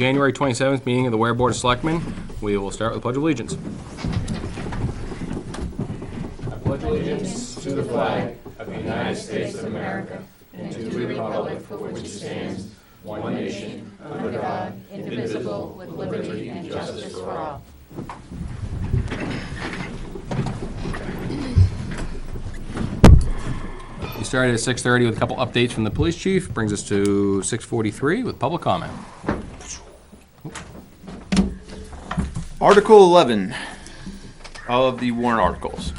January 27th meeting of the Ware Board of Selectmen. We will start with the Pledge of Allegiance. I pledge allegiance to the flag of the United States of America and to the republic for which it stands, one nation, under God, indivisible, with liberty and justice for all. We started at 6:30 with a couple updates from the police chief. Brings us to 6:43 with public comment. Article 11 of the warrant articles.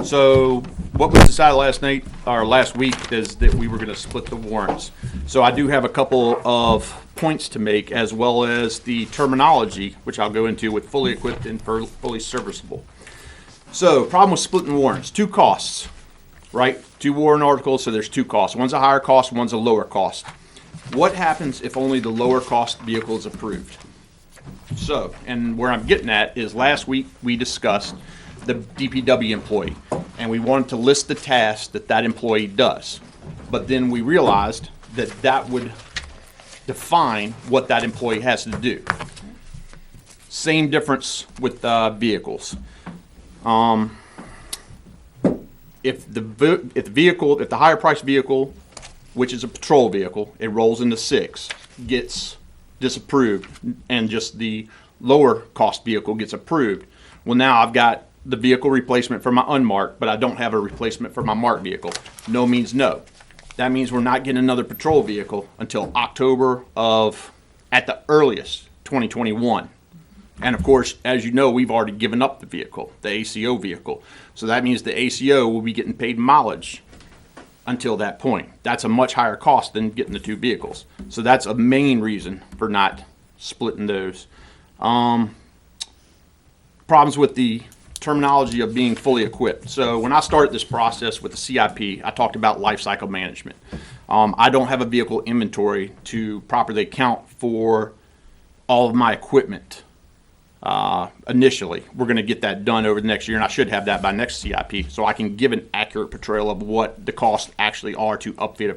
So what was decided last week is that we were going to split the warrants. So I do have a couple of points to make, as well as the terminology, which I'll go into with fully equipped and fully serviceable. So problem with splitting warrants, two costs, right? Two warrant articles, so there's two costs. One's a higher cost, one's a lower cost. What happens if only the lower cost vehicle is approved? So, and where I'm getting at is last week we discussed the DPW employee, and we wanted to list the tasks that that employee does. But then we realized that that would define what that employee has to do. Same difference with vehicles. If the higher price vehicle, which is a patrol vehicle, it rolls into 6, gets disapproved, and just the lower cost vehicle gets approved. Well, now I've got the vehicle replacement for my unmarked, but I don't have a replacement for my marked vehicle. No means no. That means we're not getting another patrol vehicle until October of, at the earliest, 2021. And of course, as you know, we've already given up the vehicle, the ACO vehicle. So that means the ACO will be getting paid mileage until that point. That's a much higher cost than getting the two vehicles. So that's a main reason for not splitting those. Problems with the terminology of being fully equipped. So when I started this process with the CIP, I talked about life cycle management. I don't have a vehicle inventory to properly account for all of my equipment. Initially, we're going to get that done over the next year, and I should have that by next CIP, so I can give an accurate portrayal of what the costs actually are to upfit a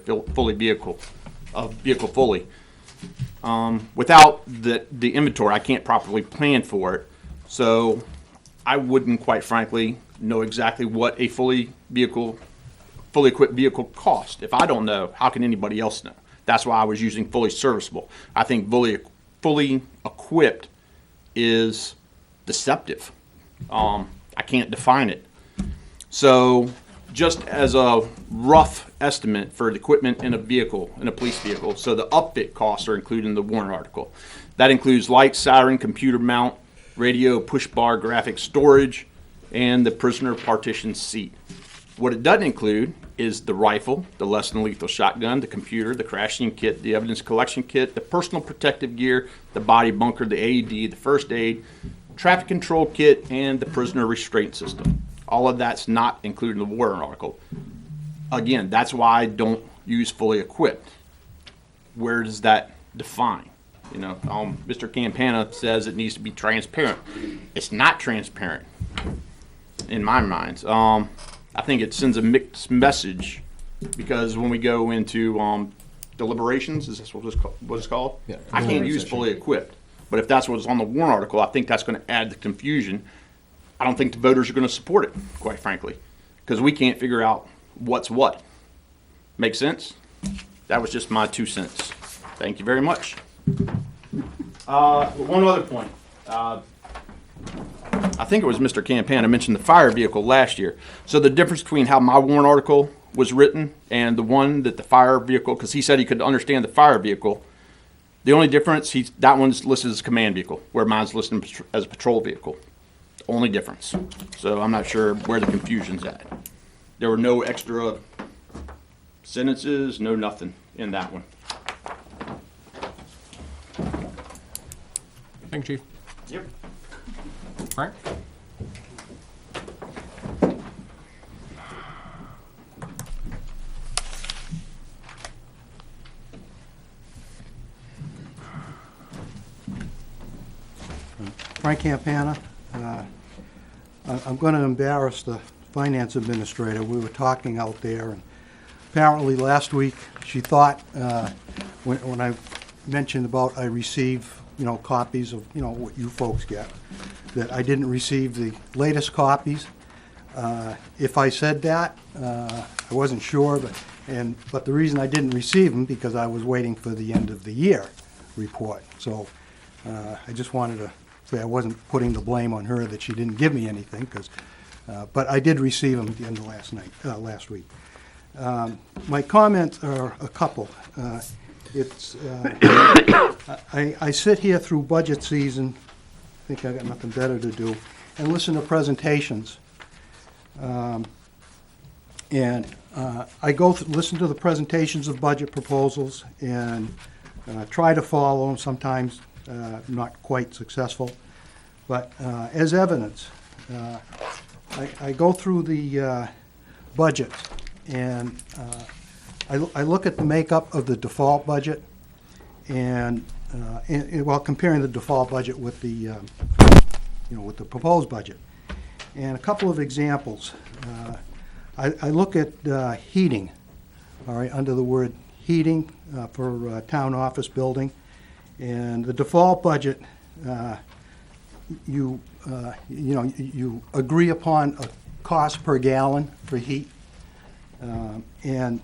vehicle fully. Without the inventory, I can't properly plan for it, so I wouldn't, quite frankly, know exactly what a fully equipped vehicle costs. If I don't know, how can anybody else know? That's why I was using fully serviceable. I think fully equipped is deceptive. I can't define it. So just as a rough estimate for the equipment in a vehicle, in a police vehicle, so the upfit costs are included in the warrant article. That includes light, siren, computer mount, radio, push bar, graphic storage, and the prisoner partition seat. What it doesn't include is the rifle, the less than lethal shotgun, the computer, the crashing kit, the evidence collection kit, the personal protective gear, the body bunker, the AED, the first aid, traffic control kit, and the prisoner restraint system. All of that's not included in the warrant article. Again, that's why I don't use fully equipped. Where does that define? You know, Mr. Campana says it needs to be transparent. It's not transparent in my mind. I think it sends a mixed message, because when we go into deliberations, is this what it's called? Yeah. I can't use fully equipped. But if that's what's on the warrant article, I think that's going to add the confusion. I don't think the voters are going to support it, quite frankly, because we can't figure out what's what. Make sense? That was just my 2 cents. Thank you very much. One other point. I think it was Mr. Campana mentioned the fire vehicle last year. So the difference between how my warrant article was written and the one that the fire vehicle, because he said he could understand the fire vehicle, the only difference, that one's listed as a command vehicle, where mine's listed as a patrol vehicle. Only difference. So I'm not sure where the confusion's at. There were no extra sentences, no nothing in that one. Thank you, Chief. Yep. Frank? Frank Campana. I'm going to embarrass the finance administrator. We were talking out there, and apparently last week she thought when I mentioned about I received copies of, what you folks get, that I didn't receive the latest copies. If I said that, I wasn't sure, but the reason I didn't receive them, because I was waiting for the end of the year report. So I just wanted to say I wasn't putting the blame on her that she didn't give me anything, but I did receive them at the end of last week. My comments are a couple. I sit here through budget season, think I got nothing better to do, and listen to presentations. And I listen to the presentations of budget proposals and try to follow them, sometimes not quite successful. But as evidence, I go through the budget, and I look at the makeup of the default budget, and while comparing the default budget with the with the proposed budget. And a couple of examples. I look at heating, all right, under the word heating for town office building, and the default budget. You agree upon a cost per gallon for heat, and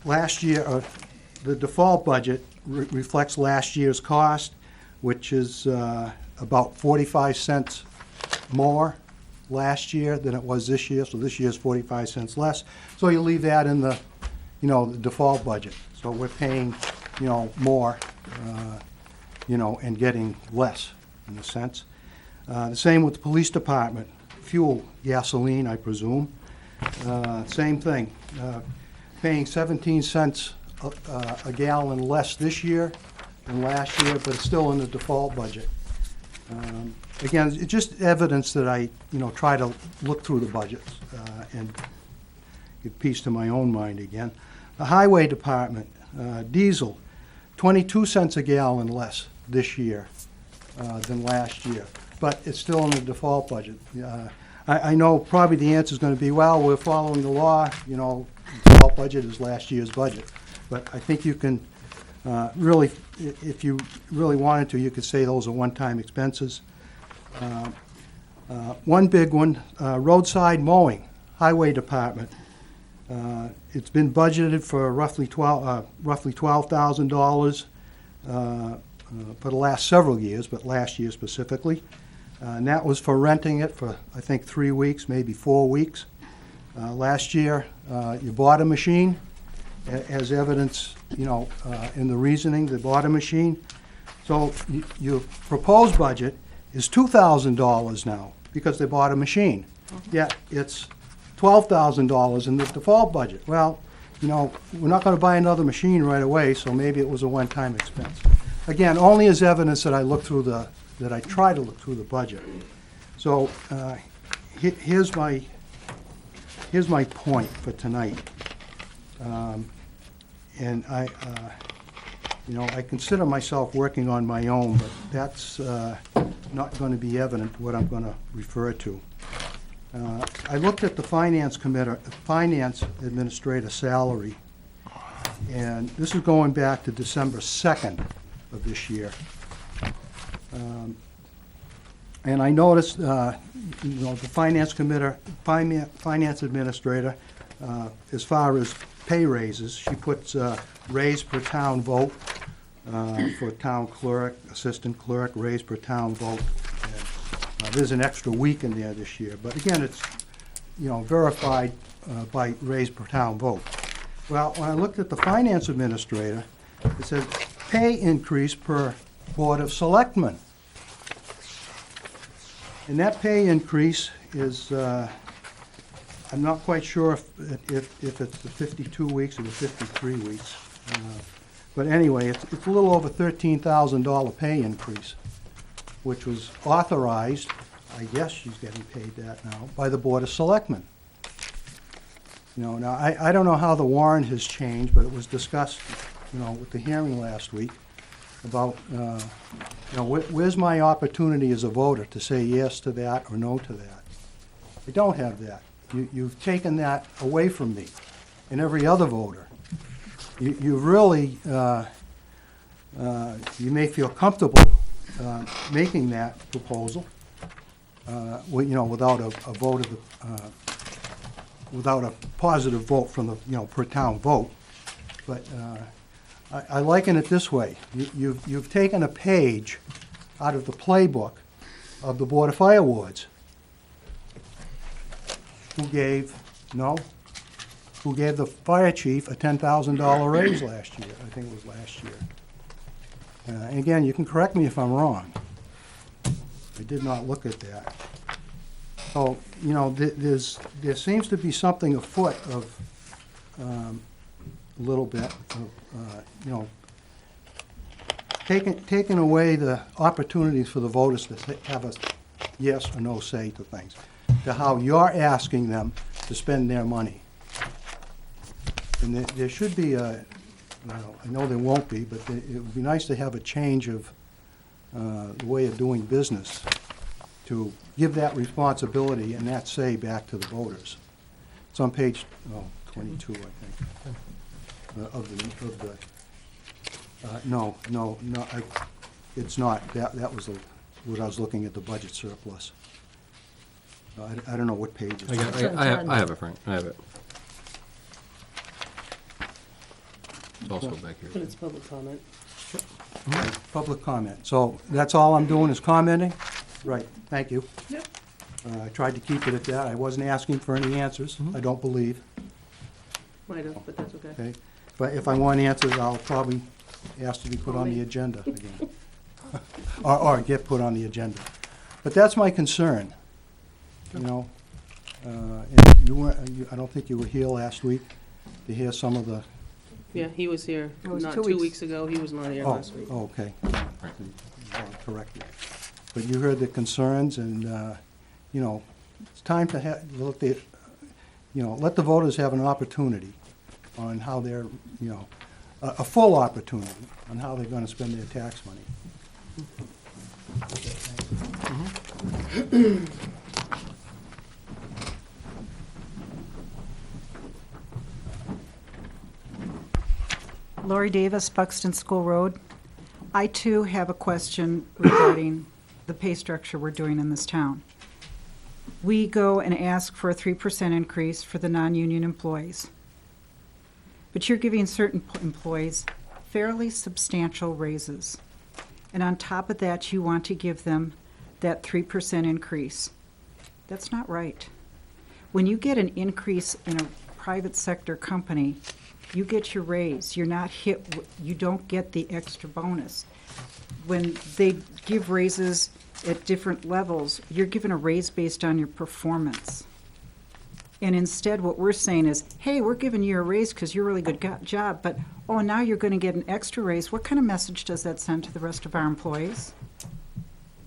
last year the default budget reflects last year's cost, which is about 45 cents more last year than it was this year. So this year's 45 cents less. So you leave that in the the default budget. So we're paying more and getting less in a sense. The same with the police department. Fuel, gasoline, I presume. Same thing. Paying 17 cents a gallon less this year than last year, but it's still in the default budget. Again, it's just evidence that I, try to look through the budgets and give peace to my own mind again. The highway department, diesel, 22 cents a gallon less this year than last year, but it's still in the default budget. I know probably the answer is going to be, well, we're following the law, the default budget is last year's budget. But I think you can really, if you really wanted to, you could say those are one-time expenses. One big one, roadside mowing, highway department. It's been budgeted for roughly $12,000 for the last several years, but last year specifically. And that was for renting it for, I think, 3 weeks, maybe 4 weeks. Last year, you bought a machine, as evidence, in the reasoning, they bought a machine. So your proposed budget is $2,000 now because they bought a machine. Yet it's $12,000 in the default budget. Well, we're not going to buy another machine right away, so maybe it was a one-time expense. Again, only as evidence that I try to look through the budget. So here's my point for tonight. And I consider myself working on my own, but that's not going to be evident what I'm going to refer to. I looked at the finance administrator salary, and this is going back to December 2nd of this year. And I noticed, the finance administrator, as far as pay raises, she puts raise per town vote for town clerk, assistant clerk, raise per town vote. And, there's an extra week in there this year, but again, it's verified by raise per town vote. Well, when I looked at the finance administrator, it says pay increase per Board of Selectmen. And that pay increase is, I'm not quite sure if it's the 52 weeks or the 53 weeks. But anyway, it's a little over $13,000 pay increase, which was authorized, I guess she's getting paid that now, by the Board of Selectmen. Now I don't know how the warrant has changed, but it was discussed, with the hearing last week about, where's my opportunity as a voter to say yes to that or no to that? I don't have that. You've taken that away from me and every other voter. You've really you may feel comfortable making that proposal, without a vote of the, without a positive vote from the, per town vote. But I liken it this way. You've taken a page out of the playbook of the Board of Fire Wards. Who gave the fire chief a $10,000 raise last year? I think it was last year. And again, you can correct me if I'm wrong. I did not look at that. So, there seems to be something afoot of, a little bit of, taking away the opportunities for the voters to have a yes or no say to things, to how you're asking them to spend their money. And there should be a, I know there won't be, but it would be nice to have a change of the way of doing business, to give that responsibility and that say back to the voters. It's on page 22, I think, no, it's not. That was what I was looking at, the budget surplus. I don't know what page it's on. I have it, Frank. I have it. It's also back But here. it's public comment. Public comment. So that's all I'm doing is commenting? Right, thank you. Yep. I tried to keep it at that. I wasn't asking for any answers, I don't believe, Might have, but that's okay. okay? But if I want answers, I'll probably ask to be put on the agenda again. Or get put on the agenda. But that's my concern, And you weren't, I don't think you were here last week to hear some of the. Yeah, he was here It was not 2 2 weeks. weeks ago. He was not here last week. Oh, okay. Correct. But you heard the concerns, and, it's time to let the voters have an opportunity on how they're, a full opportunity on how they're gonna spend their tax money. Lori Davis, Buxton School Road. I too have a question regarding the pay structure we're doing in this town. We go and ask for a 3% increase for the non-union employees. But you're giving certain employees fairly substantial raises. And on top of that, you want to give them that 3% increase. That's not right. When you get an increase in a private sector company, you get your raise. You're not hit, you don't get the extra bonus. When they give raises at different levels, you're given a raise based on your performance. And instead, what we're saying is, hey, we're giving you a raise because you're a really good job, but, oh, now you're going to get an extra raise. What kind of message does that send to the rest of our employees?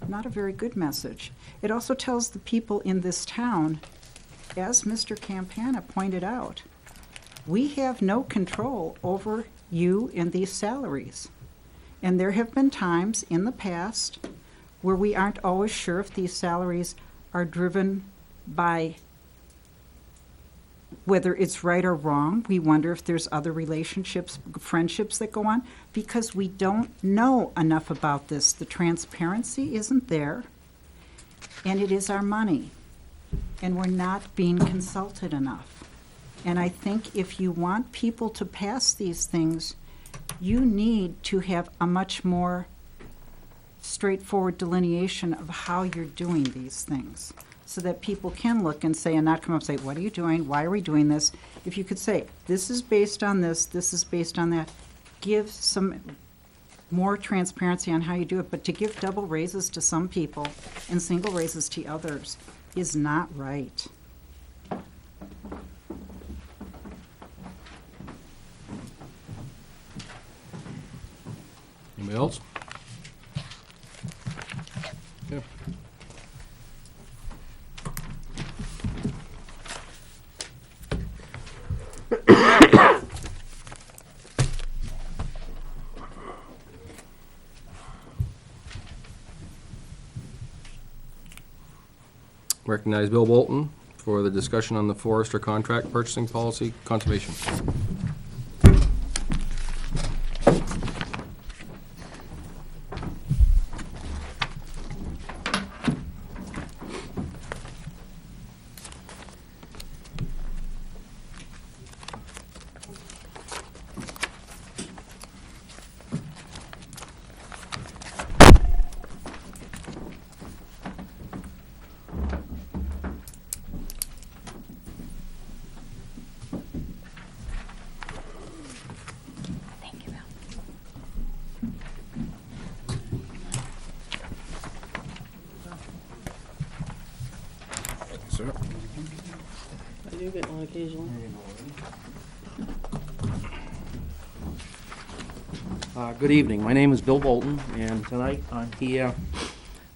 Not a very good message. It also tells the people in this town, as Mr. Campana pointed out, we have no control over you and these salaries. And there have been times in the past where we aren't always sure if these salaries are driven by whether it's right or wrong. We wonder if there's other relationships, friendships that go on, because we don't know enough about this. The transparency isn't there, and it is our money, and we're not being consulted enough. And I think if you want people to pass these things, you need to have a much more straightforward delineation of how you're doing these things, so that people can look and say, and not come up and say, what are you doing? Why are we doing this? If you could say, this is based on this is based on that, give some more transparency on how you do it. But to give double raises to some people and single raises to others is not right. Anybody else? Yeah. Recognize Bill Bolton for the discussion on the forester contract purchasing policy conservation. sir. I do get one occasionally. Good evening. My name is Bill Bolton, and tonight I'm here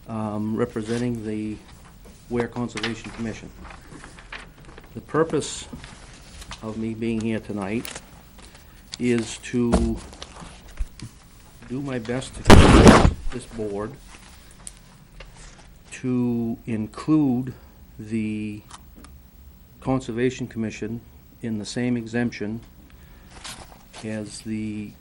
representing the Ware Conservation Commission. The purpose of me being here tonight is to do my best to convince this board to include the Conservation Commission in the same exemption as the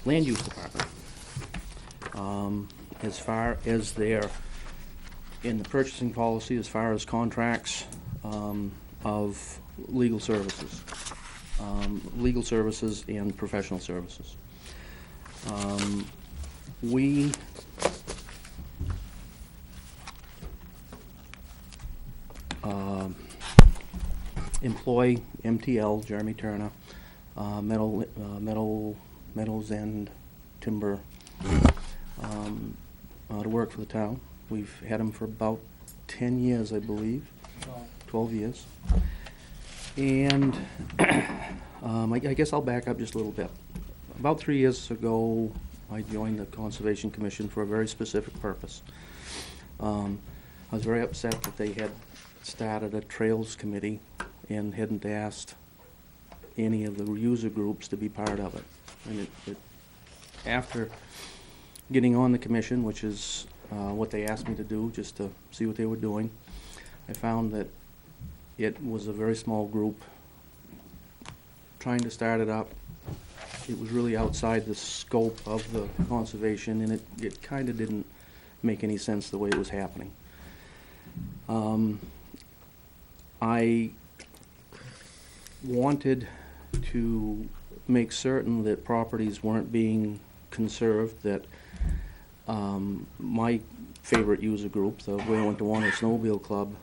Land Use Department. As far as their, in the purchasing policy, as far as contracts of legal services and professional services. We employ MTL, Jeremy Turner, metals and timber to work for the town. We've had him for about 10 years, I believe, 12 years. And I guess I'll back up just a little bit. About 3 years ago, I joined the Conservation Commission for a very specific purpose. I was very upset that they had started a Trails Committee and hadn't asked any of the user groups to be part of it. And after getting on the commission, which is what they asked me to do, just to see what they were doing, I found that it was a very small group trying to start it up. It was really outside the scope of the conservation, and it kind of didn't make any sense the way it was happening. I wanted to make certain that properties weren't being conserved, that my favorite user group, the Wayland Tawana Snowmobile Club,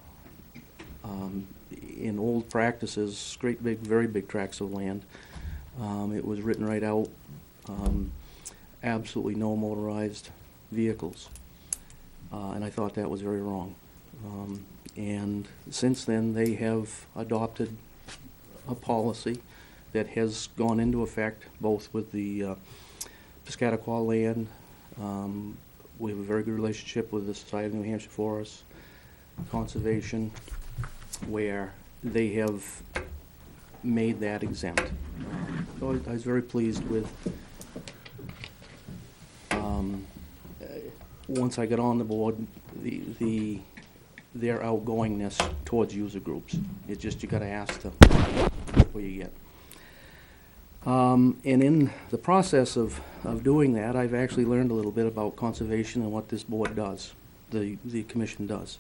in old practices, great big, very big tracts of land, it was written right out, absolutely no motorized vehicles. And I thought that was very wrong. And since then, they have adopted a policy that has gone into effect both with the Piscataqua land. We have a very good relationship with the Society of New Hampshire Forests, Conservation, where they have made that exempt. So I was very pleased with, once I got on the board, their outgoingness towards user groups. It's just you gotta ask to what you get. And in the process of doing that, I've actually learned a little bit about conservation and what this board does, the commission does.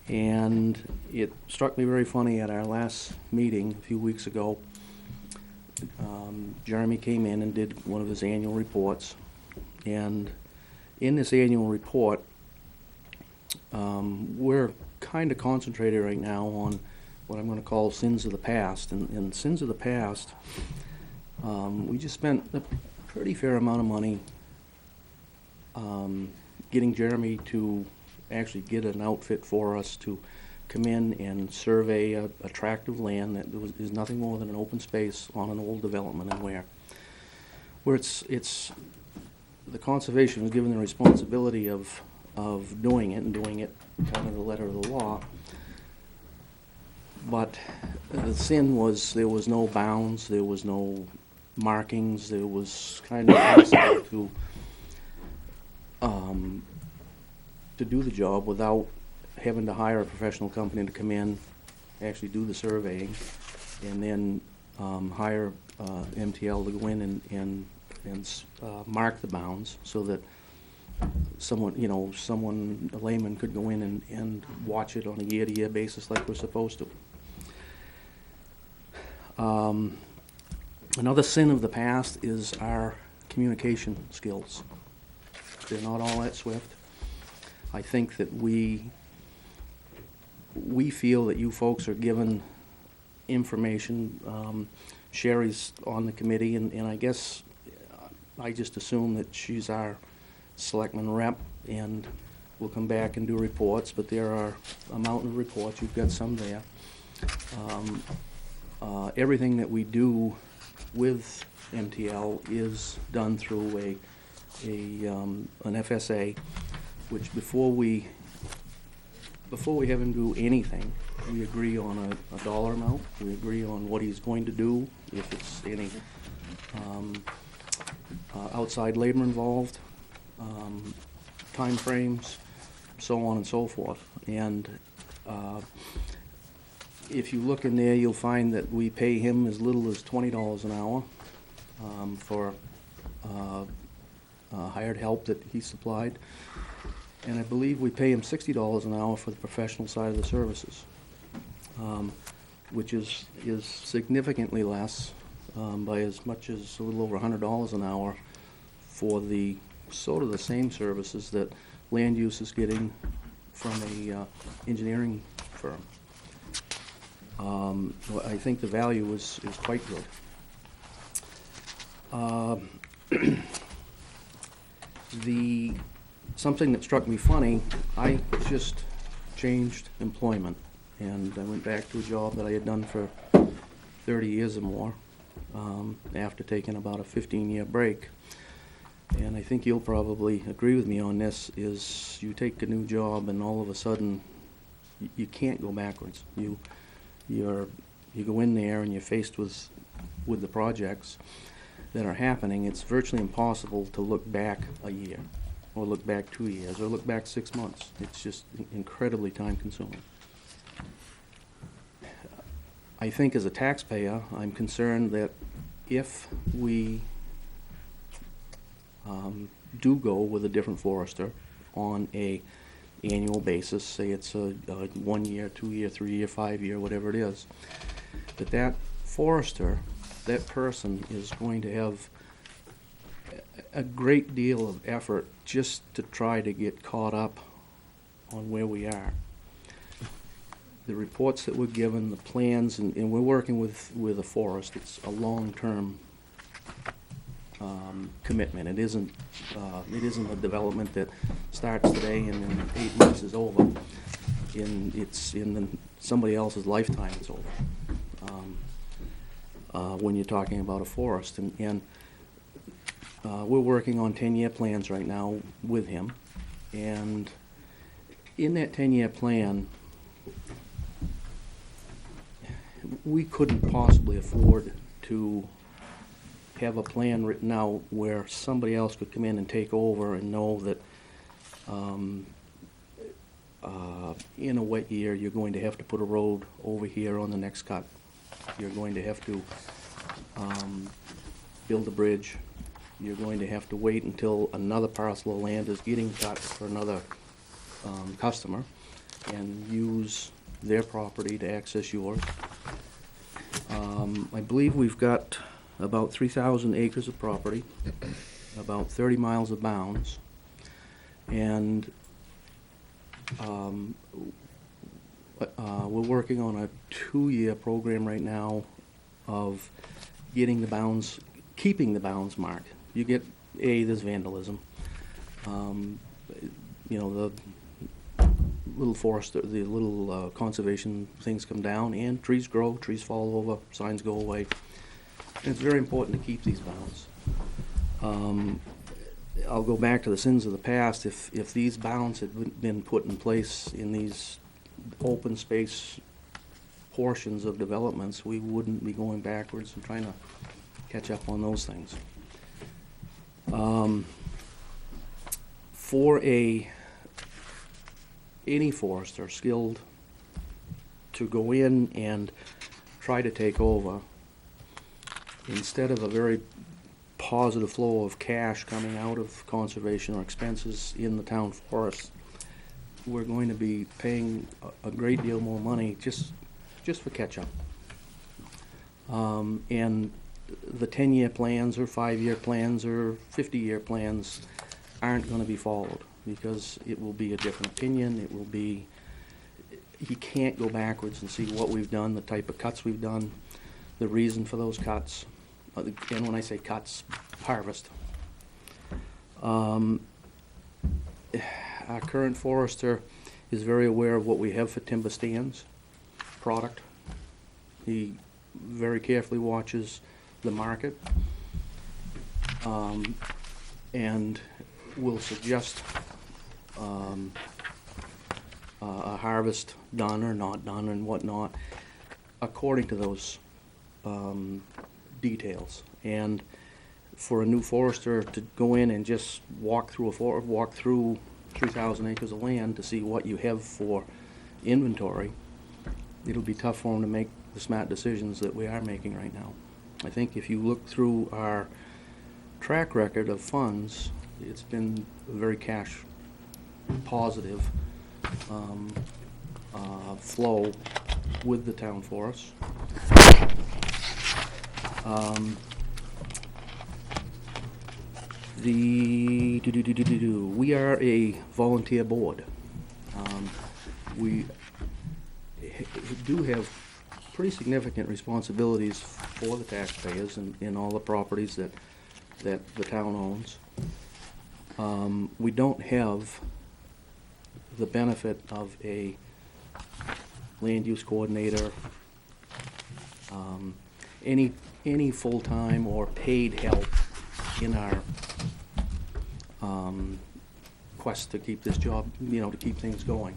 And it struck me very funny at our last meeting a few weeks ago. Jeremy came in and did one of his annual reports. And in this annual report, we're kind of concentrated right now on what I'm going to call sins of the past. And sins of the past, we just spent a pretty fair amount of money getting Jeremy to actually get an outfit for us to come in and survey a tract of land that is nothing more than an open space on an old development, and where it's the conservation was given the responsibility of doing it and doing it kind of the letter of the law. But the sin was there was no bounds, there was no markings, there was kind of impossible to do the job without having to hire a professional company to come in, actually do the surveying, and then hire MTL to go in and mark the bounds so that someone, a layman could go in and watch it on a year-to-year basis like we're supposed to. Another sin of the past is our communication skills. They're not all that swift. I think that we feel that you folks are given information. Sherry's on the committee, and I guess I just assume that she's our selectman rep, and we'll come back and do reports, but there are a mountain of reports, you've got some there. Everything that we do with MTL is done through an FSA, which before we have him do anything, we agree on a dollar amount, we agree on what he's going to do, if it's any outside labor involved, timeframes, so on and so forth. And if you look in there, you'll find that we pay him as little as $20 an hour for hired help that he supplied. And I believe we pay him $60 an hour for the professional side of the services, which is significantly less, by as much as a little over $100 an hour for the sort of the same services that land use is getting from a engineering firm. Well, I think the value is quite good. Something that struck me funny, I just changed employment, and I went back to a job that I had done for 30 years or more, after taking about a 15-year break. And I think you'll probably agree with me on this, is you take a new job and all of a sudden you can't go backwards. You go in there and you're faced with the projects that are happening. It's virtually impossible to look back a year, or look back 2 years, or look back 6 months. It's just incredibly time consuming. I think as a taxpayer, I'm concerned that if we do go with a different forester on a annual basis, say it's a 1 year, 2 year, 3 year, 5 year, whatever it is, that forester, that person is going to have a great deal of effort just to try to get caught up on where we are. The reports that we're given, the plans, and we're working with a forest. It's a long-term commitment. It isn't a development that starts today and in 8 months is over. It's in somebody else's lifetime it's over. When you're talking about a forest, and we're working on 10-year plans right now with him, and in that 10-year plan, we couldn't possibly afford to have a plan written out where somebody else could come in and take over and know that in a wet year you're going to have to put a road over here on the next cut. You're going to have to build a bridge. You're going to have to wait until another parcel of land is getting cut for another customer and use their property to access yours. I believe we've got about 3,000 acres of property, about 30 miles of bounds, and we're working on a 2-year program right now of getting the bounds, keeping the bounds marked. You get, there's vandalism. The little the little conservation things come down, and trees grow, trees fall over, signs go away. And it's very important to keep these bounds. I'll go back to the sins of the past. If these bounds had been put in place in these open space portions of developments, we wouldn't be going backwards and trying to catch up on those things. For any forester skilled to go in and try to take over, instead of a very positive flow of cash coming out of conservation or expenses in the town forest, we're going to be paying a great deal more money just for catch-up. And the 10-year plans or 5-year plans or 50-year plans aren't going to be followed, because it will be a different opinion. It will be, you can't go backwards and see what we've done, the type of cuts we've done, the reason for those cuts. And when I say cuts, harvest. Our current forester is very aware of what we have for timber stands product. He very carefully watches the market, and will suggest a harvest done or not done and whatnot according to those details. And for a new forester to go in and just walk through 3,000 acres of land to see what you have for inventory, it'll be tough for them to make the smart decisions that we are making right now. I think if you look through our track record of funds, it's been a very cash positive flow with the town forest. We are a volunteer board. We do have pretty significant responsibilities for the taxpayers in all the properties that the town owns. We don't have the benefit of a land use coordinator, any full-time or paid help in our quest to keep this job, to keep things going.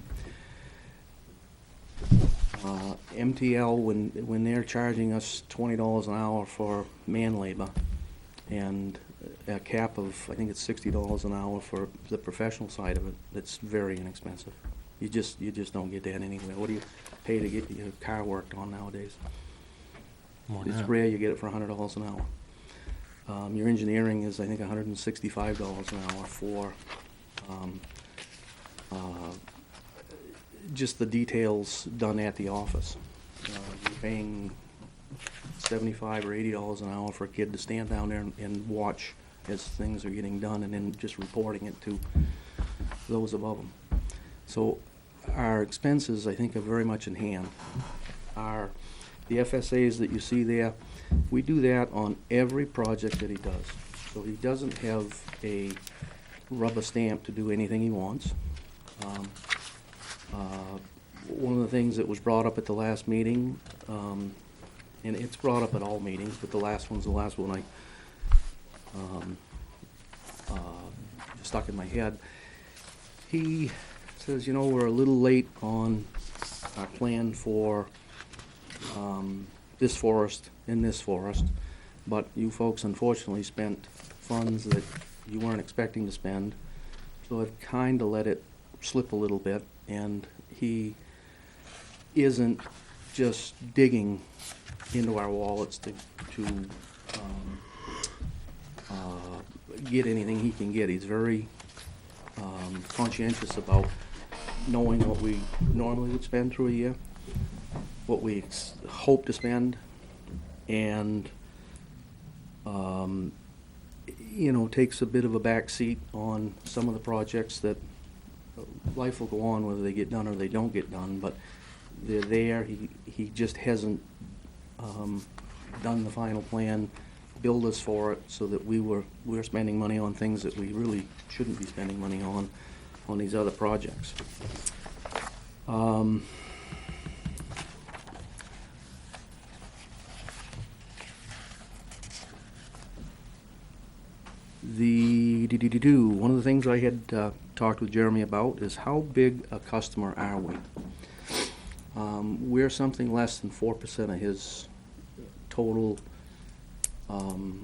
MTL, when they're charging us $20 an hour for man labor and a cap of, I think it's $60 an hour for the professional side of it, that's very inexpensive. You just don't get that anywhere. What do you pay to get your car worked on nowadays? It's rare you get it for $100 an hour. Your engineering is, I think, $165 an hour for just the details done at the office. You're paying $75 or $80 an hour for a kid to stand down there and watch as things are getting done, and then just reporting it to those above them. So our expenses, I think, are very much in hand. The FSAs that you see there, we do that on every project that he does. So he doesn't have a rubber stamp to do anything he wants. One of the things that was brought up at the last meeting, and it's brought up at all meetings, but the last one's the last one I stuck in my head. He says, we're a little late on our plan for this forest and this forest, but you folks unfortunately spent funds that you weren't expecting to spend, so I've kind of let it slip a little bit, and he isn't just digging into our wallets to get anything he can get. He's very conscientious about knowing what we normally would spend through a year, what we hope to spend, and takes a bit of a back seat on some of the projects that life will go on whether they get done or they don't get done, but they're there. He just hasn't done the final plan, billed us for it, so that we're spending money on things that we really shouldn't be spending money on these other projects. One of the things I had talked with Jeremy about is how big a customer are we? We're something less than 4% of his total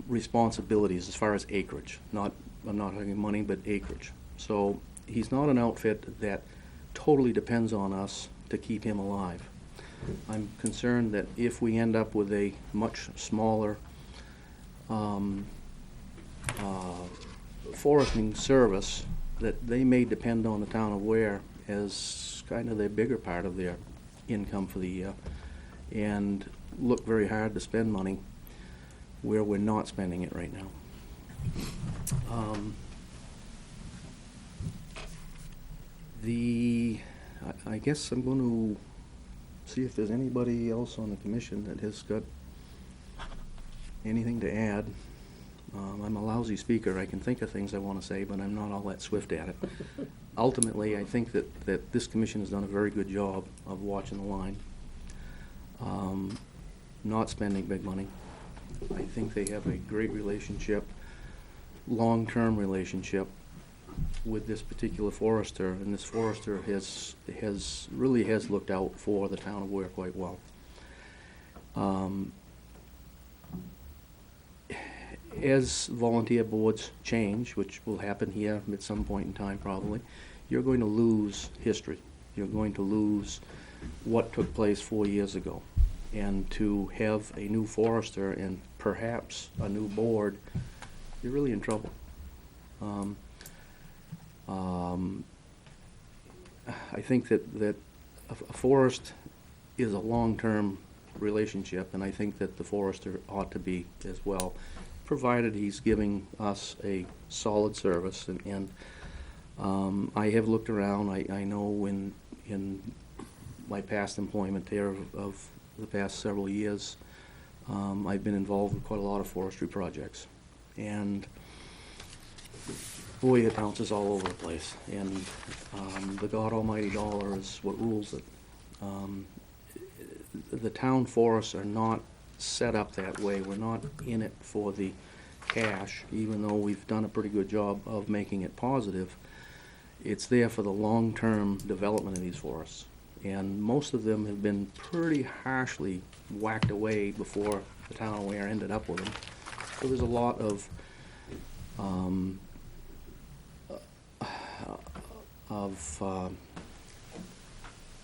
responsibilities as far as acreage. I'm not talking money, but acreage. So he's not an outfit that totally depends on us to keep him alive. I'm concerned that if we end up with a much smaller foresting service, that they may depend on the town of Ware as kind of their bigger part of their income for the year, and look very hard to spend money where we're not spending it right now. I guess I'm going to see if there's anybody else on the commission that has got anything to add I'm a lousy speaker. I can think of things I want to say, but I'm not all that swift at it. Ultimately, I think that this commission has done a very good job of watching the line, not spending big money. I think they have a great relationship, long-term relationship with this particular forester, and this forester really has looked out for the town of Ware quite well. As volunteer boards change, which will happen here at some point in time probably, you're going to lose history. You're going to lose what took place 4 years ago. And to have a new forester and perhaps a new board, you're really in trouble. I think that a forest is a long-term relationship, and I think that the forester ought to be as well, provided he's giving us a solid service. And I have looked around. I know in my past employment there of the past several years, I've been involved with quite a lot of forestry projects. And boy, it bounces all over the place. And the God almighty dollar is what rules it. The town forests are not set up that way. We're not in it for the cash, even though we've done a pretty good job of making it positive. It's there for the long-term development of these forests. And most of them have been pretty harshly whacked away before the town of Ware ended up with them. So there's a lot of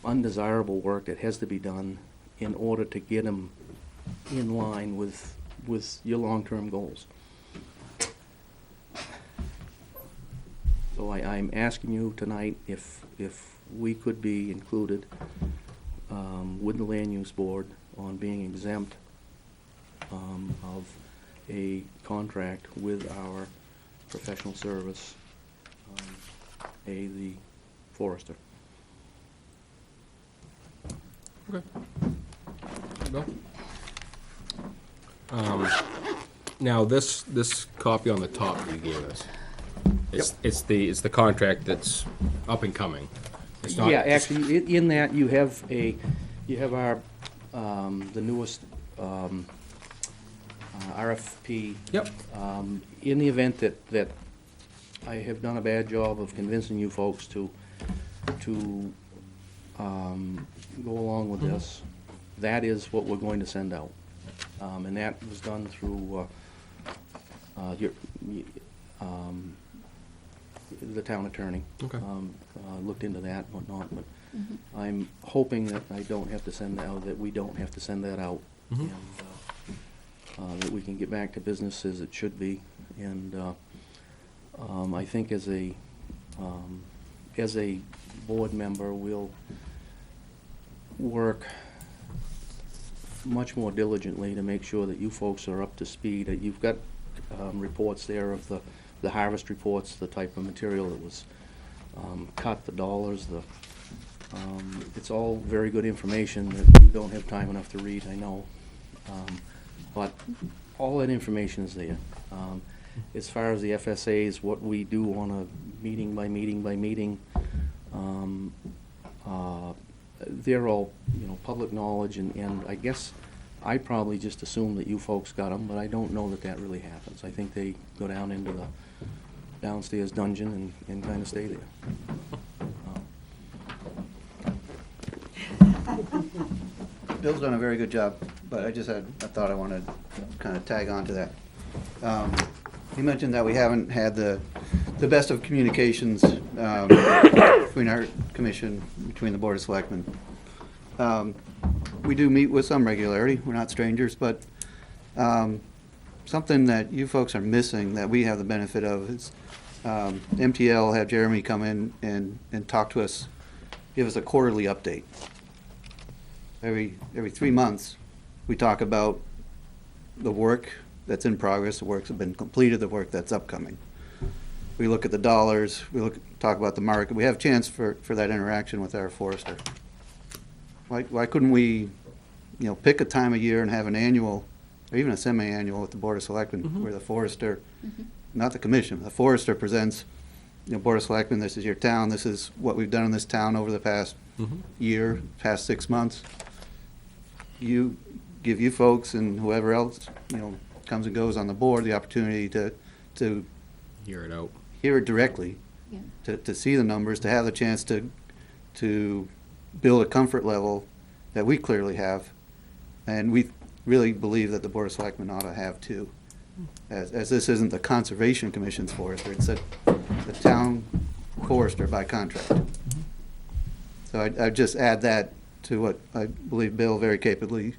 undesirable work that has to be done in order to get them in line with your long-term goals. So I'm asking you tonight if we could be included with the land use board on being exempt of a contract with our professional service, the forester. Okay. Bill? Now, this copy on the top you gave us, it's the contract that's up and coming. It's not. Yeah, actually, in that you have our the newest RFP. Yep. In the event that I have done a bad job of convincing you folks to go along with this, that is what we're going to send out. And that was done through the town attorney. Okay. Looked into that and whatnot, but I'm hoping that I don't have to send that out, that we don't have to send that out. Mhm. And that we can get back to business as it should be. And I think as a board member, we'll work much more diligently to make sure that you folks are up to speed. You've got reports there of the harvest reports, the type of material that was cut, the dollars, it's all very good information that you don't have time enough to read, I know. But all that information is there. As far as the FSAs, what we do on a meeting by meeting by meeting, they're all, public knowledge, and I guess I probably just assume that you folks got them, but I don't know that really happens. I think they go down into the downstairs dungeon and kind of stay there. Bill's done a very good job, but I just had a thought I wanted to kind of tag on to that. He mentioned that we haven't had the best of communications between our commission, between the Board of Selectmen. We do meet with some regularity. We're not strangers, but something that you folks are missing that we have the benefit of is MTL have Jeremy come in and talk to us, give us a quarterly update. Every 3 months, we talk about the work that's in progress, the works have been completed, the work that's upcoming. We look at the dollars, talk about the market. We have a chance for that interaction with our forester. Why couldn't we, pick a time of year and have an annual or even a semi-annual with the Board of Selectmen, where the forester, not the commission, the forester presents, Board of Selectmen, this is your town, this is what we've done in this town over the past year, past 6 months. You, give you folks and whoever else, comes and goes on the board, the opportunity to Hear it out. hear it directly, to see the numbers, to have the chance to build a comfort level that we clearly have, and we really believe that the Board of Selectmen ought to have too. As this isn't the Conservation Commission's forester, it's the town forester by contract. So I'd just add that to what I believe Bill very capably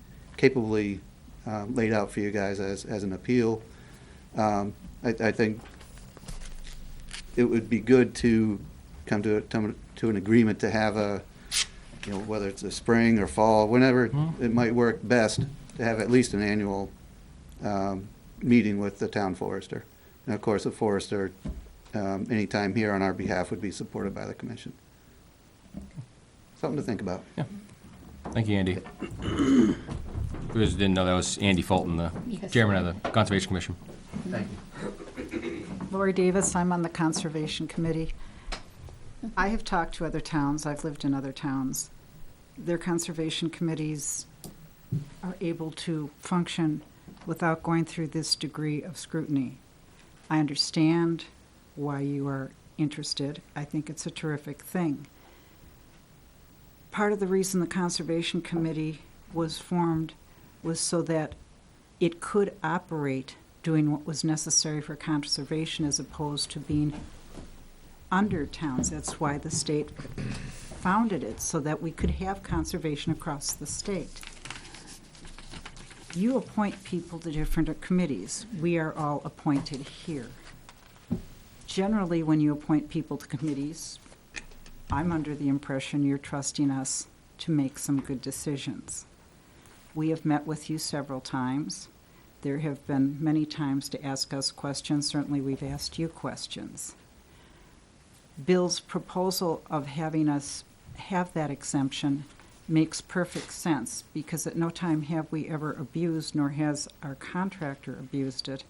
laid out for you guys as an appeal. I think it would be good to come to an agreement to have whether it's a spring or fall, whenever it might work best, to have at least an annual meeting with the town forester. And of course, the forester, anytime here on our behalf, would be supported by the commission. Something to think about. Thank you, Andy. You guys didn't know that was Andy Fulton, the chairman of the Conservation Commission. Thank you. Lori Davis, I'm on the Conservation Committee. I have talked to other towns, I've lived in other towns. Their conservation committees are able to function without going through this degree of scrutiny. I understand why you are interested. I think it's a terrific thing. Part of the reason the Conservation Committee was formed was so that it could operate doing what was necessary for conservation as opposed to being under towns. That's why the state founded it, so that we could have conservation across the state. You appoint people to different committees. We are all appointed here. Generally, when you appoint people to committees, I'm under the impression you're trusting us to make some good decisions. We have met with you several times. There have been many times to ask us questions. Certainly, we've asked you questions. Bill's proposal of having us have that exemption makes perfect sense, because at no time have we ever abused, nor has our contractor abused it.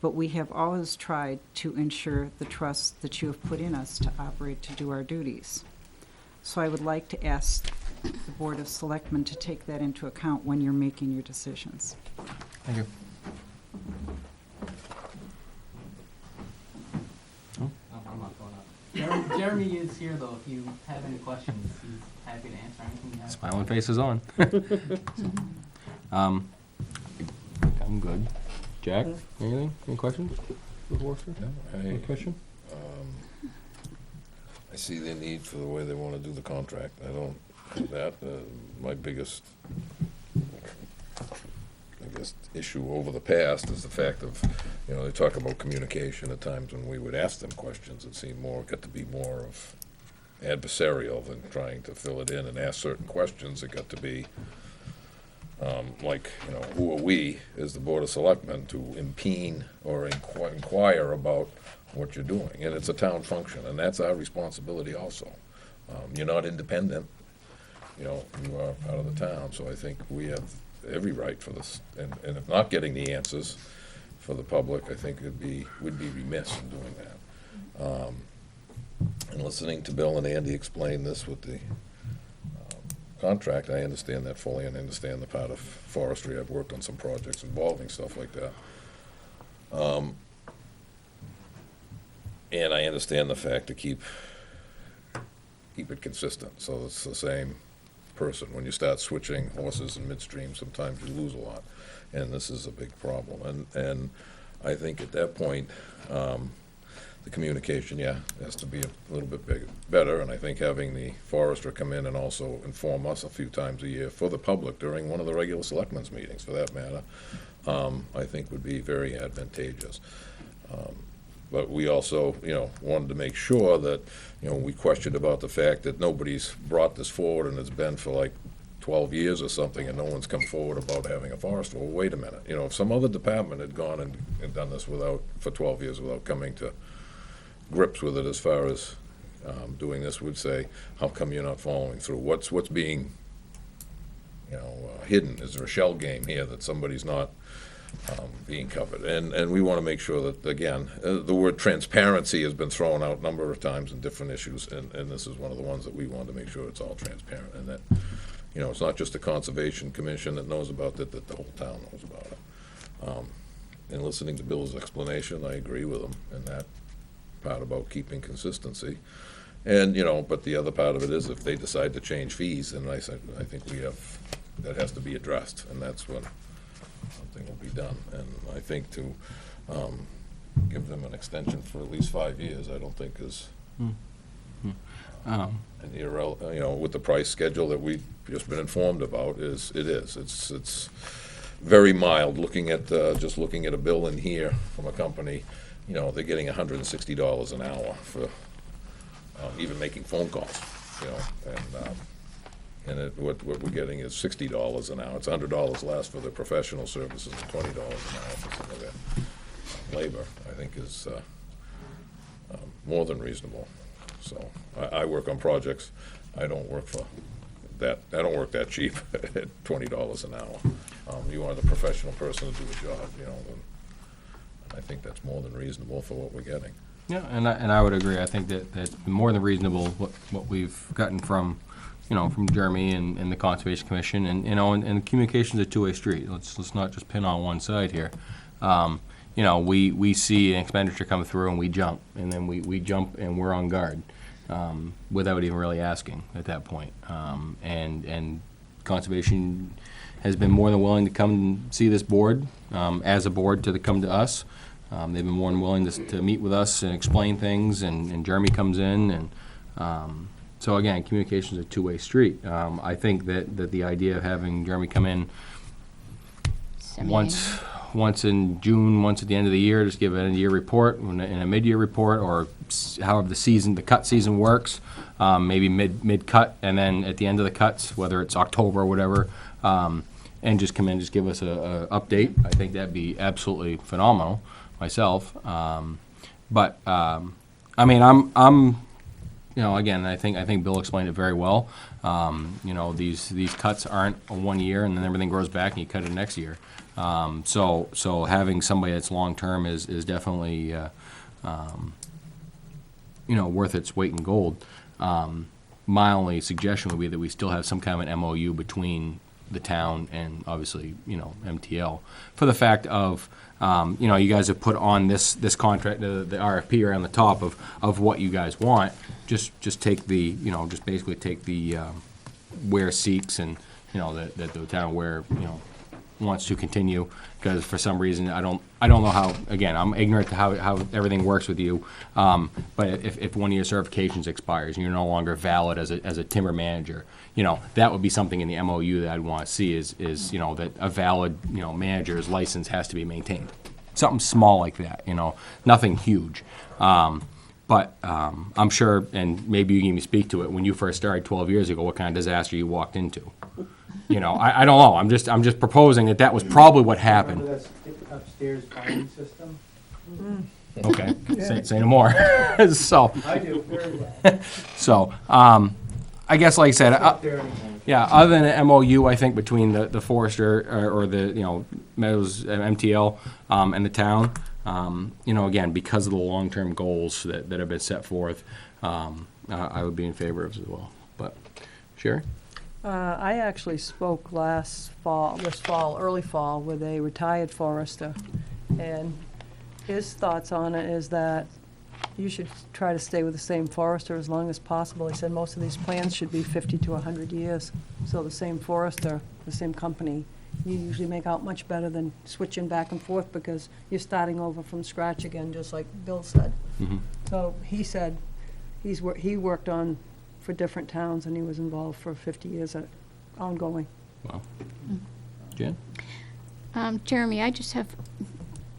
But we have always tried to ensure the trust that you have put in us to operate, to do our duties. So I would like to ask the Board of Selectmen to take that into account when you're making your decisions. Thank you. I'm not going up. Jeremy is here, though. If you have any questions, he's happy to answer anything you have. Smiling face is on. I'm good. Jack, anything? Any questions? For Forrester? Any question? I see their need for the way they want to do the contract. I don't have that. My biggest, issue over the past is the fact of, they talk about communication at times when we would ask them questions. It seemed got to be more of adversarial than trying to fill it in and ask certain questions. It got to be who are we as the Board of Selectmen to impede or inquire about what you're doing? And it's a town function, and that's our responsibility also. You're not independent, you are part of the town, so I think we have every right for this. And if not getting the answers for the public, I think we'd be remiss in doing that. And listening to Bill and Andy explain this with the contract, I understand that fully, and I understand the part of forestry. I've worked on some projects involving stuff like that. And I understand the fact to keep it consistent, so it's the same person. When you start switching horses in midstream, sometimes you lose a lot, and this is a big problem. And I think at that point, the communication, has to be a little bit better, and I think having the forester come in and also inform us a few times a year for the public during one of the regular selectmen's meetings, for that matter, I think would be very advantageous. But we also, wanted to make sure that, we questioned about the fact that nobody's brought this forward, and it's been for like 12 years or something, and no one's come forward about having a forester. Well, wait a minute, if some other department had gone and done this for 12 years without coming to grips with it as far as doing this, would say, how come you're not following through? What's being hidden? Is there a shell game here that somebody's not being covered? And we want to make sure that, again, the word transparency has been thrown out a number of times in different issues, and this is one of the ones that we want to make sure it's all transparent, and that, it's not just the Conservation Commission that knows about it, that the whole town knows about it. And listening to Bill's explanation, I agree with him in that part about keeping consistency. And, but the other part of it is if they decide to change fees, then I think that has to be addressed, and that's when something will be done. And I think to give them an extension for at least 5 years, I don't think is, with the price schedule that we've just been informed about, it's very mild. Just looking at a bill in here from a company, they're getting $160 an hour for even making phone calls, and what we're getting is $60 an hour. It's $100 less for the professional services and $20 an hour for some of their labor. I think is more than reasonable. So I work on projects. I don't work for that. I don't work that cheap at $20 an hour. You want a professional person to do a job, then I think that's more than reasonable for what we're getting. Yeah, and I would agree. I think that's more than reasonable what we've gotten from Jeremy and the Conservation Commission, and communication's a two-way street. Let's not just pin on one side here. We see an expenditure come through and we jump, and then we jump and we're on guard without even really asking at that point. And Conservation has been more than willing to come and see this board as a board to come to us. They've been more than willing to meet with us and explain things, and Jeremy comes in, and so again, communication is a two-way street. I think that the idea of having Jeremy come in once in June, once at the end of the year, just give an end-of-year report and a mid-year report, or however the cut season works, maybe mid-cut, and then at the end of the cuts, whether it's October or whatever, and just come in, just give us a update. I think that'd be absolutely phenomenal myself. But I'm again, I think Bill explained it very well. These cuts aren't a 1 year and then everything grows back and you cut it next year. So having somebody that's long-term is definitely, worth its weight in gold. My only suggestion would be that we still have some kind of an MOU between the town and obviously, MTL, for the fact of, you guys have put on this contract, the RFP around the top of what you guys want. Just take the, just basically take the where seeks and, that the town where, wants to continue, because for some reason, I don't know how, again, I'm ignorant to how everything works with you, but if one of your certifications expires and you're no longer valid as a timber manager, that would be something in the MOU that I'd want to see is that a valid, manager's license has to be maintained. Something small like that, nothing huge. But I'm sure, and maybe you can even speak to it, when you first started 12 years ago, what kind of disaster you walked into. I don't know. I'm just proposing that was probably what happened. Remember that upstairs filing system? Okay, say no more. So, I do, very well. so, I guess, like I said, Not there anymore. yeah, other than an MOU, I think between the forester or the Meadows MTL and the town, again, because of the long-term goals that have been set forth, I would be in favor of it as well. But Sherry? I actually spoke this fall, early fall, with a retired forester, and his thoughts on it is that you should try to stay with the same forester as long as possible. He said most of these plans should be 50 to 100 years, so the same forester, the same company, you usually make out much better than switching back and forth because you're starting over from scratch again, just like Bill said. Mm-hmm. So he said he worked on for different towns, and he was involved for 50 years ongoing. Wow. Jen? Jeremy, I just have,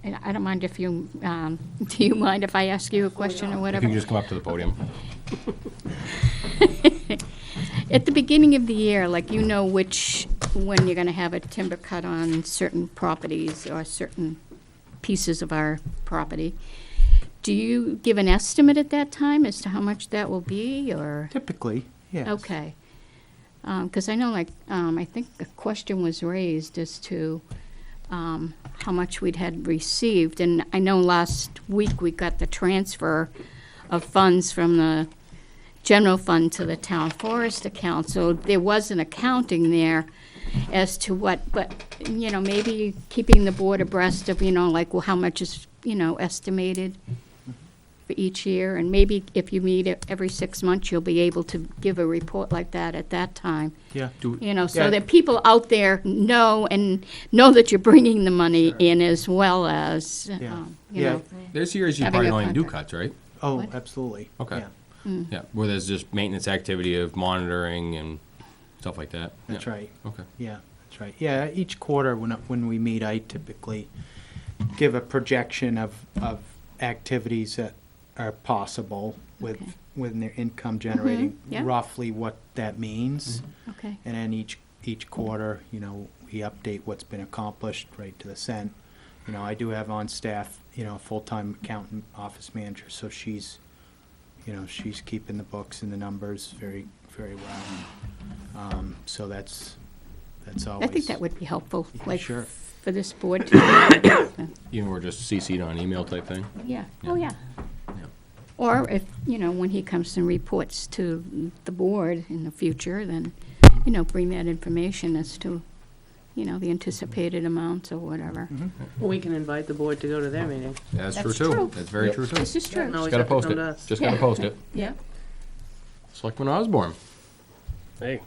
and I don't mind if you, do you mind if I ask you a question or If whatever? you could just come up to the podium. At the beginning of the year, like when you're gonna have a timber cut on certain properties or certain pieces of our property, do you give an estimate at that time as to how much that will be, or? Typically, yes. Okay. Because I know, like, I think a question was raised as to how much we'd had received. And I know last week we got the transfer of funds from the general fund to the town forest account. So there was an accounting there as to what, but, you know, maybe keeping the board abreast of, you know, like, well, how much is, you know, estimated for each year. And maybe if you meet every 6 months, you'll be able to give a report like that at that time. Yeah. You know, so Yeah. that people out there know that you're bringing the money in as well as, Yeah. you Yeah. know. There's years you Having probably a don't even do contract. cuts, right? Oh, What? absolutely. Okay. Yeah, Yeah, where there's just maintenance activity of monitoring and stuff like that. that's Yeah. right. Okay. Yeah, that's right. Yeah, each quarter when we meet, I typically give a projection of activities that are possible with Okay. with their income generating, yeah. roughly what that means. Okay. And then each quarter, you know, we update what's been accomplished right to the cent. You know, I do have on staff, you know, a full-time accountant, office manager, so she's, you know, she's keeping the books and the numbers very, very well. So that's always. I think that would be helpful, like, Sure. for this board to, Even we're just CC'd on email type thing. yeah, oh, yeah. Or if, you know, when he comes and reports to the board in the future, then, you know, bring that information as to, you know, the anticipated amounts or whatever. We can invite the board to go to their meeting. That's true That's too. true. That's very true too. This is Don't true. always Just gotta have to post come to it. us. Just gotta Yeah. post it. Yeah. Selectman Osborne. Hey,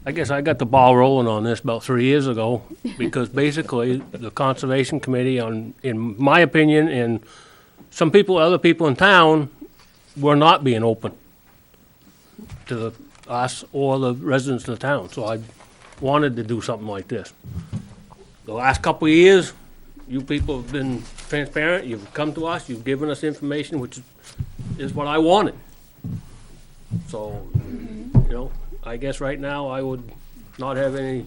I guess I got the ball rolling on this about 3 years ago, because basically, the Conservation Committee, in my opinion, and some people, other people in town, were not being open to us or the residents of the town, so I wanted to do something like this. The last couple of years, you people have been transparent, you've come to us, you've given us information, which is what I wanted. So, you know, I guess right now I would not have any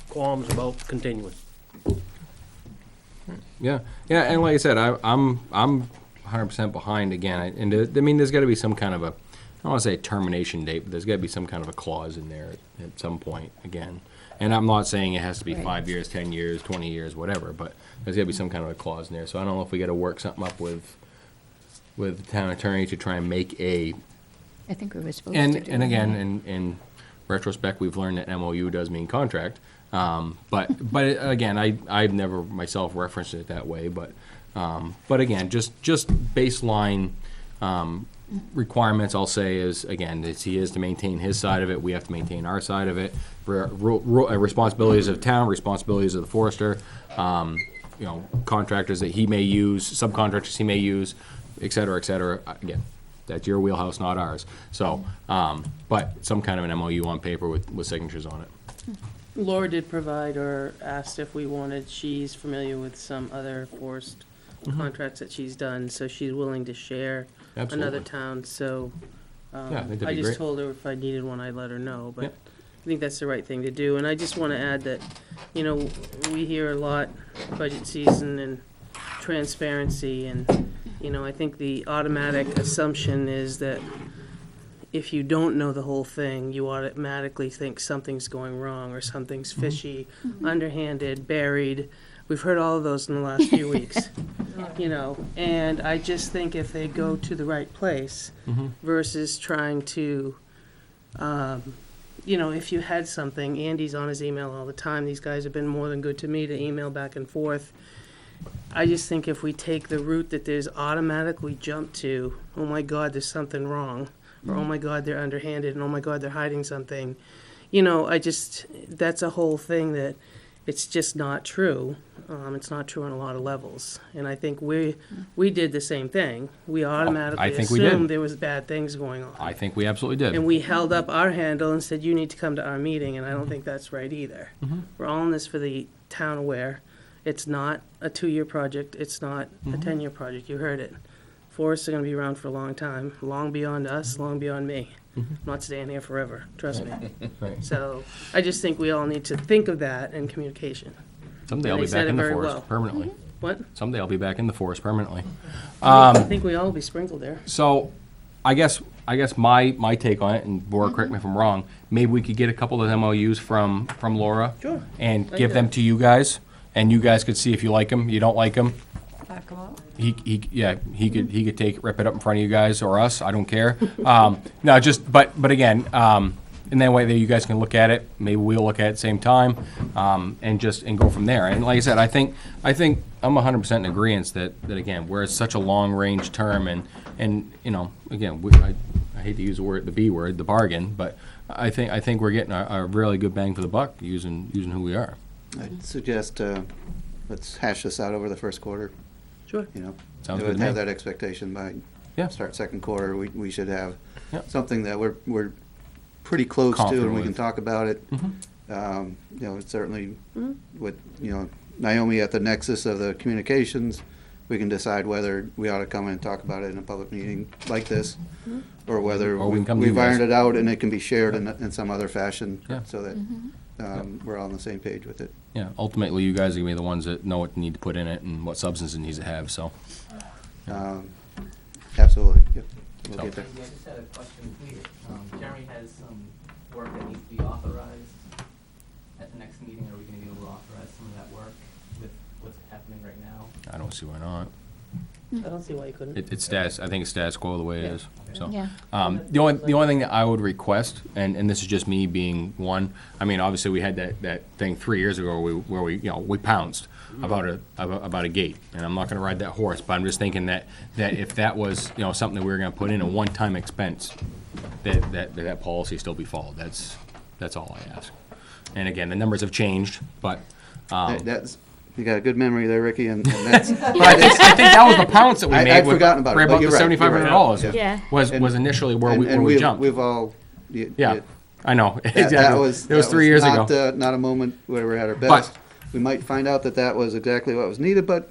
qualms about continuing. Yeah, yeah, and like I said, I'm 100% behind again. I mean, there's got to be some kind of a, I don't want to say termination date, but there's got to be some kind of a clause in there at some point again. And I'm not saying it has to be Right. 5 years, 10 years, 20 years, whatever, but there's got to be some kind of a clause in there. So I don't know if we got to work something up with the town attorney to try and make a. I think we were supposed to do And that. again, in retrospect, we've learned that MOU does mean contract. But again, I've never myself referenced it that way. But again, just baseline requirements. I'll say is again, he is to maintain his side of it. We have to maintain our side of it. Responsibilities of town, responsibilities of the forester. You know, contractors that he may use, subcontractors he may use, et cetera, et cetera. Again, that's your wheelhouse, not ours. So, but some kind of an MOU on paper with signatures on it. Laura did provide or asked if we wanted, she's familiar with some other forest contracts that she's done, so she's willing to share another Absolutely. town, so. Yeah, I think that'd I be just great. told her if I needed one, I'd let her know, but Yep. I think that's the right thing to do. And I just want to add that, you know, we hear a lot, budget season and transparency, and, you know, I think the automatic assumption is that if you don't know the whole thing, you automatically think something's going wrong or something's fishy, underhanded, buried. We've heard all of those in the last few weeks, you know, and I just think if they go to the right place versus trying to, you know, if you had something, Andy's on his email all the time. These guys have been more than good to me to email back and forth. I just think if we take the route that there's automatically jump to, oh my God, there's something wrong, or oh my God, they're underhanded, and oh my God, they're hiding something, you know, that's a whole thing that it's just not true. It's not true on a lot of levels. And I think we did the same thing. We automatically think we did. assumed there was bad things going on. I think we absolutely did. And we held up our handle and said, you need to come to our meeting, and I don't think that's right either. We're all in this for the town aware. It's not a 2-year project. It's not a 10-year project. You heard it. Forests are going to be around for a long time, long beyond us, long beyond me. I'm not staying here forever, trust me. Right. So I just think we all need to think of that in communication. Someday And I'll they be said back it in the very forest well. permanently. What? Someday I'll be back in the forest permanently. I think we all will be sprinkled there. So, I guess my take on it, and Bora, correct me if I'm wrong, maybe we could get a couple of MOUs from Laura. Sure. And Like give them that. to you guys, and you guys could see if you like them, you don't like them. Back 'em up. He could rip it up in front of you guys or us, I don't care. No, just, but again, and that way that you guys can look at it, maybe we'll look at it at the same time, and go from there. And like I said, I think I'm 100% in agreeance that again, where it's such a long-range term and, you know, again, I hate to use the B word, the bargain, but I think we're getting a really good bang for the buck using who we are. I'd suggest, let's hash this out over the first quarter, Sure. you know. Sounds I good would to have me. that expectation by Yeah. start second quarter, we should have Yeah. something that we're pretty close to, Confident and we can with. talk about it. You know, it's certainly with, you know, Naomi at the nexus of the communications, we can decide whether we ought to come and talk about it in a public meeting like this, or whether Or we can come to you we've guys. ironed it out and it can be shared in some other fashion, Yeah. so that we're all on the same page with it. Yeah, ultimately, you guys are gonna be the ones that know what you need to put in it and what substance it needs to have, so. Absolutely, yep, we'll So- get there. Yeah, I just had a question for you. Jeremy has some work that needs to be authorized at the next meeting. Are we gonna be able to authorize some of that work with what's happening right now? I don't see why not. I don't see why you couldn't. It's status, I think it's status quo the way it Yeah. is, so. Yeah. The only thing that I would request, and this is just me being one, I mean, obviously, we had that thing 3 years ago where we, you know, we pounced about a gate, and I'm not gonna ride that horse, but I'm just thinking that if that was, you know, something that we were gonna put in a one-time expense, that policy still be followed, that's all I ask. And again, the numbers have changed, but, That's, you got a good memory there, Ricky, and that's. but I think that was the pounce that we made. I'd with- forgotten about it, right but about you're the right, you're right. $7,500 Yeah. was And- initially where we we've- jumped. We've all. Yeah, I know, That exactly. was. It was 3 years not, ago. Not a moment where we're at our But- best. We might find out that was exactly what was needed, but,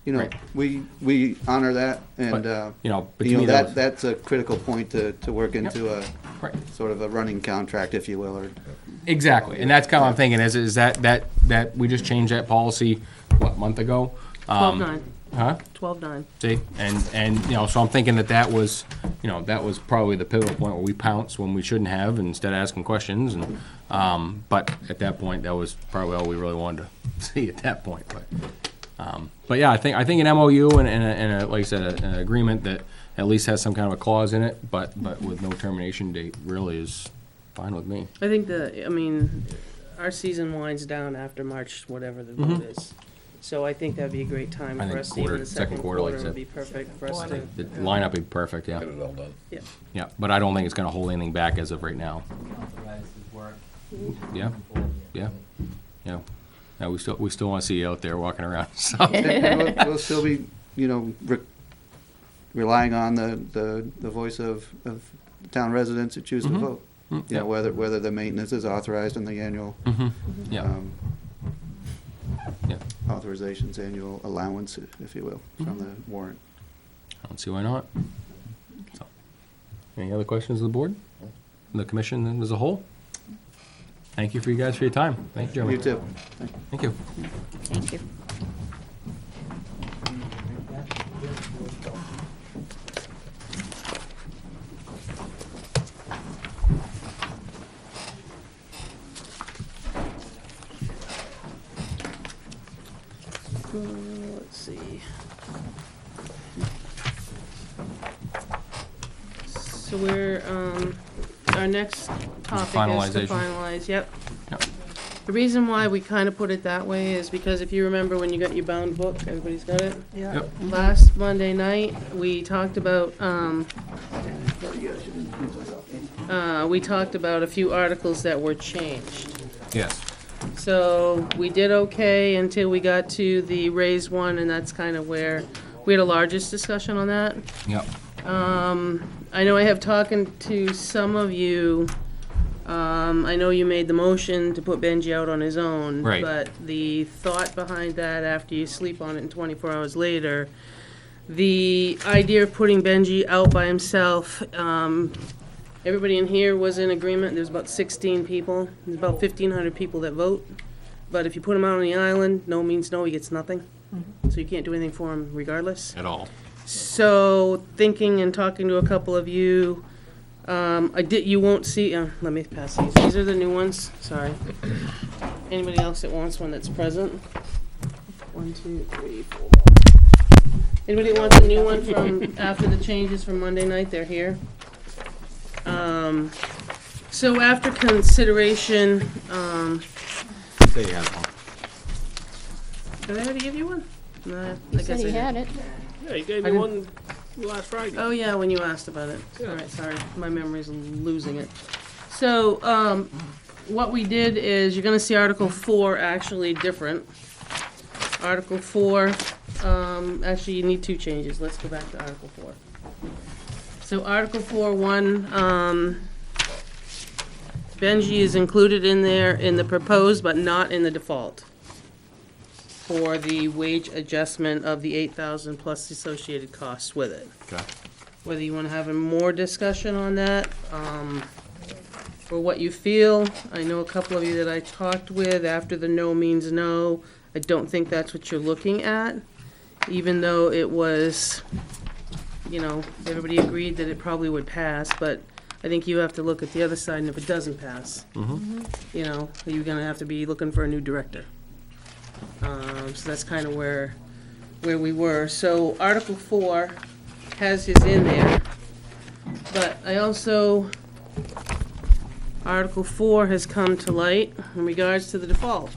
you know, Right. we honor that, and, But, you know, but to you know, me, that was- that's a critical point to work into a, Right. sort of a running contract, if you will, or. Exactly, and that's kind of what I'm thinking, is that we just changed that policy, what, a month ago? 12-9. Huh? 12-9. See, and, you know, so I'm thinking that was, you know, that was probably the pivotal point where we pounced when we shouldn't have, instead of asking questions, and, but at that point, that was probably all we really wanted to see at that point, but yeah, I think an MOU and a, like I said, an agreement that at least has some kind of a clause in it, but with no termination date, really is fine with me. I think our season winds down after March, whatever the vote is. So I think that'd be a great time I for think us, to even the second second quarter, like quarter I would be said. perfect for us to. The lineup would be perfect, yeah. Get it all done. Yeah. Yeah, but I don't think it's gonna hold anything back as of right now. Authorize his work. Yeah, moving forward. yeah, yeah. Yeah, we still wanna see you out there walking around, so. And we'll still be, you know, relying on the voice of the town residents who choose to vote. You know, whether the maintenance is authorized in the annual. Yeah, um, yeah. authorizations, annual allowance, if you will, from the warrant. I don't see why not. So, any other questions of the board? The commission as a whole? Thank you for you guys for your time. Thank you, Jeremy. You too. Thank you. Thank you. Let's see. So our next topic is to Finalization. finalize, yep. Yep. The reason why we kind of put it that way is because if you remember when you got your bound book, everybody's got it? Yeah. Yep. Last Monday night, we talked about, a few articles that were changed. Yes. So we did okay until we got to the raise one, and that's kind of where we had a largest discussion on that. Yep. I know I have talking to some of you. I know you made the motion to put Benji out on his own. Right. But the thought behind that, after you sleep on it and 24 hours later, the idea of putting Benji out by himself, everybody in here was in agreement. There's about 16 people. There's about 1,500 people that vote. But if you put him out on the island, no means no, he gets nothing. So you can't do anything for him regardless. At all. So, thinking and talking to a couple of you, you won't see, let me pass these. These are the new ones, sorry. Anybody else that wants one that's present? 1, 2, 3, 4. Anybody that wants a new one from after the changes from Monday night? They're here. So after consideration, Say you have one. did I already give you one? No, I You guess said I he did. had it. Yeah, you gave I me didn't- one last Friday. Oh, yeah, when you asked about it. Yeah. All right, sorry, my memory's losing it. So, what we did is, you're gonna see Article 4 actually different. Article 4, actually, you need two changes. Let's go back to Article 4. So Article 4.1, Benji is included in there in the proposed, but not in the default, for the wage adjustment of the 8,000 plus the associated costs with it. Okay. Whether you want to have a more discussion on that, or what you feel. I know a couple of you that I talked with, after the no means no, I don't think that's what you're looking at, even though it was, you know, everybody agreed that it probably would pass, but I think you have to look at the other side, and if it doesn't pass, you know, you're gonna have to be looking for a new director. So that's kind of where we were. So Article 4 has his in there, but I also, Article 4 has come to light in regards to the default.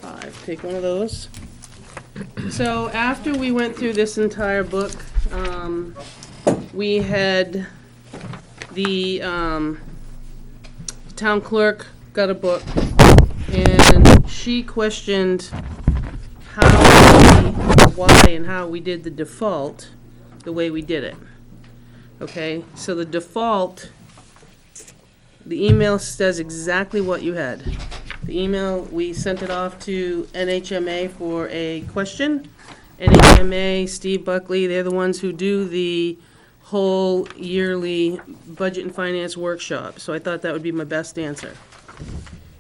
5, take one of those. So after we went through this entire book, we had the town clerk got a book, and she questioned why and how we did the default the way we did it. Okay, so the default, the email says exactly what you had. The email, we sent it off to NHMA for a question. NHMA, Steve Buckley, they're the ones who do the whole yearly budget and finance workshop. So I thought that would be my best answer.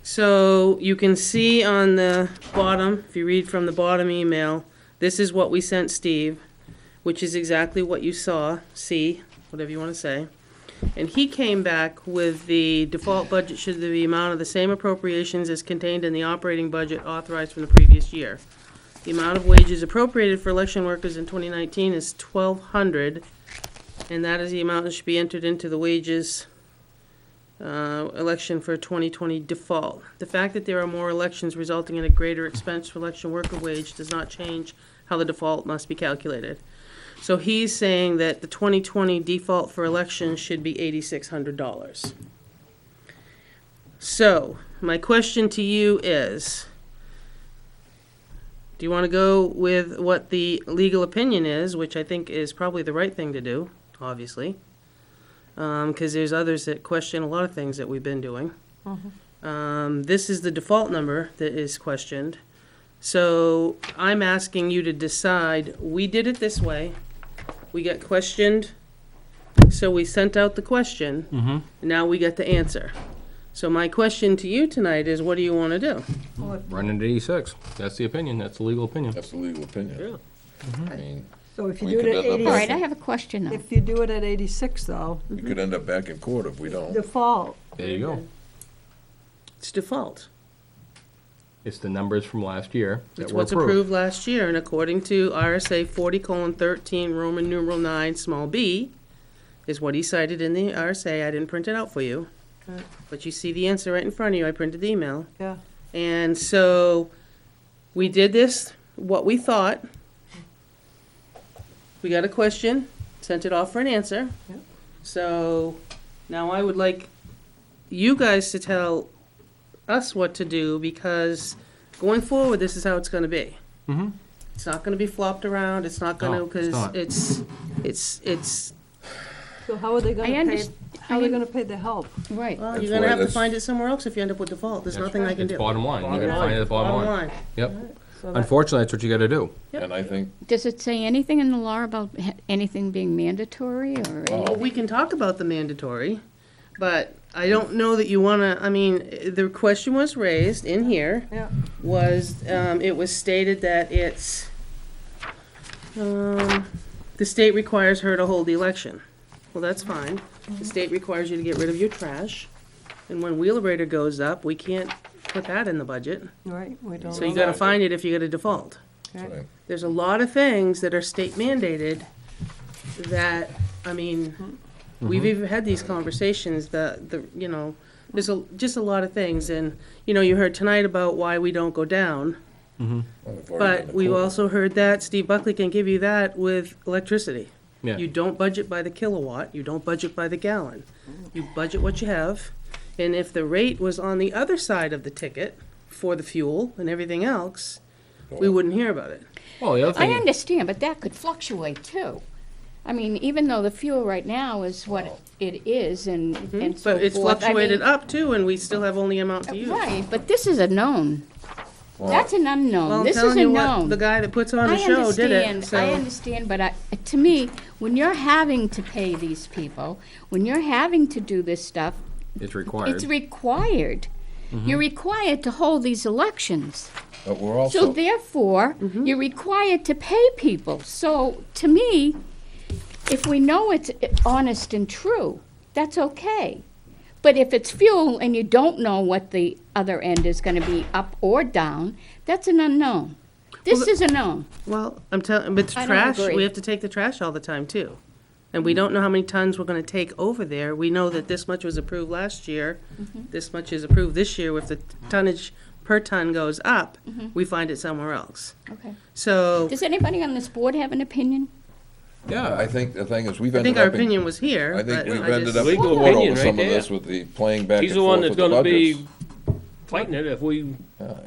So you can see on the bottom, if you read from the bottom email, this is what we sent Steve, which is exactly what you see, whatever you want to say. And he came back with the default budget should be the amount of the same appropriations as contained in the operating budget authorized from the previous year. The amount of wages appropriated for election workers in 2019 is $1,200, and that is the amount that should be entered into the wages election for 2020 default. The fact that there are more elections resulting in a greater expense for election worker wage does not change how the default must be calculated. So he's saying that the 2020 default for elections should be $8,600. So, my question to you is, do you want to go with what the legal opinion is, which I think is probably the right thing to do, obviously, because there's others that question a lot of things that we've been doing. This is the default number that is questioned. So I'm asking you to decide, we did it this way, we got questioned, so we sent out the question, and now we got the answer. So my question to you tonight is, what do you want to do? Run into 86. That's the opinion. That's the legal opinion. That's the legal opinion. Yeah. I mean, So if you We do it could at end up- All right, 86, I have a question now. if you do it at 86 though, we could end up back in court if we don't. default, There you go. It's default. It's the numbers from last year that It's were what's approved last year, and according to RSA 40:13, Roman numeral 9, small b, is what he cited in the RSA. I didn't print it out for you, but you see the answer right in front of you. I printed the email. yeah. And so, we did this, what we thought. We got a question, sent it off for an answer. Yep. So, now I would like you guys to tell us what to do, because going forward, this is how it's gonna be. Mhm. It's not gonna be flopped around, it's not gonna, No, it's because not. it's, So how are they gonna pay, underst- how are they gonna pay the help? Right. well, That's you're gonna why have to that's- find it somewhere else if you end up with default. There's nothing I can It's do. bottom line. You're gonna find it at the bottom line. Yep. So that- Unfortunately, that's what you gotta do. And I think, Does it say anything in the law about anything being mandatory or? Well, we can talk about the mandatory, but I don't know that you wanna, I mean, the question was raised in here, Yeah, was, it was stated that it's, The state requires her to hold the election. Well, that's fine. The state requires you to get rid of your trash. And when Wheelabrator goes up, we can't put that in the budget. Right, we don't. So you gotta find it if you get a default. Okay. Right. There's a lot of things that are state mandated that, I mean, we've even had these conversations, you know, there's just a lot of things. And, you know, you heard tonight about why we don't go down. Well, we've already But been we've quoted. also heard that, Steve Buckley can give you that with electricity. Yeah. You don't budget by the kilowatt, you don't budget by the gallon. You budget what you have, and if the rate was on the other side of the ticket for the fuel and everything else, we wouldn't hear about it. Well, the other I thing, understand, but that could fluctuate too. I mean, even though the fuel right now is what it is and so forth. But it's I fluctuated mean, up too, and we still have only amount to use. Right, but this is a known. That's an Well, unknown. I'm This is telling a you what, known. the guy that puts on the I show did it, understand, so. I understand, but to me, when you're having to pay these people, when you're having to do this stuff, it's required. it's required. You're required to hold these elections. But we're So also, therefore, you're required to pay people. So to me, if we know it's honest and true, that's okay. But if it's fuel and you don't know what the other end is gonna be, up or down, that's an unknown. This Well, is a known. Well, I'm telling, but I don't trash, agree. we have to take the trash all the time too. And we don't know how many tons we're gonna take over there. We know that this much was approved last year, this much is approved this year. If the tonnage per ton goes up, we find it somewhere else. Okay. So, Does anybody on this board have an opinion? Yeah, I think the thing is, we've I ended think our up in. opinion was here, I but think we've I ended just. up in Legal court opinion over right some of there. this with the playing back He's and the one forth that's with the gonna budgets. be fighting it if we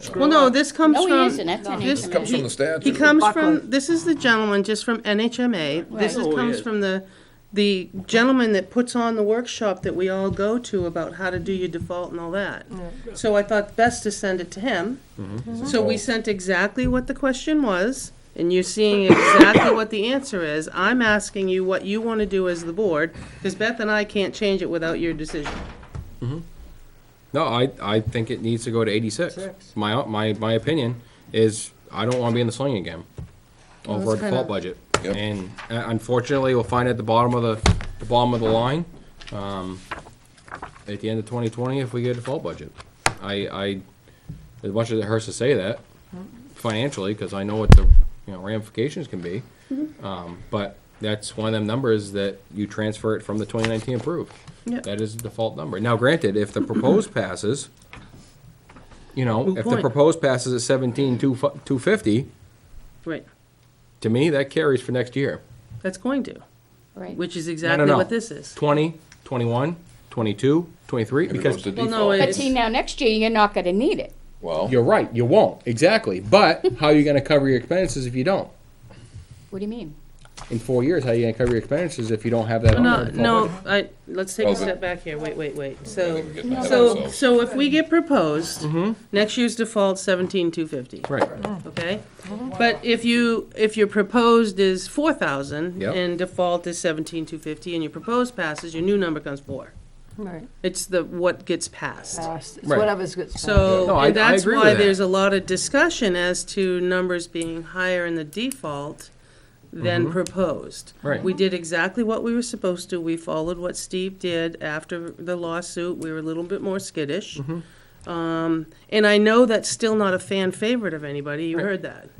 screw Well, no, up. this comes No, from. he isn't. That's this- This comes from the statute. He comes from, this is the gentleman just from NHMA. This Right. Oh, he comes is. from the gentleman that puts on the workshop that we all go to about how to do your default and all that. So I thought best to send it to him. So we sent exactly what the question was, and you're seeing exactly what the answer is. I'm asking you what you want to do as the board, because Beth and I can't change it without your decision. no, I think it needs to go to 86. My opinion is I don't want to be in the sling again over a that's default kinda- budget. Yep. And unfortunately, we'll find at the bottom of the line, at the end of 2020 if we get a default budget. As much as it hurts to say that financially, because I know what the ramifications can be, but that's one of them numbers that you transfer it from the 2019 approved. Yep. That is the default number. Now, granted, if the proposed passes, Good if the point. proposed passes at 17,250, Right, to me, that carries for next year. that's going to, Right. which is No, exactly no. what this is. 20, 21, 22, 23, If it because goes to Well, no, default. But it's- see, now next year, you're not gonna need it. Well, you're right, you won't, exactly. But how are you gonna cover your expenses if you don't? What do you mean? In 4 years, how are you gonna cover your expenses if you don't have that on No, there? no, let's take Oh, a but- step back here, wait. I So, think we're getting ahead of so, ourselves. so if we get proposed, next year's default 17,250, Right, okay? But if your proposed is 4,000 Yep. and default is 17,250 and your proposed passes, your new number comes 4. Right, It's what gets passed. passed, it's Right. whatever's gets passed. So, No, I and that's agree with why that. there's a lot of discussion as to numbers being higher in the default than proposed. Right. We did exactly what we were supposed to. We followed what Steve did after the lawsuit. We were a little bit more skittish. And I know that's still not a fan favorite of anybody. You heard that. it's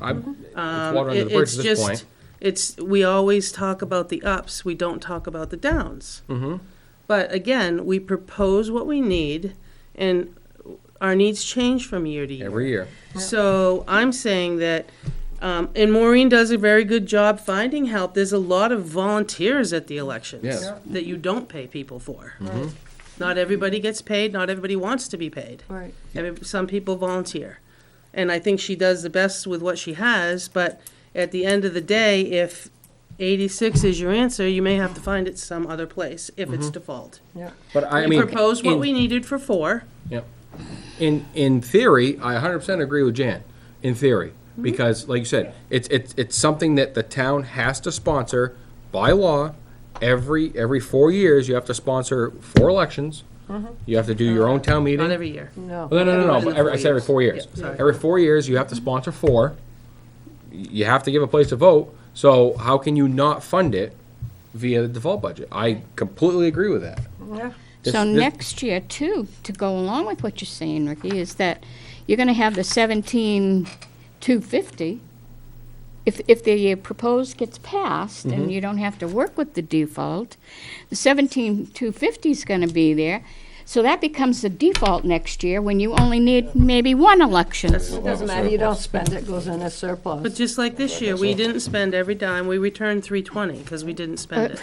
water under the bridge It's at this point. just, we always talk about the ups, we don't talk about the downs. But again, we propose what we need, and our needs change from year to year. Every year. So I'm saying that, and Maureen does a very good job finding help. There's a lot of volunteers at the elections Yes. that you don't pay people for. Not everybody gets paid, not everybody wants to be paid. Right. Some people volunteer. And I think she does the best with what she has, but at the end of the day, if 86 is your answer, you may have to find it some other place if it's default. But I We mean. proposed what in- we needed for 4. Yep. In theory, I 100% agree with Jan, in theory. Because, like you said, it's something that the town has to sponsor by law. Every 4 years, you have to sponsor 4 elections. You have to do your own town meeting. Not every year. No. Well, no. Everyone in But the I said every 4 years. Yeah, sorry. Every 4 years, you have to sponsor 4. You have to give a place to vote. So how can you not fund it via the default budget? I completely agree with that. Yeah. So next year too, to go along with what you're saying, Ricky, is that you're gonna have the 17,250. If the proposed gets passed and you don't have to work with the default, the 17,250 is gonna be there. So that becomes the default next year when you only need maybe one election. It doesn't matter, you don't spend it, goes in as surplus. But just like this year, we didn't spend every dime, we returned 320, because we didn't spend it.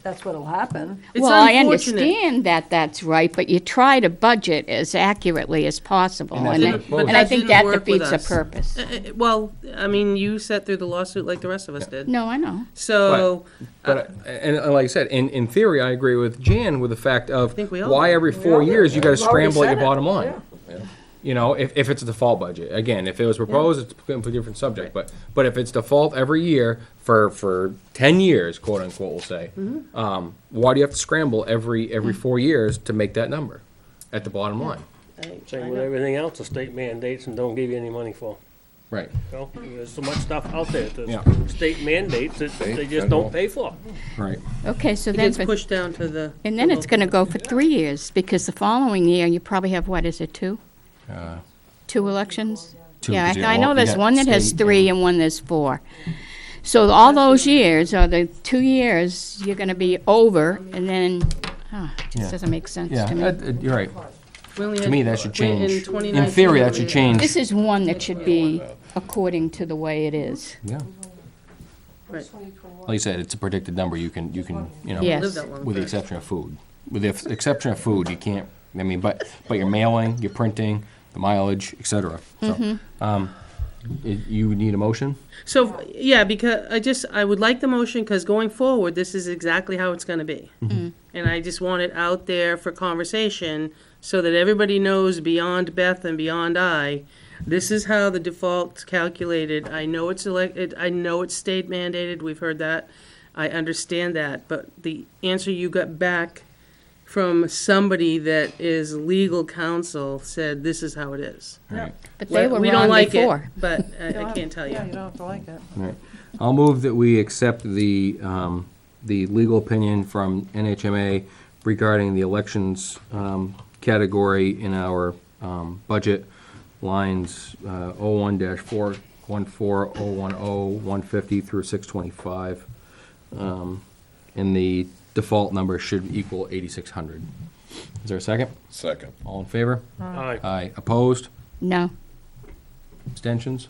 That's what'll happen. It's Well, I unfortunate. understand that that's right, but you try to budget as accurately as possible. And that's And what I- it was. and I That think didn't that work with defeats the us. purpose. Well, I mean, you sat through the lawsuit like the rest of us did. No, I know. So, But, and like I said, in theory, I agree with Jan with the fact of think we all why do. every 4 years you gotta We've already scramble at your said it, bottom line. yeah. You know, if it's a default budget. Again, if it was proposed, it's a completely different subject, but if it's default every year for 10 years, quote unquote, we'll say, why do you have to scramble every 4 years to make that number at the bottom line? Same with everything else the state mandates and don't give you any money for. Right. You know, there's so much stuff out there Yeah. that state mandates that they just don't pay for. Right. Okay, so it then, gets pushed down to the. and then it's gonna go for 3 years, because the following year, you probably have, what is it, two? Two elections? Two, Yeah, 'cause you I got- know you there's got one that has state, 3 and one that's 4. So all those years, or the 2 years, you're gonna be over, and then, it Yeah. just doesn't make sense Yeah, to me. you're right. We only To had- me, that should we- in change. In 2019, theory, that we- should change. This is one that should be according to the way it is. Yeah. Right. Like you said, it's a predicted number. You can, you know. Yes. Live that long. With the exception of food. With the exception of food, you can't, I mean, but your mailing, your printing, the mileage, et cetera. So, you would need a motion? So, yeah, because I would like the motion, because going forward, this is exactly how it's gonna be. And I just want it out there for conversation, so that everybody knows beyond Beth and beyond this is how the default's calculated. I know it's I know it's state mandated, we've heard that, I understand that, but the answer you got back from somebody that is legal counsel said this is how it is. Right. But they were We don't wrong like before. it, but I can't tell you. Yeah, you don't have to like it. Right. I'll move that we accept the legal opinion from NHMA regarding the elections category in our budget lines 01-414, 010, 150 through 625. And the default number should equal 8,600. Is there a second? Second. All in favor? Aye. Aye. Opposed? No. Abstentions?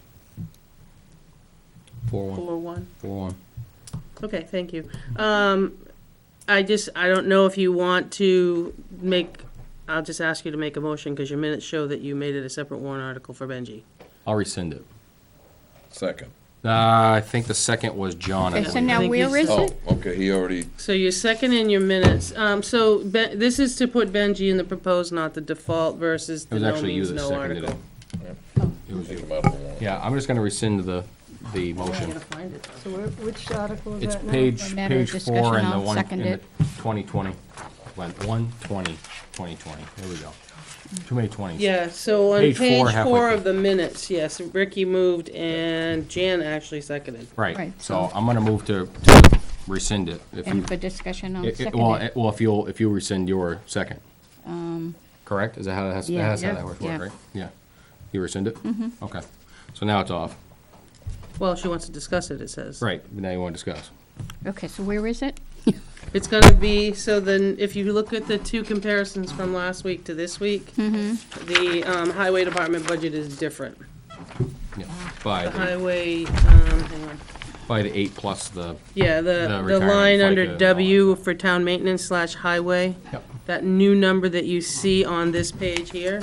4-1. 4-1. 4-1. Okay, thank you. I don't know if you want to I'll just ask you to make a motion, because your minutes show that you made it a separate warrant article for Benji. I'll rescind it. Second. I think the second was John, I Okay, so believe. now think where you is said- it? Oh, okay, he already, So your second in your minutes, so this is to put Benji in the proposed, not the default, versus It the was no actually you means that no seconded article. it. It was take you. him out of the warrant. Yeah, I'm just gonna rescind the I motion. gotta find it. So which article is It's that now? page, Matter of page 4 discussion, and the I'll one second in the it. 2020. 2020. There we go. Too many 20s. Yeah, so on Page page four, halfway 4 through. of the minutes, yes, Ricky moved and Jan actually seconded. Right, Right, so so- I'm gonna move to rescind it. If you, And for discussion, I'll second well, it. well, if you rescind your second. Correct? Is that how that's, Yeah. that's how Yeah. that works, Yeah. right? Yeah. You rescind it? Mm-hmm. Okay. So now it's off. Well, she wants to discuss it, it says. Right, now you wanna discuss. Okay, so where is it? It's gonna be, so then, if you look at the two comparisons from last week to this week, the highway department budget is different. Yeah. By The the, highway, hang on. by the 8 plus the, Yeah, The the retirement line FICA under and all W for town maintenance / highway. Yep. That new number that you see on this page here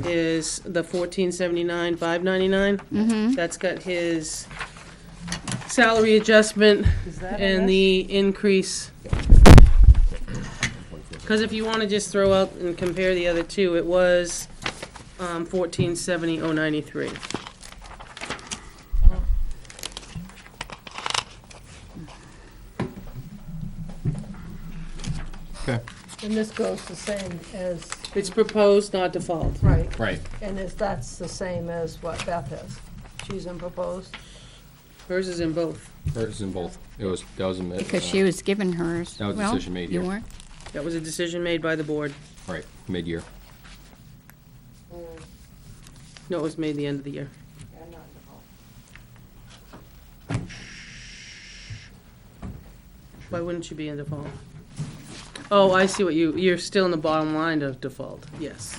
is the 1479, 599. That's got his salary adjustment Is that and in the increase. Because if you want to just throw out and compare the other two, it was 1470,093. okay, And this goes the same as, It's proposed, not default. right, right. and that's the same as what Beth has. She's in proposed. Hers is in both. Hers is in both. That was a Because she was given hers. That was a Well, decision made You here. weren't? That was a decision made by the board. Right, mid-year. No, it was made the end of the year. Why wouldn't you be in default? Oh, I see what you're still in the bottom line of default, yes.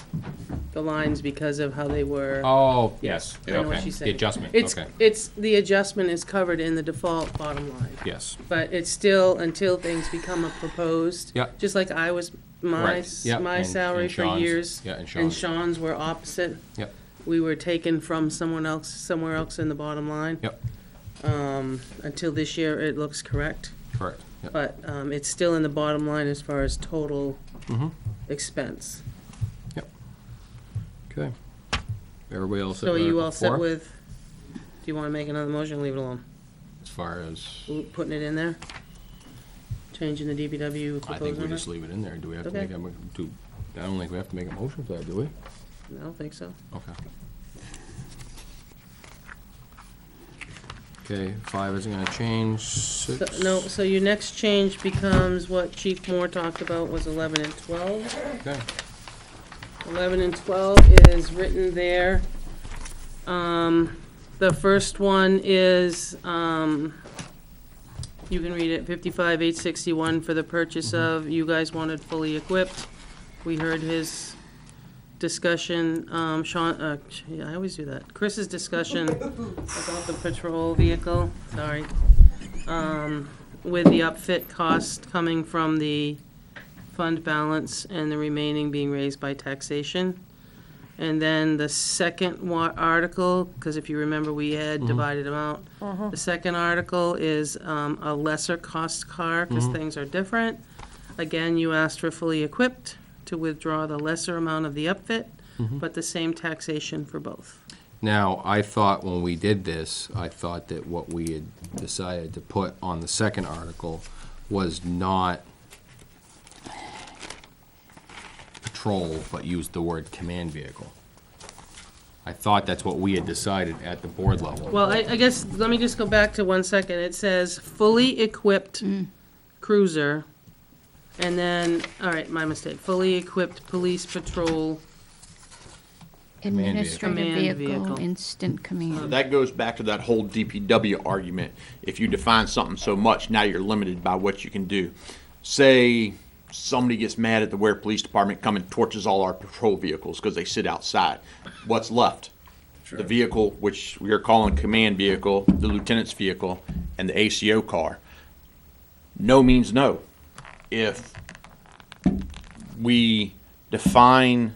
The lines because of how they were. Oh, yes, I know what okay. she's The saying. adjustment, It's, okay. the adjustment is covered in the default bottom line. Yes. But it's still, until things become a proposed. Yeah. Just like I was, Right. Yeah, my and salary for Sean's. years. Yeah, and And Sean's. Sean's were opposite. Yep, We were taken from somewhere else in the bottom line. yep, Until this year, it looks correct. correct. Yep. But it's still in the bottom line as far as total Mhm. expense. Okay. Everybody else? So are you all set four? with, do you want to make another motion or leave it alone? As far as, Putting it in there? Changing the DPW I proposed think we number? just leave it in there. Do we have to Okay. make I don't think we have to make a motion for that, do we? I don't think so. Okay. Okay, 5 isn't gonna change. 6. No, so your next change becomes what Chief Moore talked about was 11 and 12. Okay. 11 and 12 is written there. The first one is, you can read it, 55,861 for the purchase of, you guys wanted fully equipped. We heard his discussion, Sean, yeah, I always do that. Chris's discussion about the patrol vehicle, sorry. With the upfit cost coming from the fund balance and the remaining being raised by taxation. And then the second article, because if you remember, we had divided them out. The second article is a lesser cost car, because things are different. Again, you asked for fully equipped to withdraw the lesser amount of the upfit, but the same taxation for both. Now, I thought when we did this, I thought that what we had decided to put on the second article was not patrol, but used the word command vehicle. I thought that's what we had decided at the board level. Well, I guess, let me just go back to 1 second. It says fully equipped cruiser, and then, all right, my mistake, fully equipped police patrol. Command Administrative vehicle. vehicle, Command instant command. That goes back to that whole DPW argument. If you define something so much, now you're limited by what you can do. Say somebody gets mad at the Ware Police Department, come and torches all our patrol vehicles because they sit outside. What's left? The vehicle, which we are calling command vehicle, the lieutenant's vehicle, and the ACO car. No means no. If we define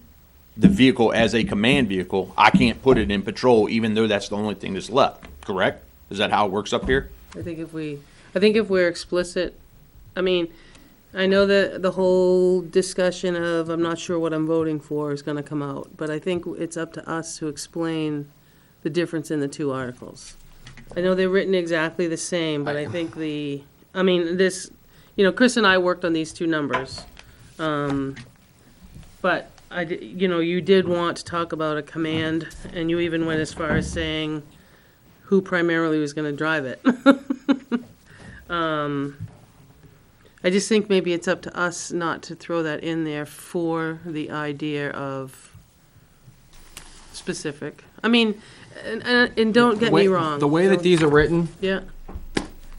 the vehicle as a command vehicle, I can't put it in patrol, even though that's the only thing that's left, correct? Is that how it works up here? I think if we're explicit, I mean, I know that the whole discussion of I'm not sure what I'm voting for is gonna come out, but I think it's up to us to explain the difference in the two articles. I know they're written exactly the same, but I think this, Chris and I worked on these two numbers. But you did want to talk about a command, and you even went as far as saying who primarily was gonna drive it. I just think maybe it's up to us not to throw that in there for the idea of specific. I mean, and don't get me wrong. The way that these are written Yeah,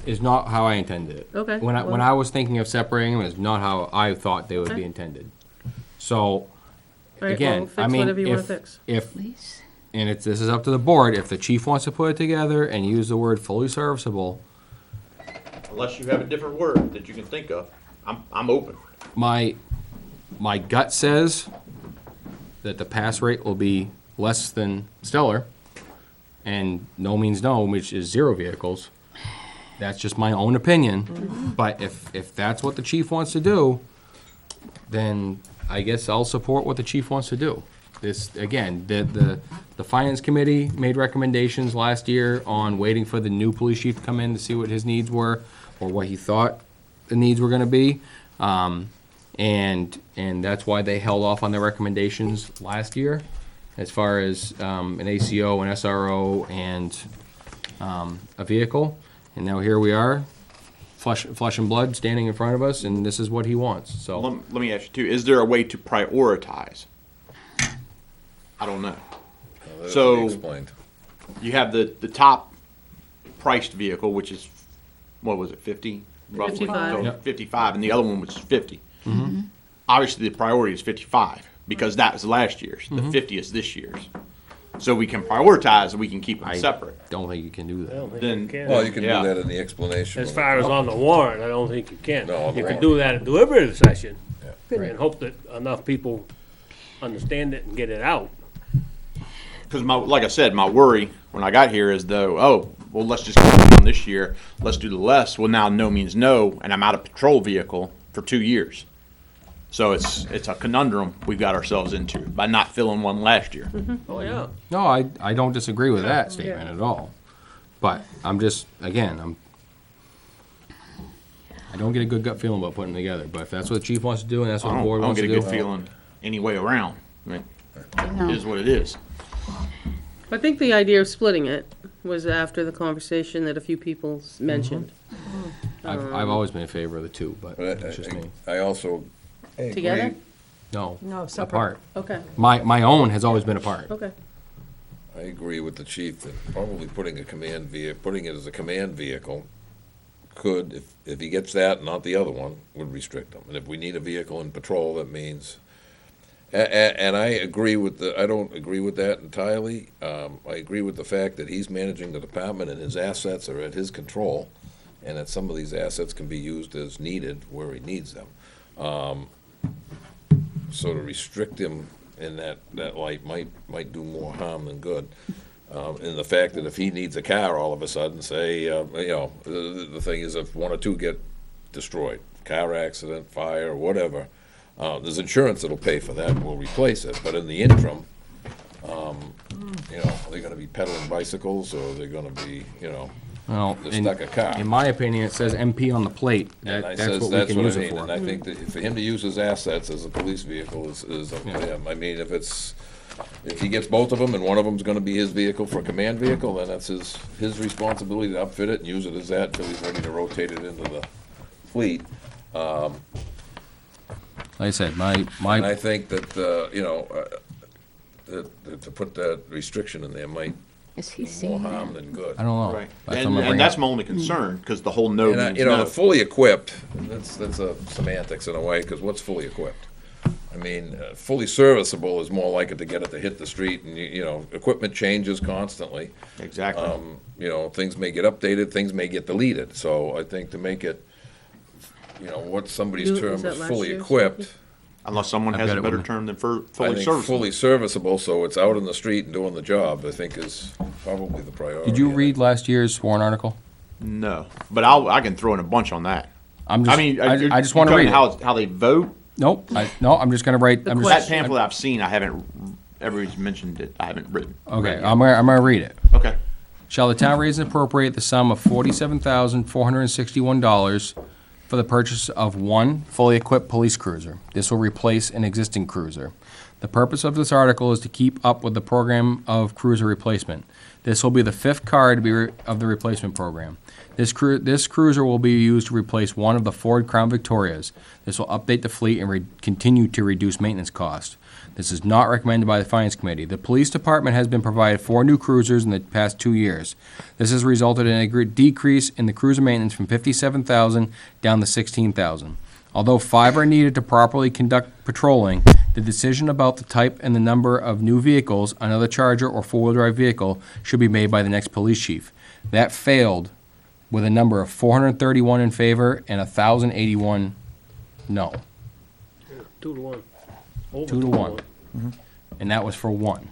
is not how I intended it. okay. When I was thinking of separating them, is not how I thought they would Okay. be intended. So, All right, again, well, I fix mean, whatever you wanna fix. if, Please. and this is up to the board, if the chief wants to put it together and use the word fully serviceable, Unless you have a different word that you can think of, I'm open. my gut says that the pass rate will be less than stellar, and no means no, which is 0 vehicles. That's just my own opinion, but if that's what the chief wants to do, then I guess I'll support what the chief wants to do. This, again, the finance committee made recommendations last year on waiting for the new police chief to come in to see what his needs were, or what he thought the needs were gonna be. And that's why they held off on their recommendations last year, as far as an ACO, an SRO, and a vehicle, and now here we are, flesh and blood, standing in front of us, and this is what he wants, so. Let me ask you too, is there a way to prioritize? I don't know. That So- will be explained. You have the top priced vehicle, which is, what was it, 50? Roughly. 55. So Yep. 55, and the other one was 50. Obviously, the priority is 55, because that was last year's. The 50 is this year's. So we can prioritize, and we can keep them I separate. don't think you can do I that. don't think Then- you can. Well, you can do Yeah. that in the explanation. As of far as on the warrant, I don't think you can. No, on the You can warrant. do that at deliberative session, Yeah. and hope that enough people understand it and get it out. Because like I said, my worry when I got here is though, oh, well, let's just go down this year. Let's do the less. Well, now no means no, and I'm out of patrol vehicle for 2 years. So it's a conundrum we've got ourselves into by not filling one last year. Oh, yeah. No, I don't disagree with that statement at all. But I'm just, again, I don't get a good gut feeling about putting them together. But if that's what the chief wants to do and that's what the board I don't wants get to a do. good feeling any way around. I mean, No. it is what it is. I think the idea of splitting it was after the conversation that a few people mentioned. I've always been in favor of the two, but But that's just me. I also agree. Together? No, No, separate. apart. Okay, My own has always been apart. okay. I agree with the chief that probably putting it as a command vehicle could, if he gets that and not the other one, would restrict him. And if we need a vehicle in patrol, that means, and I agree with I don't agree with that entirely. I agree with the fact that he's managing the department and his assets are at his control, and that some of these assets can be used as needed where he needs them. So to restrict him in that light might do more harm than good. And the fact that if he needs a car all of a sudden, say, the thing is if one or two get destroyed, car accident, fire, whatever, there's insurance that'll pay for that, we'll replace it. But in the interim, they're gonna be pedaling bicycles or they're gonna be, Well, they're stuck a car. in my opinion, it says MP on the plate. And I That's says, what we that's can what use I it mean, for. and I think that for him to use his assets as a police vehicle is up to him. I mean, if he gets both of them and one of them's gonna be his vehicle for a command vehicle, then that's his responsibility to upfit it and use it as that until he's ready to rotate it into the fleet. Like I said, And I my, think that, to put that restriction in there might Is he do more seeing harm that? than good. I don't know. Right. That's what I'm And, gonna and bring that's up. my only concern, because the whole no And, means no. the fully equipped, that's a semantics in a way, because what's fully equipped? I mean, fully serviceable is more likely to get it to hit the street, and, equipment changes constantly. Exactly. Things may get updated, things may get deleted, so I think to make it, what somebody's Was term that is last fully year's? equiped, Unless someone I've has got a it better with me. term than I fully think serviceable. fully serviceable, so it's out in the street and doing the job, I think is probably the priority. Did you in it. read last year's warrant article? No, but I can throw in a bunch on that. I'm just, I mean, I just want to read it. how they vote. Nope, no, I'm just gonna write, I'm That just, pamphlet I've seen, I haven't ever mentioned it. I haven't written. okay, I'm gonna read it. Okay. Shall the town raise and appropriate the sum of $47,461 for the purchase of one fully equipped police cruiser? This will replace an existing cruiser. The purpose of this article is to keep up with the program of cruiser replacement. This will be the fifth car to be of the replacement program. This cruiser will be used to replace one of the Ford Crown Victorias. This will update the fleet and continue to reduce maintenance costs. This is not recommended by the Finance Committee. The police department has been provided 4 new cruisers in the past 2 years. This has resulted in a decrease in the cruiser maintenance from $57,000 down to $16,000. Although 5 are needed to properly conduct patrolling, the decision about the type and the number of new vehicles, another Charger or 4-wheel drive vehicle, should be made by the next police chief. That failed with a number of 431 in favor and 1,081 no. 2 to 1. Over 2 to 1. And that was for one.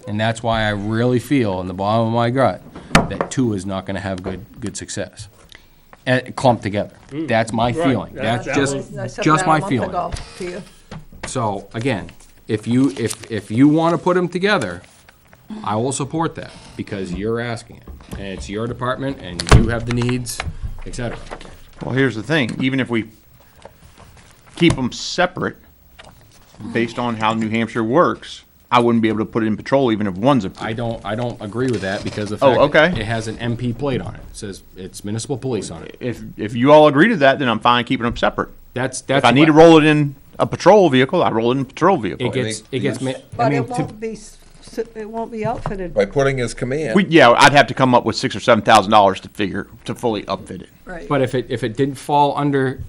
And that's why I really feel in the bottom of my gut that 2 is not going to have good success. And clumped together. That's my Right. feeling. That- That's that just was- I said just that my a month feeling. ago to you. So again, if you want to put them together, I will support that because you're asking it, and it's your department, and you have the needs, etc. Well, here's the thing. Even if we keep them separate, based on how New Hampshire works, I wouldn't be able to put it in patrol even if one's a. I don't agree with that because of the Oh, fact that okay. it has an MP plate on it. It says it's municipal police on it. If you all agree to that, then I'm fine keeping them separate. That's If I need to what- roll it in a patrol vehicle, I roll it in a patrol vehicle. It gets, I But mean, it won't be, it won't be outfitted. By putting his command. I'd have to come up with $6,000 or $7,000 to fully upfit it. Right. but if it didn't fall under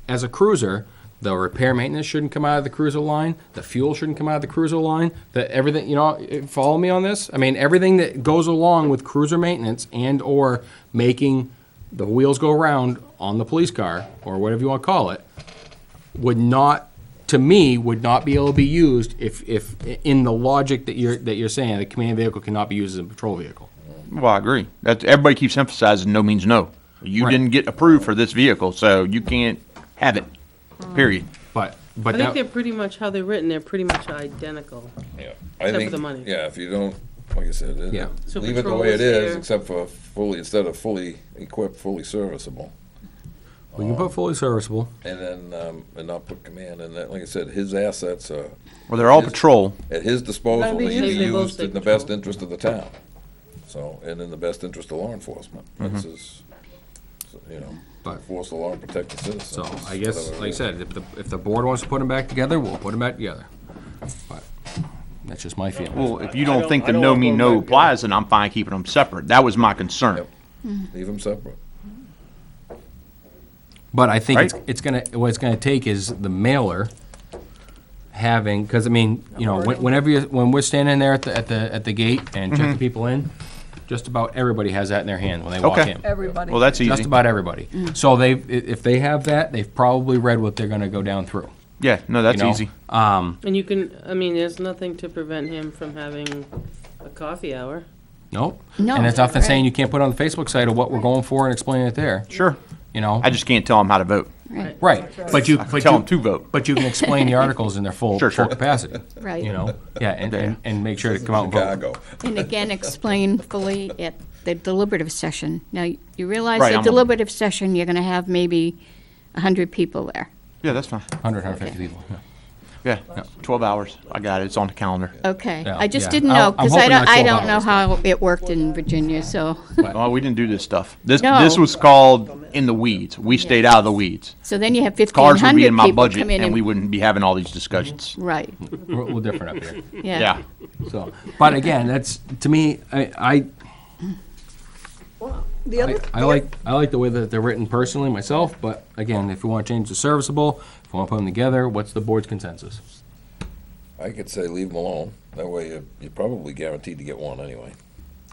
as a cruiser, the repair maintenance shouldn't come out of the cruiser line. The fuel shouldn't come out of the cruiser line. Everything, follow me on this? I mean, everything that goes along with cruiser maintenance and or making the wheels go around on the police car or whatever you want to call it would not be able to be used if in the logic that you're saying the command vehicle cannot be used as a patrol vehicle. Well, I agree. Everybody keeps emphasizing no means no. You Right. didn't get approved for this vehicle, so you can't have it, period. But I think that, they're pretty much, how they're written, they're pretty much identical. Yeah, Except for the money. Yeah, if you don't, like I said, Yeah. So leave it the patrol way is it is, there. except for instead of fully equipped, fully serviceable. we can put fully serviceable. And then, and not put command, and that, like I said, his assets are Well, they're all His- patrol. at his disposal, Gotta be they can be used, they both used stay in the patrol. best interest of the town. So, and in the best interest of law enforcement. That's his, But- enforce the law and protect the citizens. So I guess, whatever it like I is. said, if the board wants to put them back together, we'll put them back together. But that's just my feeling. Well, if you I don't don't- think I the don't no wanna mean put no them back applies, then I'm fine keeping them separate. That was my concern. Yep. Leave them separate. But I think Right. what it's gonna take is the mailer having, because I mean, when we're standing there at the gate and checking people in, just about everybody has that in their hand when they walk Okay. in. Everybody. Well, that's easy. Just about everybody. So if they have that, they've probably read what they're gonna go down through. Yeah, no, that's you know? easy. And you can, there's nothing to prevent him from having a coffee hour. Nope. No, And there's nothing right. saying you can't put it on the Facebook site of what we're going for and explain it there. Sure. I just can't tell them how to vote. Right, Right, but you, Tell them to vote. but you can explain the articles in their full Sure. capacity. right. Yeah, and make sure to come out and vote. Chicago. And again, explain fully at the deliberative session. Now, you realize Right, the I'm- deliberative session, you're gonna have maybe 100 people there. Yeah, that's fine. 150 people. Yeah. Yeah, 12 hours. I got it. It's on the calendar. Okay, Yeah, I just yeah. didn't I'm know, because hoping not I 12 don't know hours, how it worked in Virginia, so, Well, we didn't do this stuff. This No. was called in the weeds. We stayed out of the weeds. so then you have Cars would be 1,500 in my people budget, come in and we and, wouldn't be having all these discussions. right, We're different up here. yeah. Yeah. So, but again, that's, to me, The other, I like the way that they're written personally myself, but again, if we want to change the serviceable, if we want to put them together, what's the board's consensus? I could say leave them alone. That way you're probably guaranteed to get one anyway.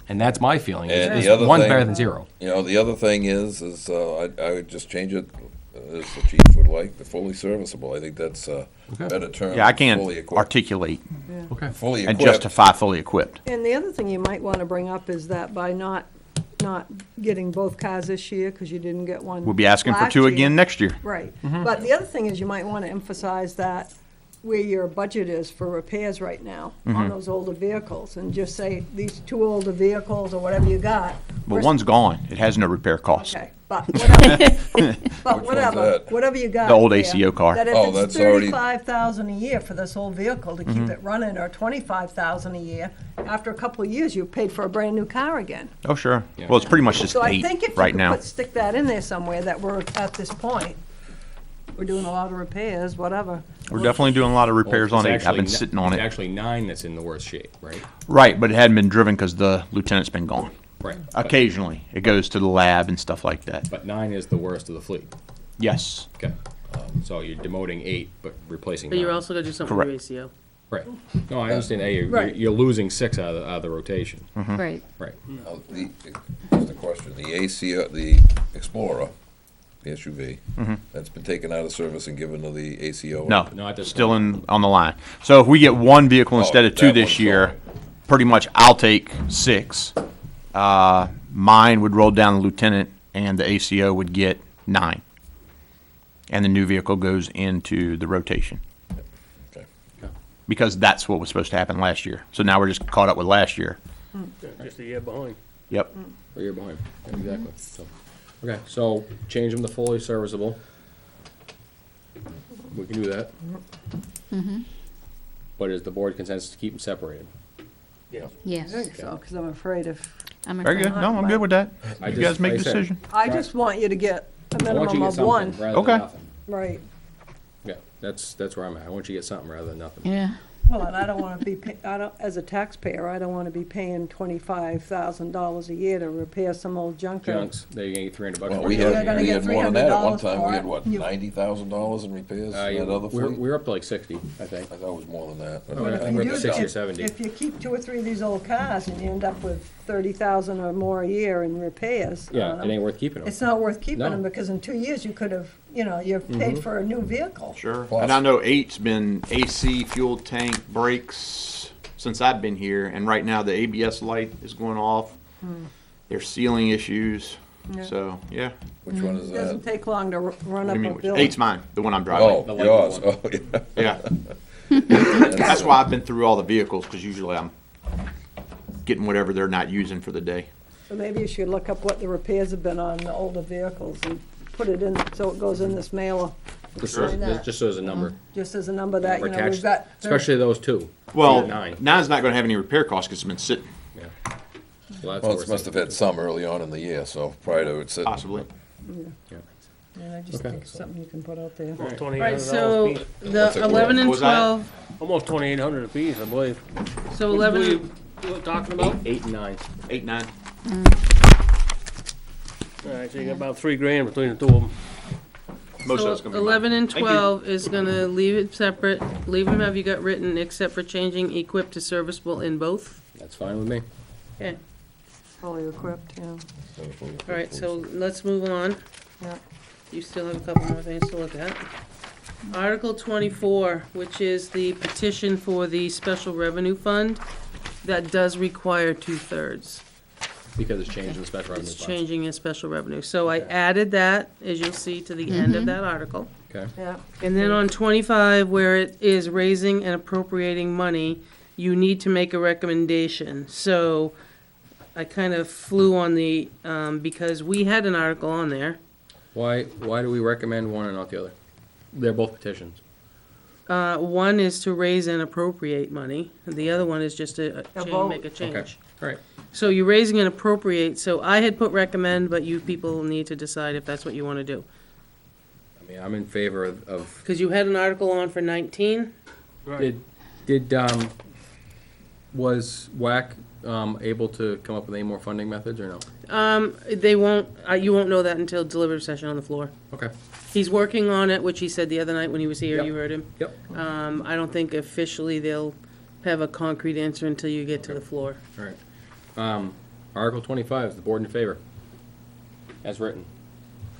And that's my feeling. And is the other one's thing- better than zero. The other thing is I would just change it, as the chief would like, the fully serviceable. I think that's a better term. Yeah, I than can't fully equipped. articulate Okay. Fully and equipped. justify fully equipped. and the other thing you might want to bring up is that by not getting both cars this year, because you didn't get one We'll be asking for last 2 year. again next year. Right. But the other thing is you might want to emphasize that where your budget is for repairs right now on those older vehicles, and just say these 2 older vehicles or whatever you got. But we're- one's gone. It has no repair cost. Okay, but whatever, but Which whatever, one's that? whatever you got. The old there, ACO car. That Oh, if it's that's already- 35,000 a year for this whole vehicle to keep it running, or 25,000 a year, after a couple of years, you've paid for a brand-new car again. Oh, sure. Well, it's pretty much just So I 8 think if you right could now. stick that in there somewhere, that we're at this point, we're doing a lot of repairs, whatever. We're definitely doing a lot of repairs Well, on it's 8. I've been actually sitting on it's it. actually 9 that's in the worst shape, right? Right, but it hadn't been driven because the lieutenant's been gone. Right. Occasionally, it goes to the lab and stuff like that. But 9 is the worst of the fleet. Yes. Okay. So you're demoting 8, but replacing But you're 9. also gonna do something with your Correct. ACO. Right. No, I understand. Hey, Right. you're losing 6 out of the rotation. Right. Right. Now, just a question, the ACO, the Explorer, the SUV, that's been taken out of service and given to the ACO? No, No, at this still point. on the line. So if we get 1 vehicle instead of 2 that this one's year, gone. pretty much I'll take 6. Mine would roll down the lieutenant, and the ACO would get 9. And the new vehicle goes into the rotation. Okay. Because that's what was supposed to happen last year. So now we're just caught up with last year. Just a year behind. Yep. Or you're behind. Yeah, exactly. So, okay, so change them to fully serviceable. We can do that. but is the board consensus to keep them separated? I Yes. think so, because I'm afraid if, I'm Very afraid. good. No, I'm good with that. I You just- guys make like a I said, decision. I just want you to get a I want you minimum to get of one. something rather Okay. than nothing. Right. Yeah, that's where I'm at. I want you to get something rather than nothing. Yeah. Well, and I don't want to be, as a taxpayer, I don't want to be paying $25,000 a year to repair some old junker. Junks, they're gonna get $300 Well, for we it. You're had, gonna we get had more than that at one $300 time. for We had, it. what, You- $90,000 in repairs, that other We're, fleet? we're up to like 60, I think. I thought it was more than that. Oh, yeah. I We're read up to that 60 down. or 70. If you keep 2 or 3 of these old cars and you end up with 30,000 or more a year in repairs. Yeah, it ain't worth keeping them. It's not worth keeping No. them, because in 2 years, you could have, you've paid for a new vehicle. Sure. Plus- And I know 8's been AC, fuel tank, brakes since I've been here, and right now the ABS light is going off. There's ceiling issues. Yeah. So, yeah. Which one is It that? doesn't take long to run What do up you a mean? bill. 8's mine, the one I'm driving. Oh, The light yours, one. oh, yeah. Yeah. That's why I've been through all the vehicles, because usually I'm getting whatever they're not using for the day. So maybe you should look up what the repairs have been on the older vehicles and put it in, so it goes in this mailer, Just Sure. so as a number. just as a number that, Or we've attached, got. especially those two. Well, 9. 9's not gonna have any repair costs, because it's been sitting, Yeah. Well, that's Well, worth it must it. have had some early on in the year, so prior to it sitting. possibly. And I just think it's something you can put out there. Almost Right, $2,800 so a piece. What's the it 11 and What was that? 12, Almost 2,800 a piece, I believe. so What 11, you talking about? 8 and 9. 8, 9. All right, so you got about $3,000 between the two of them. Most of so it's gonna be mine. 11 and Thank you. 12 is gonna leave it separate, leave them have you got written, except for changing equipped to serviceable in both. That's fine with me. Okay, Fully equipped, yeah. all right, so let's move on. Yeah. You still have a couple more things to look at. Article 24, which is the petition for the special revenue fund, that does require 2/3. Because it's changed in the special revenue It's funds. changing in special revenue. So I added that, as you'll see, to the end of that article. Okay. Yeah. And then on 25, where it is raising and appropriating money, you need to make a recommendation. So I kind of flew on the, because we had an article on there. Why do we recommend one and not the other? They're both petitions. One is to raise and appropriate money, and the other one is just to vote. make a change. Okay, all right. So you're raising and appropriate, so I had put recommend, but you people need to decide if that's what you want to do. I mean, I'm in favor of Because you had an article on for 19. was WAC able to come up with any more funding methods or no? They won't, you won't know that until deliberative session on the floor. Okay. He's working on it, which he said the other night when he was here, Yep. you heard him. Yep. I don't think officially they'll have a concrete answer until you get to the floor. All right. Article 25, is the board in favor? As written,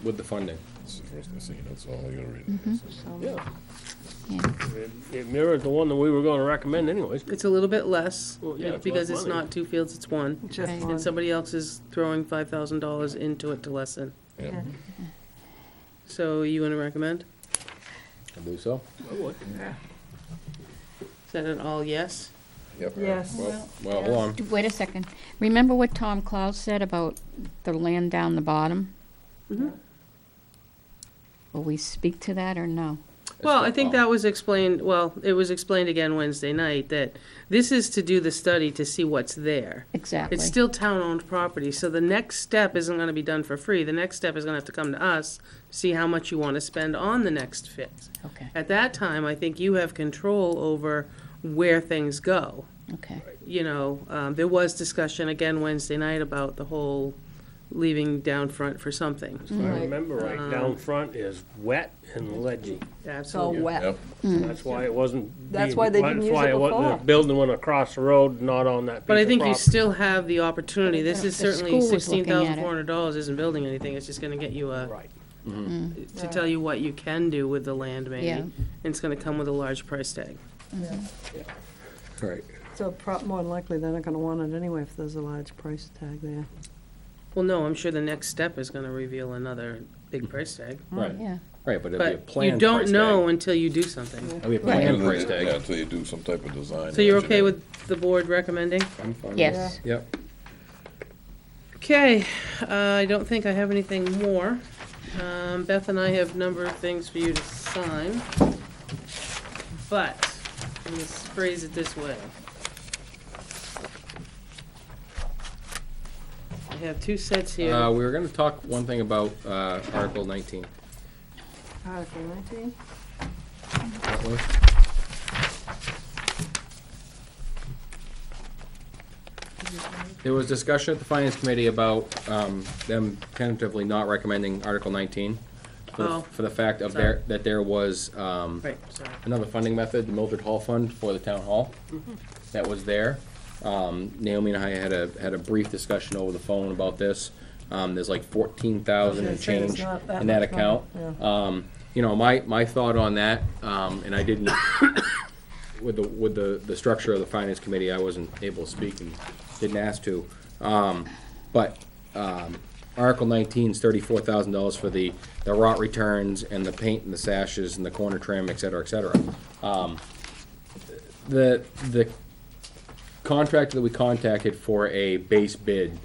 with the funding. It's the first I've seen, that's all I gotta read. Yeah. Yeah. It mirrors the one that we were gonna recommend anyways. It's a little bit less, Well, yeah, it's because less it's money. not 2 fields, it's 1. Just Right. one. And somebody else is throwing $5,000 into it to lessen. Yeah. So you want to recommend? I believe so. Is that an all yes? Yep. Yes. Well, hold on. Wait a second. Remember what Tom Clouse said about the land down the bottom? Mhm. Will we speak to that or no? Well, I think that was explained, well, it was explained again Wednesday night, that this is to do the study to see what's there. Exactly. It's still town-owned property, so the next step isn't gonna be done for free. The next step is gonna have to come to us, to see how much you wanna spend on the next phase. Okay, At that time, I think you have control over where things go. okay. You know, there was discussion again Wednesday night about the whole leaving down front for something. If I remember right, down front is wet and ledgy. So Absolutely. wet. Yep. That's why it wasn't. That's being- why they didn't that's use why it wasn't- before. The building went across the road, not on that piece But I of think you property. still have the opportunity. This is The certainly school was looking at it. $16,400 isn't building anything. It's just gonna get you a, Right. to tell you what you can do with the land Yeah. maybe. And it's gonna come with a large price tag. All right. So more than likely, they're not gonna want it anyway if there's a large price tag there. Well, no, I'm sure the next step is gonna reveal another big price tag. Right, Yeah. right, but it'd be a But you planned don't price know tag. until you do something. It'd be a planned price Yeah, tag. until you do some type of design. So you're okay engineering. with the board recommending? I'm fine with Yes. it. Yep. Okay, I don't think I have anything more. Beth and I have a number of things for you to sign. But Let's phrase it this way. I have two sets here. We were gonna talk one thing about, Article 19. Article 19? There was discussion at the Finance Committee about, them tentatively not recommending Article 19 Oh, for the fact of sorry. that there was, Right, sorry. another funding method, the Mildred Hall Fund for the town hall, that was there. Naomi and I had a brief discussion over the phone about this. There's like 14,000 and I was gonna say, it's change not that in that much money, account. You know, my thought on that, and I didn't, with the structure of the Finance Committee, I wasn't able to speak and didn't ask to. But Article 19 is $34,000 for the rot returns and the paint and the sashes and the corner trim, et cetera, et cetera. The contractor that we contacted for a base bid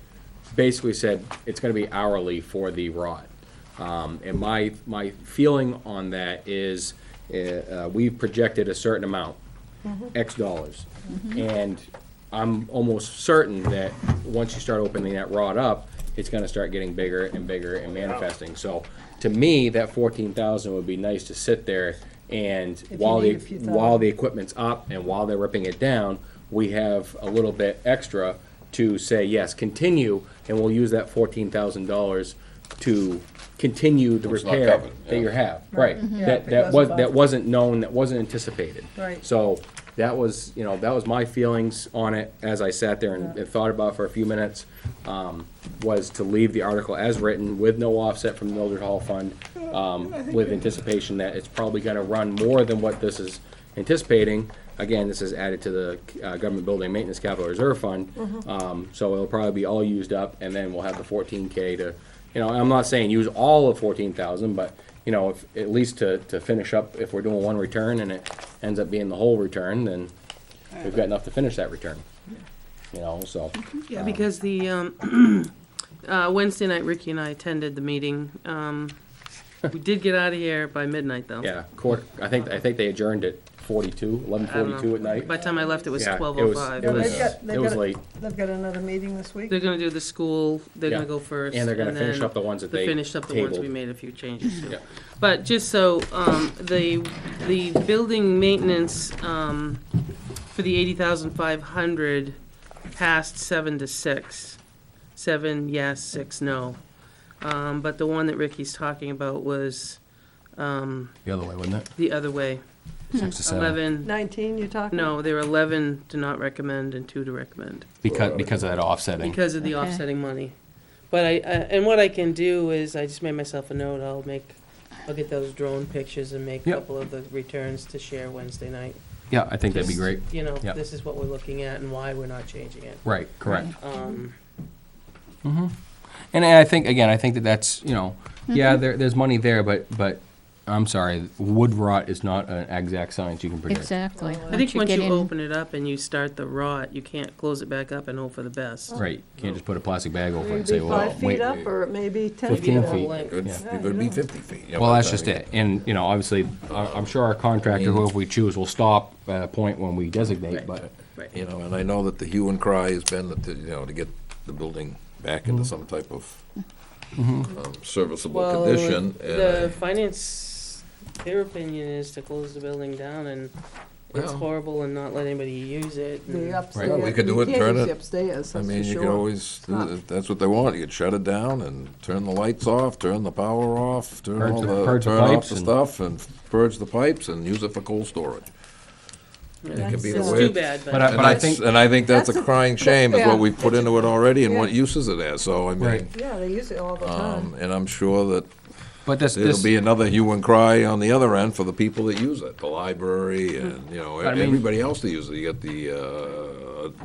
basically said it's gonna be hourly for the rot. And my feeling on that is, we've projected a certain amount, X dollars. And I'm almost certain that once you start opening that rod up, it's gonna start getting bigger and bigger and manifesting. So, to me, that 14,000 would be nice to sit there and you while need a few while the equipment's up and while they're ripping it down, we have a little bit extra to say, yes, continue, and we'll use that $14,000 to continue the What's not repair covered, that yeah. you have, right? Yeah, That wasn't known, that wasn't anticipated. Right. So, that was, you know, that was my feelings on it as I sat there and thought about it for a few minutes, was to leave the article as written with no offset from the Mildred Hall Fund, with anticipation that it's probably gonna run more than what this is anticipating. Again, this is added to the Government Building Maintenance Capital Reserve Fund, so it'll probably be all used up, and then we'll have the 14K to, you know, I'm not saying use all of 14,000, but, you know, if, at least to finish up, if we're doing one return and it ends up being the whole return, then we've got enough to finish that return. You know, so. Yeah, because the, Wednesday night, Ricky and I attended the meeting. We did get out of here by midnight, though. Yeah, I think they adjourned at 11:42 at night. By the time I left, it was Yeah, 12:05. it was- They've it was got- late. They've got another meeting this week? They're gonna do the school, they're gonna Yeah. go first. And they're gonna finish then up the ones that they finished up the ones tabled. we made a few changes to. Yeah. But just so, the building maintenance, for the 80,500 passed 7 to 6. 7 yes, 6 no. But the one that Ricky's talking about was, The other way, wasn't it? the other way. 6 to 7. 11, 19 you're talking? no, there were 11 to not recommend and 2 to recommend. Because of that offsetting. Because of the Okay. offsetting money. But and what I can do is, I just made myself a note, I'll get those drone pictures and make a Yep. couple of the returns to share Wednesday night. Yeah, I think that'd be Just, great. You know, Yep. this is what we're looking at and why we're not changing it. Right, correct. Um, And I think, again, I think that's, you know, yeah, there's money there, but I'm sorry, wood rot is not an exact science you can predict. Exactly. I think once get you in- open it up and you start the rot, you can't close it back up and hope for the best. Right, you can't just put a plastic bag over it and say, Maybe well, 5 feet wait. up, or maybe 10 Maybe feet the up? whole feet. length. Could, it could be 50 feet. yeah, Well, by that's the just time it. And, you know, obviously, I'm sure our contractor, whoever we choose, will stop at a point when we designate, but, Right. You know, and I know that the hue and cry has been, that, you know, to get the building back into some type of serviceable Well, condition. the finance, their opinion is to close the building down, and it's Well- horrible and not let anybody use it. and- The upstairs. Well, we could do it and You can't turn use it- the upstairs, I that's mean, for you sure. could always, if that's what they want, you could shut it down and turn the lights off, turn the power off, turn Purge all the- the, purge the turn off pipes the and- stuff and purge the pipes and use it for cold storage. Yeah, It could be It's the way too it's- bad, But but. I- And I think- and I think that's a That's a- crying shame, is yeah, what we've put it's- into it already and what yeah. uses it as, so I mean, Right. Yeah, they use it all the time. and I'm sure that but this, there'll be another hue and cry on the other end for the people that use it, the library and, you know, I mean- everybody else that uses it. You got the,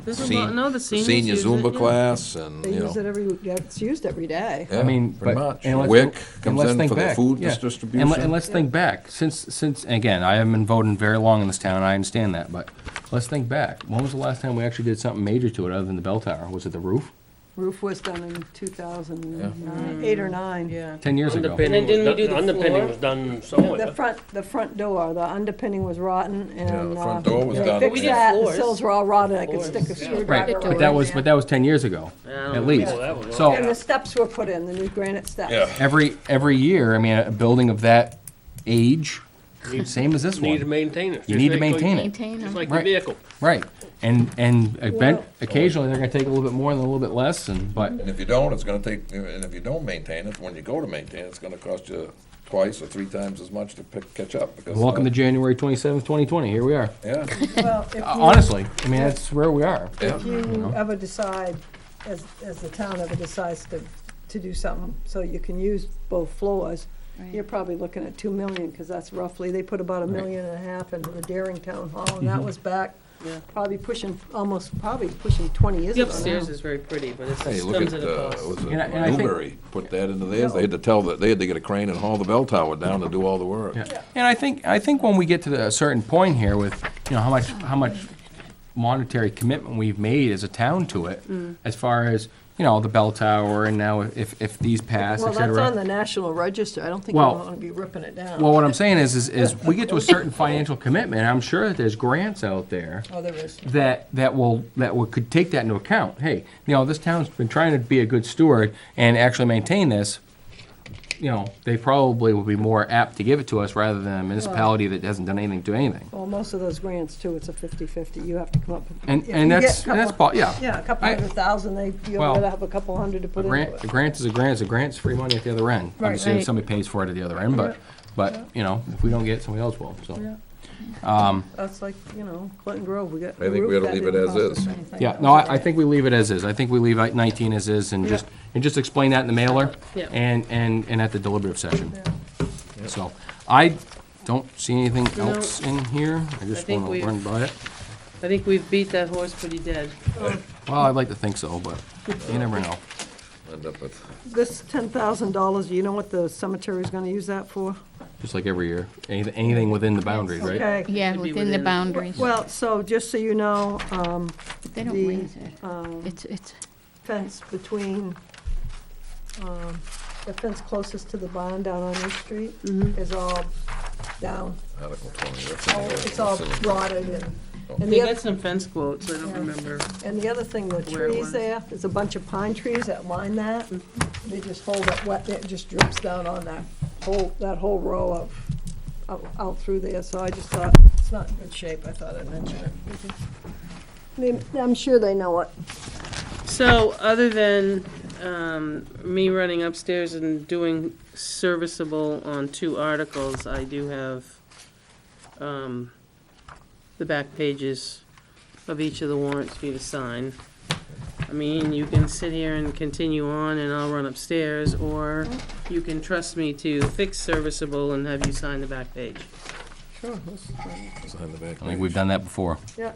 There's a lot- no, the seniors senior use it, Zumba yeah. class and, They you use it know. it's used every day. Yeah, I mean, pretty but- much. and let's- WIC and comes let's in think for the back, food yeah. distribution. And let's think back, since, again, I haven't been voting very long in this town, I understand that, but let's think back. When was the last time we actually did something major to it other than the bell tower? Was it the roof? Roof was done in 2008 or 9. Yeah. 10 years ago. Underpinning And then didn't we was do done- the underpinning floor? was done The somewhere. front door, the underpinning was rotten, and the front door was they done. fixed We did that. The floors. sills were all rotted. I could Floors. stick a Yeah. screwdriver Right, right but that was, in but there. that was 10 years ago, I don't at know. least. Well, that was So, And the steps were put in, the new granite steps. Yeah. every year, I mean, a building of that age, same as this Need to one. maintain it. You Just need to like- maintain it. Maintain Just them. like your Right. vehicle. Right, and Well- occasionally they're gonna take a little bit more and a little bit less, and, but, And if you don't, it's gonna take, and if you don't maintain it, when you go to maintain it, it's gonna cost you twice or 3 times as much to catch up, because. welcome to January 27th, 2020, here we are. Yeah, Well, if you- Honestly, I mean, that's where we are. yeah. If you ever decide, as the town ever decides to do something, so you can use both floors, you're probably looking at 2 million, because that's roughly, they put about $1.5 million into the Daring Town Hall, and that was back, Yeah. probably pushing 20 years The ago upstairs now. is very pretty, but it Hey, look comes at, at a cost. was And I think- Newbury put that into theirs, they had to tell that, they had to get a crane and haul the bell tower down to do all the work. Yeah. And I think when we get to a certain point here with, you know, how much monetary commitment we've made as a town to it, as far as, you know, the bell tower, and now if these pass, Well, et that's on cetera. the National Register, I don't think you Well- want to be ripping it down. Well, what I'm saying is we get to a certain financial commitment, I'm sure that there's grants out there Oh, there is. that could take that into account. Hey, you know, this town's been trying to be a good steward and actually maintain this. You know, they probably will be more apt to give it to us rather than a municipality that hasn't done anything to anything. Well, most of those grants too, it's a 50-50, you have to come up with. And if you and get that's a couple- yeah. Yeah, a couple I- 100,000, you Well, gotta have a couple hundred to A put into grant, it. a grant is a grant, a grant's free money at the other end. Right. Obviously, if Right. somebody pays for it at the other end, but, you know, if we don't get it, somebody else will, so. Yeah. That's like, Clinton Grove, we got. I think we ought to leave it as is. Yeah, no, I think we leave it as is. I think we leave 19 as is and just explain that in the mailer Yeah. and at the deliberative session. So, I don't see anything else in here. I just think wanna we've- run by it. I think we've beat that horse pretty dead. Well, I'd like to think so, but you never know. End up with, This $10,000, do you know what the cemetery's gonna use that for? Just like every year. Anything within the boundaries, right? Okay. Yeah, Could be within the within- boundaries. Well, so just so you know, They don't the, raise it. It's, fence between, the fence closest to the barn down on East Street is all down. Article 20, that's in there. It's all That's in there. rotted and We the got some fence quotes, I don't remember. And the other thing, the Where it trees was. there's a bunch of pine trees that line that. They just hold up wet, it just drips down on that whole row out through there. So I just thought, it's not in good shape, I thought I'd mention it. I'm sure they know it. So, other than me running upstairs and doing serviceable on 2 articles, I do have the back pages of each of the warrants for you to sign. I mean, you can sit here and continue on and I'll run upstairs, or you can trust me to fix serviceable and have you sign the back page. Sure. Sign the back I think we've done that before. Yeah.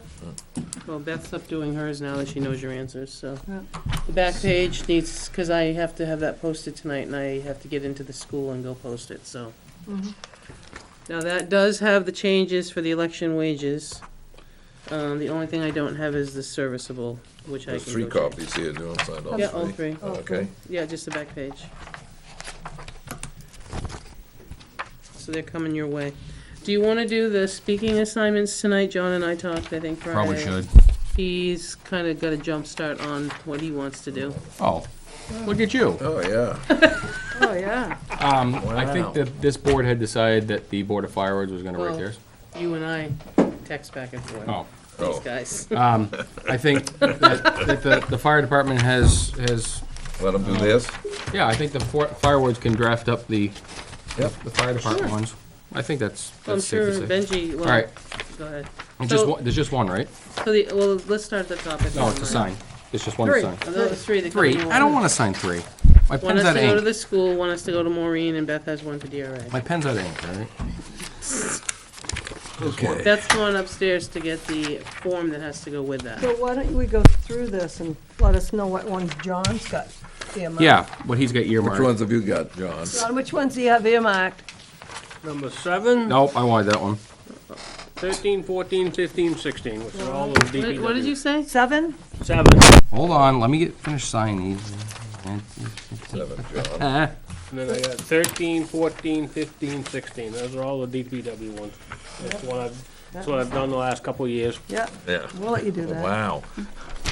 Well, Beth's up doing hers now that she knows your answers, so. Yeah. The back page needs, because I have to have that posted tonight, and I have to get into the school and go post it, so. Now, that does have the changes for the election wages. The only thing I don't have is the serviceable, which I can There's 3 go change. copies here, John signed all 3. Yeah, all 3. Okay. Yeah, just the back page. So they're coming your way. Do you want to do the speaking assignments tonight? John and I talked, I think, Friday. Probably should. He's kind of got a jump start on what he wants to do. Oh, look at you. Oh, yeah. Oh, yeah. I think that this board had decided that the Board of Fireworks was gonna write Well, theirs. You and I text back and forth. Oh. These Oh. guys. I think that the fire department has, Let them do this? yeah, I think the fireworks can draft up the Yep. fire department ones. I think that's I'm safe sure to say. Benji, well, All right. go ahead. There's just one, right? So well, let's start at the top. if you No, don't it's a mind. sign. It's just one to 3. sign. Oh, those 3 that come 3. in your I don't way. wanna sign 3. My One pen's has out to of go to ink. the school, one has to go to Maureen, and Beth has one for DRA. My pen's out of ink, all right? Okay. Beth's going upstairs to get the form that has to go with that. So why don't we go through this and let us know what ones John's got earmarked? Yeah, what he's got Which earmarked. ones have you got, John? John, which ones do you have earmarked? Number 7. Nope, I wanted that one. 13, 14, 15, 16, which are all the DPW. What did you say? 7? 7. Hold on, let me finish signing these. 7, John. Ah, And then I got 13, 14, 15, 16. Those are all the DPW ones. That's what I've done the last couple of years. Yeah, Yeah. we'll let you do that. Wow.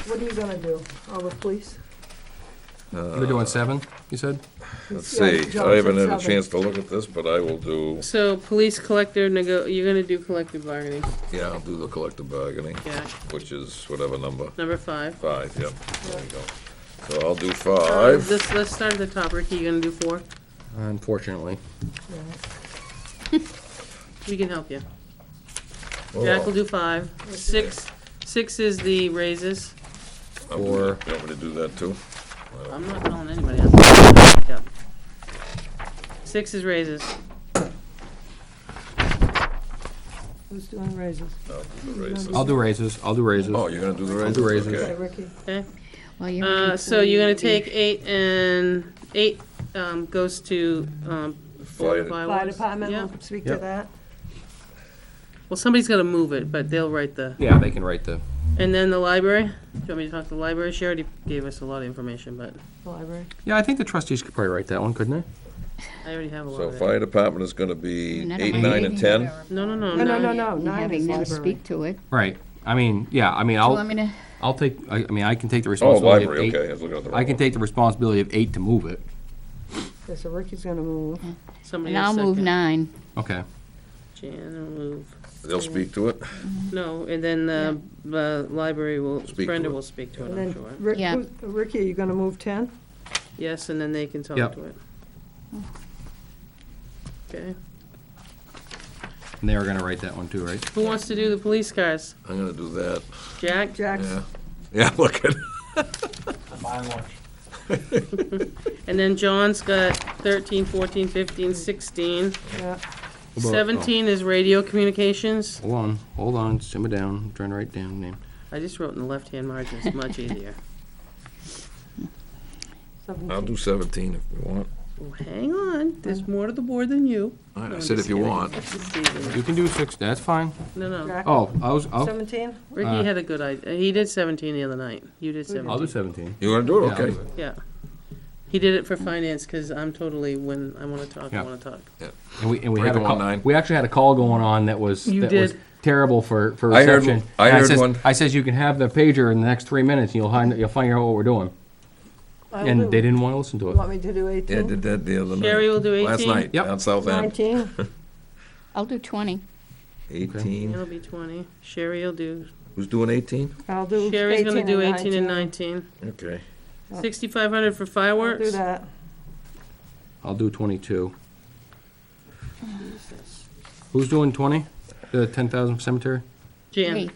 What are you gonna do? All the police? You're doing 7, you said? Let's Yeah, see, John I haven't said had a 7. chance to look at this, but I will do, So police collector you're gonna do collective bargaining, yeah, I'll do the collective bargaining, yeah, which is whatever number, number 5. 5, yep, there you go. So I'll do 5. Let's start at the top. Ricky, you gonna do 4? Unfortunately. We can help you. Oh, Jack will do 5. 6 is the raises. I'll do that. You want me to do that too? I'm not calling anybody else. Yep. 6 is raises. Who's doing raises? I'll do the raises. I'll do raises, I'll do raises. Oh, you're gonna do the I'll raises? do raises. Okay. Okay, Ricky. Okay. Well, you're So you're gonna take 8 and 8 goes to Fire- Fire department Yeah. will speak to Yep. that. Well, somebody's gotta move it, but they'll write the. Yeah, they can write the, And then the library. Do you want me to talk to the library? She already gave us a lot of information, but The library. yeah, I think the trustees could probably write that one, couldn't I already have a lot So of it. fire department is gonna be None of 8, my 9, and meeting. 10? No, no, no, No, no, no, no. no, And 9 having is them library. speak to it. they? Right, I mean, yeah, I mean, Do you want me to? I'll take, I mean, I can take the Oh, responsibility of library, 8. okay, I was looking at the wrong I can one. take the responsibility of 8 to move it. Okay, so Ricky's gonna move. Somebody And I'll else move second. 9. Okay. Jan will move. They'll speak to it? No, and then the library will, Speak to Brenda it. will speak to it, And I'm then, sure. Yeah. Ricky, are you gonna move 10? Yes, and then they can talk Yep. to it. Okay. And they were gonna write that one too, right? Who wants to do the police cars? I'm gonna do that, Jack? Jack's, yeah. Yeah, look at, And then John's got 13, 14, 15, 16. yeah. about- 17 is radio communications. Hold on, simmer down, I'm trying to write down the name. I just wrote in the left-hand margin, it's much easier. I'll do 17 if you want. Oh, hang on, there's more to the board than you. All right, I No, said I'm if you just want. kidding. It's just easy. You can do 6, that's fine. No, no. Jack, Oh, I'll 17? Ricky had a good idea. He did 17 the other night. You did 17. I'll do 17. You wanna do it? Yeah, I'll Okay. do it. Yeah. He did it for finance, because I'm totally, when I want to talk, I Yeah. want to talk. And we Break had a them on call, 9. we actually had a call going on that was, You that was did. terrible for I heard- reception. I And heard says- one. I says, you can have the pager in the next 3 minutes, and you'll find out what we're doing. And they didn't want to listen to it. Want me to do 18? Yeah, I did that the other night. Sherry will do Last 18? night, Yep. down South End. 19? I'll do 20. 18. It'll be 20. Sherry will do, Who's doing 18? I'll do 18 Sherry's gonna do 18 and 19. 19. Okay. 6,500 for I'll do fireworks? that. I'll do 22. Who's doing 20? The 10,000 for cemetery? Jan. Me.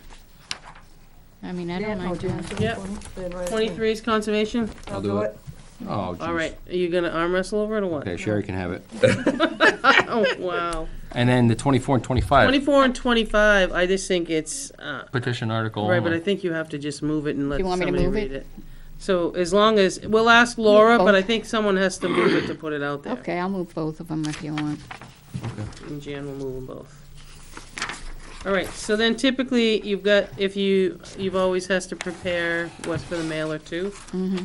I mean, I Yeah, don't oh, mind Jan, doing. so Yep. 20. Then right 23 is conservation? I'll do do it. it. Oh, jeez. All right, are you gonna arm wrestle over it or what? Okay, Sherry can have it. Oh, wow. And then the 24 and 25. 24 and 25, I just think it's, Petition article. right, but I think you have to just move it and let Do you want me to somebody move read it? it. So as long as, we'll ask Laura, but both. I think someone has to move it to put it out there. Okay, I'll move both of them if you want. And Jan will move them both. All right, so then typically you've got, you've always has to prepare what's for the mailer too.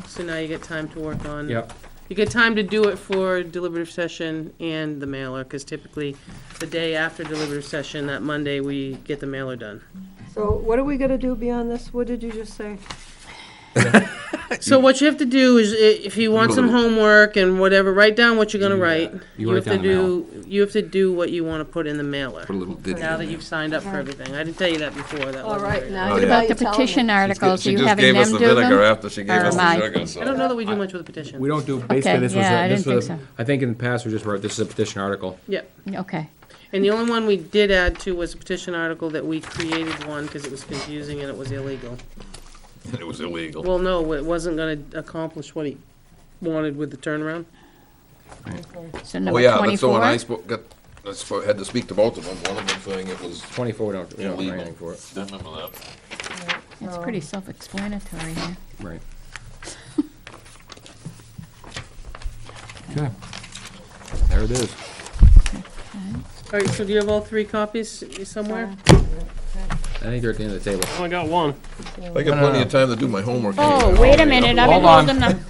So now you get time to work on. Yep. You get time to do it for deliberative session and the mailer, because typically the day after deliberative session, that Monday, we get the mailer done. So what are we gonna do beyond this? What did you just say? So what you have to do is, if you want some homework and whatever, write down what you're gonna write. You You write have to down the you have to do what you wanna put in the mailer. Put a little digit Now in that there. you've signed up for everything. I didn't tell you that before, that All wasn't right, very now Oh, What you yeah. about the petition articles? She Are you just having gave us them the do vinegar them? after she gave Or us am the I? sugar, so. I don't know that we do much with the petition. We don't do, basically, Okay, this was yeah, I this didn't was, think I think in the past, we just wrote, this is a petition article. Yeah, Okay. and the only one we did add to was a petition article that we created one because it was confusing and it was illegal. It was illegal. Well, no, it wasn't gonna accomplish what he wanted with the turnaround. So Oh, number yeah, that's the one I 24? had to speak to both of them, one of them saying it was 24, we don't write illegal. anything for it. Didn't remember that. It's pretty self-explanatory here. Right. Okay. There it is. All right, so do you have all 3 copies somewhere? I think they're at the end of the table. I got one. I got plenty of time to do my homework. Oh, wait a minute, I've been Hold on. holding them.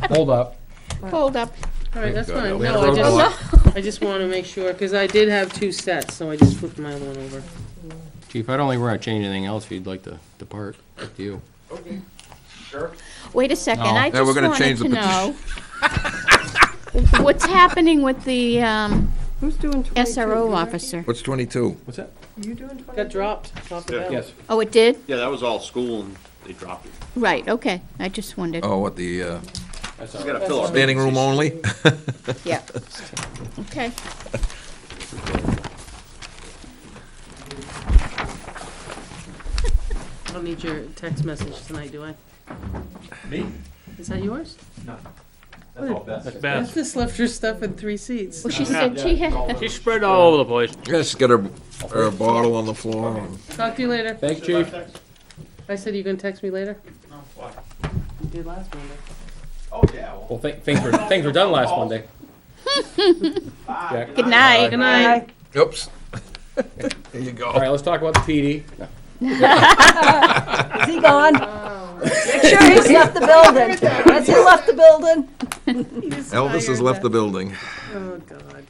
Hold up. Hold up. All right, that's God, fine. we had No, a roadblock. I just want to make sure, because I did have 2 sets, so I just flipped my other one over. Chief, I don't think we're gonna change anything else if you'd like to depart. Up to you. Wait a second, No. I Yeah, we're just gonna wanted change to the know what's happening with the Who's doing 22? SRO officer? What's 22? What's that? You doing 22? Got dropped off the ballot. Yes. Oh, it did? Yeah, that was all school and they dropped it. Right, okay, I just wondered. Oh, what, the That's We all gotta right. fill our standing room only? Yeah. Okay. I don't need your text message tonight, do I? Me? Is that yours? That's all Beth. That's Beth best. just left her stuff in 3 seats. Well, she said she had, She's spread all over the place. Yes, got her bottle on the floor. Talk to you later. Thanks, Chief. I said you gonna text me later? No, why? You did last Monday. Oh, yeah, well. Well, things were done last Monday. Jack. good night. Good night. Oops. There you go. All right, let's talk about the PD. Is he gone? Make sure he's left the building. Has he left the building? Elvis has left the building. Oh, God.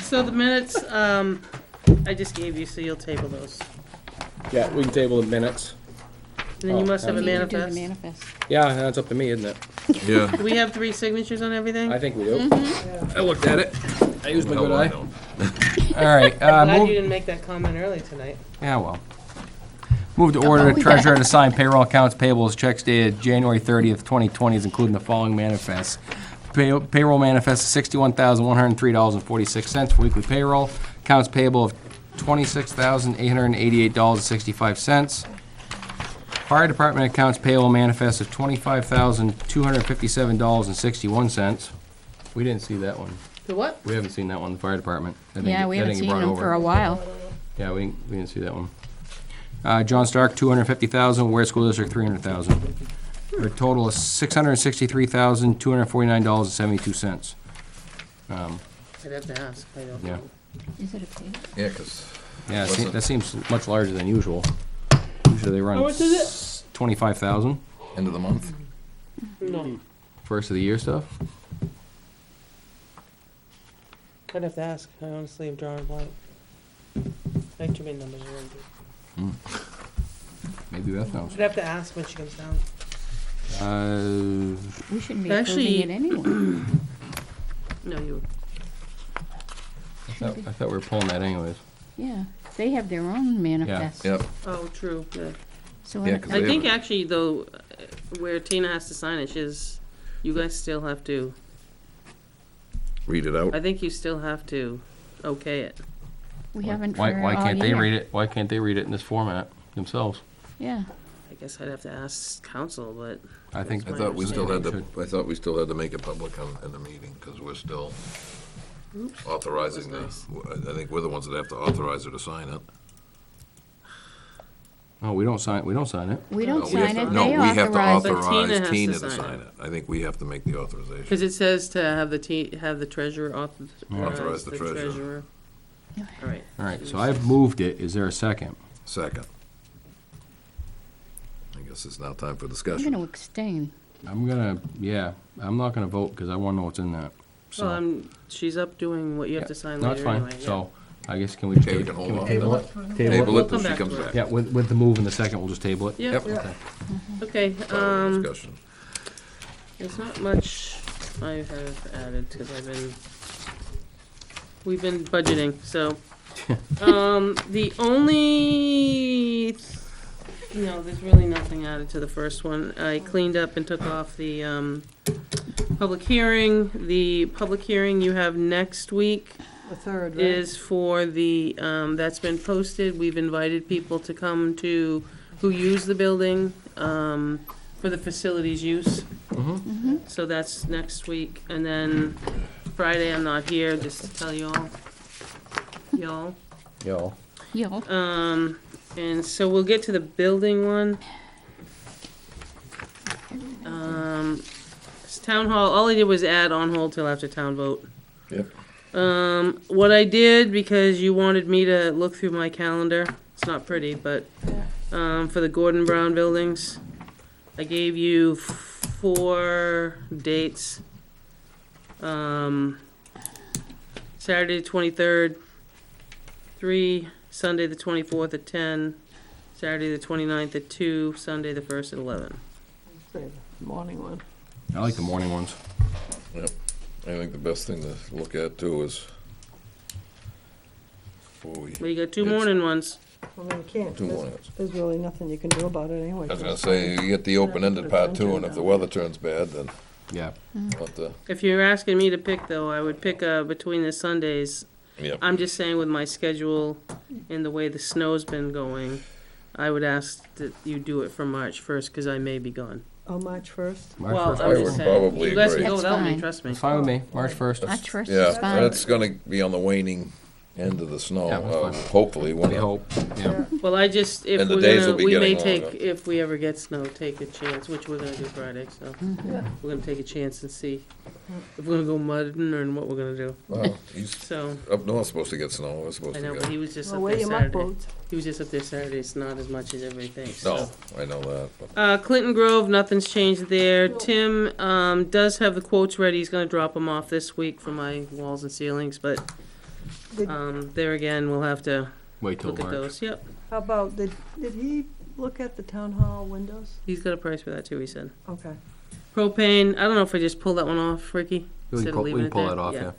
So the minutes, I just gave you, so you'll table those. Yeah, we can table the minutes. And then you must have a We need to do the manifest. manifest. Yeah, that's up to me, isn't it? Yeah. Do we have 3 signatures on everything? I think we do. I looked at it. I used my Hell, good I eye. don't. All right, Glad you move, didn't make that comment early tonight. yeah, well. Move to order the treasurer to sign payroll accounts payables checks dated January 30th, 2020, is including the following manifests. Payroll manifest of $61,103.46 for weekly payroll. Accounts payable of $26,888.65. Fire department accounts payable manifest of $25,257.61. We didn't see that one. The what? We haven't seen that one, the fire department. I think Yeah, it- we I haven't think it seen brought them over. for a while. Yeah, we didn't see that one. John Stark, 250,000, Ware School District, 300,000. For a total of $663,249.72. I'd have to ask. I don't Yeah. know. Is it a page? Yeah, 'cause Yeah, What's it? that seems much larger than usual. Usually they run How much is it? 25,000. end of the month. No, First of the year stuff. I'd have to ask. I honestly have drawn a blank. I have too many numbers already. Maybe Beth knows. I'd have to ask when she comes down. We shouldn't be Actually- approving it anyway. No, you. I thought we were pulling that anyways. Yeah, they have their own manifest. Yep. Oh, true. Yeah. So Yeah, when 'cause I they think have actually though, where Tina has to sign it, you guys still have to. Read it out. I think you still have to okay it. we haven't for Why all can't they year. read it? Why can't they read it in this format themselves? Yeah, I guess I'd have to ask council, but I think. I thought we still had to, Should. I thought we still had to make it public in the meeting, because we're still authorizing the, That's I think we're the ones that have to authorize her to sign it. Oh, we don't sign it. we don't No, we sign have it, to- No, they we have to authorize it. Tina authorize has Tina to to sign sign it. I think we have to make the authorization. because it says to have the have the treasurer Authorize the treasurer. All right. All right, so I've moved it. Is there a second? Second. I guess it's now time for I'm discussion. gonna abstain. I'm not gonna vote because I want to know what's in that. So. Well, she's up doing what you have to sign No, later it's fine. anyway. So, I guess can we just Okay, we can hold on. table it? Table We'll it till come she back comes to it. back. Yeah, with the move in the second, we'll just table it. Yeah. Yep. Yeah. Okay. Further discussion. There's not much I have added because we've been budgeting. So, the only. No, there's really nothing added to the first one. I cleaned up and took off the public hearing. The public hearing you have next week The third, right? is for the, that's been posted. We've invited people to come to, who use the building, for the facilities use. So that's next week. And then Friday, I'm not here, just to tell y'all. Yo. Yo, And so we'll get to the building one. It's town hall, all I did was add on hold till after town vote. Yep. What I did, because you wanted me to look through my calendar, it's not pretty, but, for the Gordon Brown buildings, I gave you 4 dates. Saturday the 23rd, 3, Sunday the 24th at 10, Saturday the 29th at 2, Sunday the 1st at 11. Say the morning one. I like the morning ones. Yep. I think the best thing to look at too is before we. Well, you got 2 It's- morning ones. I mean, you can't. Two There's- mornings. There's really nothing you can do about it anyway. I was gonna say, you get the open-ended part too, and if the weather turns bad, then Yeah. we'll have to, If you're asking me to pick, though, I would pick between the Sundays. yep. I'm just saying with my schedule and the way the snow's been going, I would ask that you do it for March 1st, because I may be gone. Oh, March 1st? March Well, 1st. I'm I just would saying. probably You guys can agree. go That's without me, fine. trust me. It's fine with me, March 1st. March 1st is Yeah, fine. it's gonna be on the waning end of the snow, Yeah, that's fine. hopefully, We when hope, yeah. Well, I just, if And the we're days gonna, will be we may getting take, longer. if we ever get snow, take a chance, which we're gonna do Friday, so. Yeah. We're gonna take a chance and see if we're gonna go mudding or what we're gonna do. well, he's So, up north supposed to get snow, we're supposed I to know, get. but he was just Well, up wear there your muck Saturday. boots. He was just up there Saturday, it's not as much as everybody thinks, so. No, I know that, but Clinton Grove, nothing's changed there. Tim, does have the quotes ready, he's gonna drop them off this week for my walls and ceilings, but, Did- there again, we'll have to Wait till look at March. those, yep. How about, did he look at the town hall windows? He's got a price for that too, he said. Okay. Propane, I don't know if I just pulled that one off, Ricky. We instead can of pull, leaving it pull there. that off, yeah.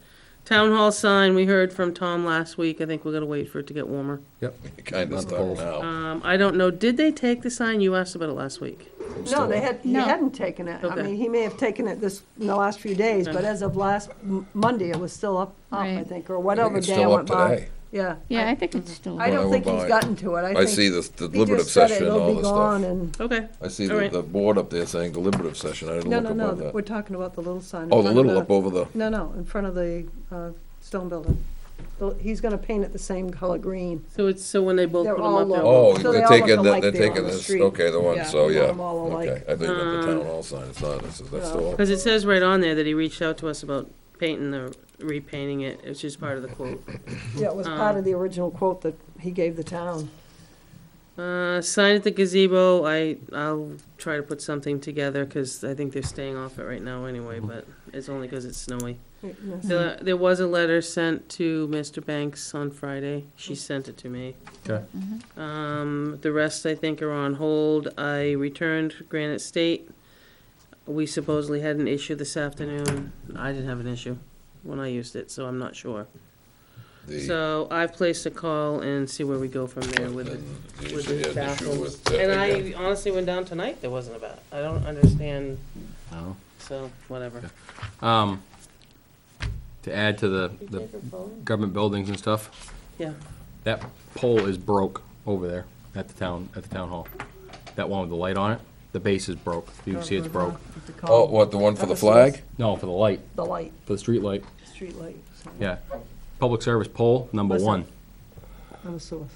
Town hall sign, we heard from Tom last week, I think we're gonna wait for it to get warmer. you kinda Not stuck cold. now. I don't know, did they take the sign? You asked about it last week. No, he No. hadn't taken it. I Okay. mean, he may have taken it in the last few days, but Okay. as of last Monday, it was still up, I Right. think, or I whatever think it's day still I up went by. today. Yeah. Yeah, I think it's still. I When I don't went think he's by, gotten to it. I I think see the he deliberative just said session and it'll all be this gone stuff. and, Okay. I see All right. the board up there saying deliberative session, I didn't no, look no, above no, that. we're talking about the little sign. in Oh, the front little of up over the, No, in front of the stone building. He's gonna paint it the same color green. So when they both They're put them all up there. oh, So they they're all look taking, alike they're there on taking the this, street. okay, the one, Yeah, so, they yeah. want them all alike. Okay, I think that's the town hall sign, it's not, that's still up. Because it says right on there that he reached out to us about repainting it, it's just part of the quote. Yeah, it was part of the original quote that he gave the town. Sign at the gazebo, I'll try to put something together, because I think they're staying off it right now anyway, but it's only because it's snowy. There was a letter sent to Mr. Banks on Friday, she sent it to me. Okay. The rest, I think, are on hold. I returned Granite State. We supposedly had an issue this afternoon. I didn't have an issue when I used it, so I'm not sure. The- So I've placed a call and see where we go from there with and the, you with said you the had an issue bathrooms. with that And again. I honestly went down tonight, there wasn't a bat. I don't understand, Oh. so, whatever. To add to the government buildings and stuff, Yeah, that pole is broke over there at the town hall. That one with the light on it, the base is broke. You can see it's broke. Oh, what, the one for the flag? No, for the light, The light, for the street light, street light. so, yeah. Public service pole, number Listen. 1. On the source.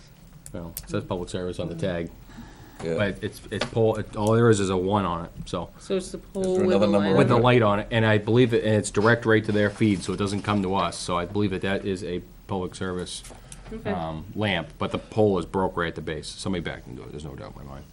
Well, it says public service on the tag, Yeah. but it's pole, all there is a 1 on it, so. so it's the pole there with another the number light With the on it. light on it, and I believe it, and it's direct right to their feed, so it doesn't come to us, so I believe that is a public service Okay. lamp, but the pole is broke right at the base. Somebody back into it, there's no doubt in my mind.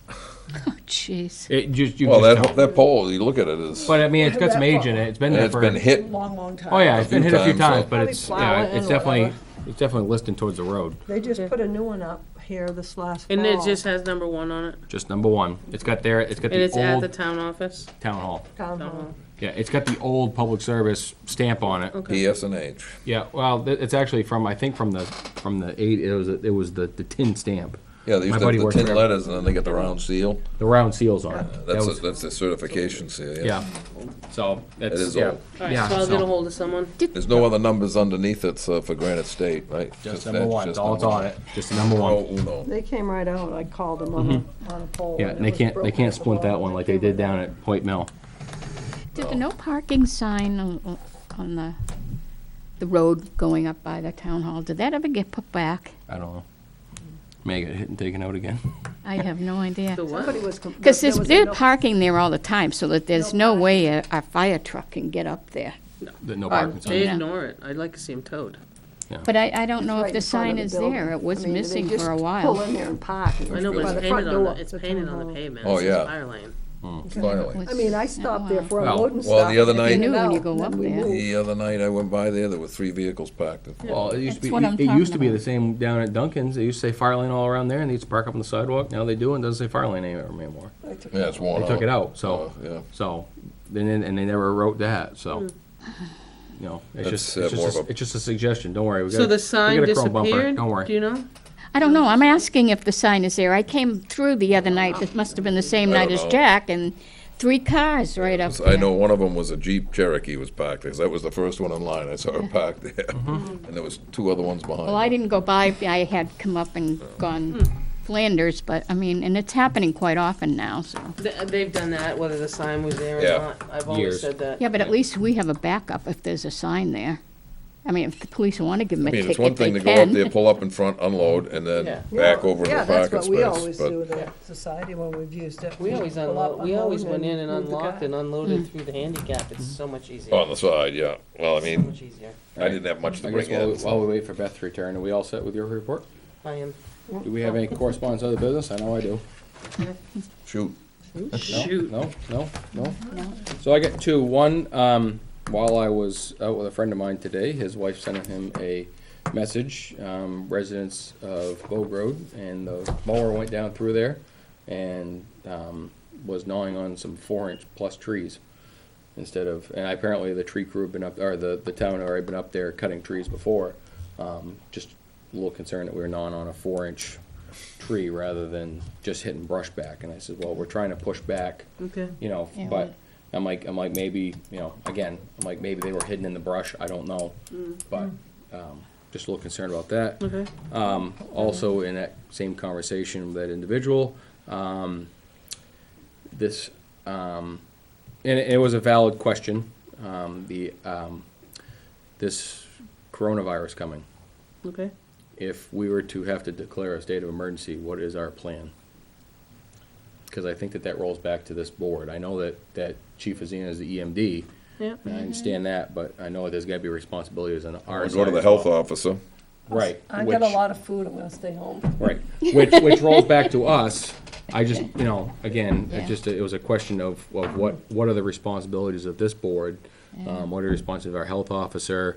Oh, jeez. It just, you Well, just that, don't. that pole, you look at it, is, But I mean, it's got some age in it, it's been and there it's for. been hit, Long time. Oh, yeah, it's been hit a few times, but Probably it's, plow yeah, it it's and whatever. definitely listing towards the road. They just put a new one up here this last fall. And it just has number 1 on it, Just number 1. It's got and the it's at the old town office. town hall. Town Town hall. hall. Yeah, it's got the old public service stamp on it. Okay. PS and H. Yeah, well, it's actually from, I think from the 8, it was the tin stamp. Yeah, they My used to buddy have the works tin for- letters, and then they get the round seal. The round seals on it. That That's, was- that's the certification seal, yeah. Yeah, so, It it's, is yeah. old. All right, Yeah, so I'll get so- a hold of someone. There's no other numbers underneath it, for Granite State, right? Just that, number 1, just that's all it's number on it, just number 1. Oh, Uno. They came right out, I called them on a pole. Yeah, and they it was can't, broken at the splint that bottom. one like they did down at Point Mill. Did the no parking sign on the road going up by the town hall, did that ever get put back? I don't know. May get hit and taken out again. I have no idea. The what? Somebody was. Because there was a they're no- parking there all the time, so that there's no way a fire truck can get up there. that no Or- parking sign. They Yeah. ignore it. I'd like to see them towed. But I don't know Right if the in front sign of the is building. there. It was I mean, they missing just for a Pull while. in there and park. I know, but By it's the painted front on door. the, it's the painted town on the hall. pavement. Oh, It says yeah. fire lane. Finally. I mean, I stopped there for Well- unloading stuff. Well, the other If you night- knew when you and go then up we there. moved. The other night I went by there were 3 vehicles parked in front. Well, it used to That's what I'm be, it used to be talking the same down at Duncan's. They used to say fire lane all around there, and they used to park up on the sidewalk. Now they do, and it doesn't say fire lane anymore. Yeah, it's worn They out. took it out, so, Yeah. so, and they never wrote that, so. You know, it's That's, just, more of a- it's just a suggestion, don't worry. We So got a- the we sign got a chrome bumper, disappeared? don't worry. Do you know? I don't know. I'm asking if the sign is there. I came through the other night. It must have been the same I night don't as know. Jack, and 3 cars right up there. I know one of them was a Jeep Cherokee was parked there, 'cause that was the first one in line. I saw it parked there. And there was 2 other ones behind. Well, I didn't go by. I had come up and gone Flanders, but I mean, and it's happening quite often now. So They've done that, whether the sign was there or Yeah. not. I've always Years. said that. yeah, but at least we have a backup if there's a sign there. I mean, if the police want to give them I a mean, ticket, it's one thing they to go up there, can. pull up in front, unload, and Yeah. then back over to Yeah, the that's parking what we space. always But do, the society, when we've used it. We always pull up, unload, we always unload, went in and move the unlocked car. and unloaded through the handicap. It's so much easier. on the side, yeah. Well, I So mean, much easier. I didn't have much to I bring guess while in. we, while we wait for Beth to return, are we all set with your report? I am. Do we have any correspondence other business? I know I do. Shoot. Shoot. No. So I got 2. One, while I was out with a friend of mine today, his wife sent him a message, residents of Globe Road, and the mower went down through there and was gnawing on some 4-inch plus trees instead of, and apparently the tree crew had been up, or the town had already been up there cutting trees before. Just a little concerned that we were gnawing on a 4-inch tree rather than just hitting brush back. And I said, well, we're trying to push back, Okay. you know, Yeah, but I'm like maybe, you know, again, I'm like maybe they were hidden in the brush, I don't know. But, just a little concerned about that. Okay. Also, in that same conversation with that individual, this, and it was a valid question, this coronavirus coming. Okay. If we were to have to declare a state of emergency, what is our plan? Because I think that rolls back to this board. I know that Chief Azina is the EMD, Yeah. and I understand that, but I know there's gotta be responsibilities on our I'll side go to the as health well. officer. Right. I which- got a lot of food, I'm gonna stay home. Right, which rolls back to us. I just, you know, again, Yeah. it was a question of what are the responsibilities of this board? What are the responsibilities of our health officer?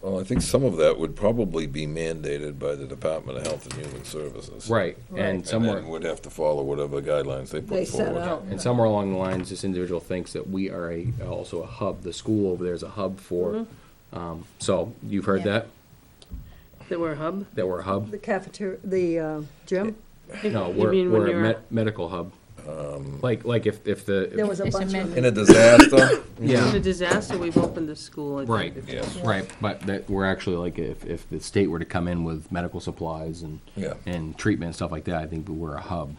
Well, I think some of that would probably be mandated by the Department of Health and Human Services. Right, Right. and And somewhere, then would have to follow whatever guidelines they They put set forward. out. and somewhere along the lines, this individual thinks that we are also a hub, the school over there is a hub for, so you've heard Yeah. that, That we're a hub? that we're a hub? The cafeteria, the gym, No, You mean when we're a you're- medical hub. Like if there the, was a It's a bunch min- of In a disaster, In yeah, a disaster, we've opened the school, I think. Right. yes, right, but that, we're actually like, if the state were to come in with medical supplies yeah. and treatment and stuff like that, I think we're a hub.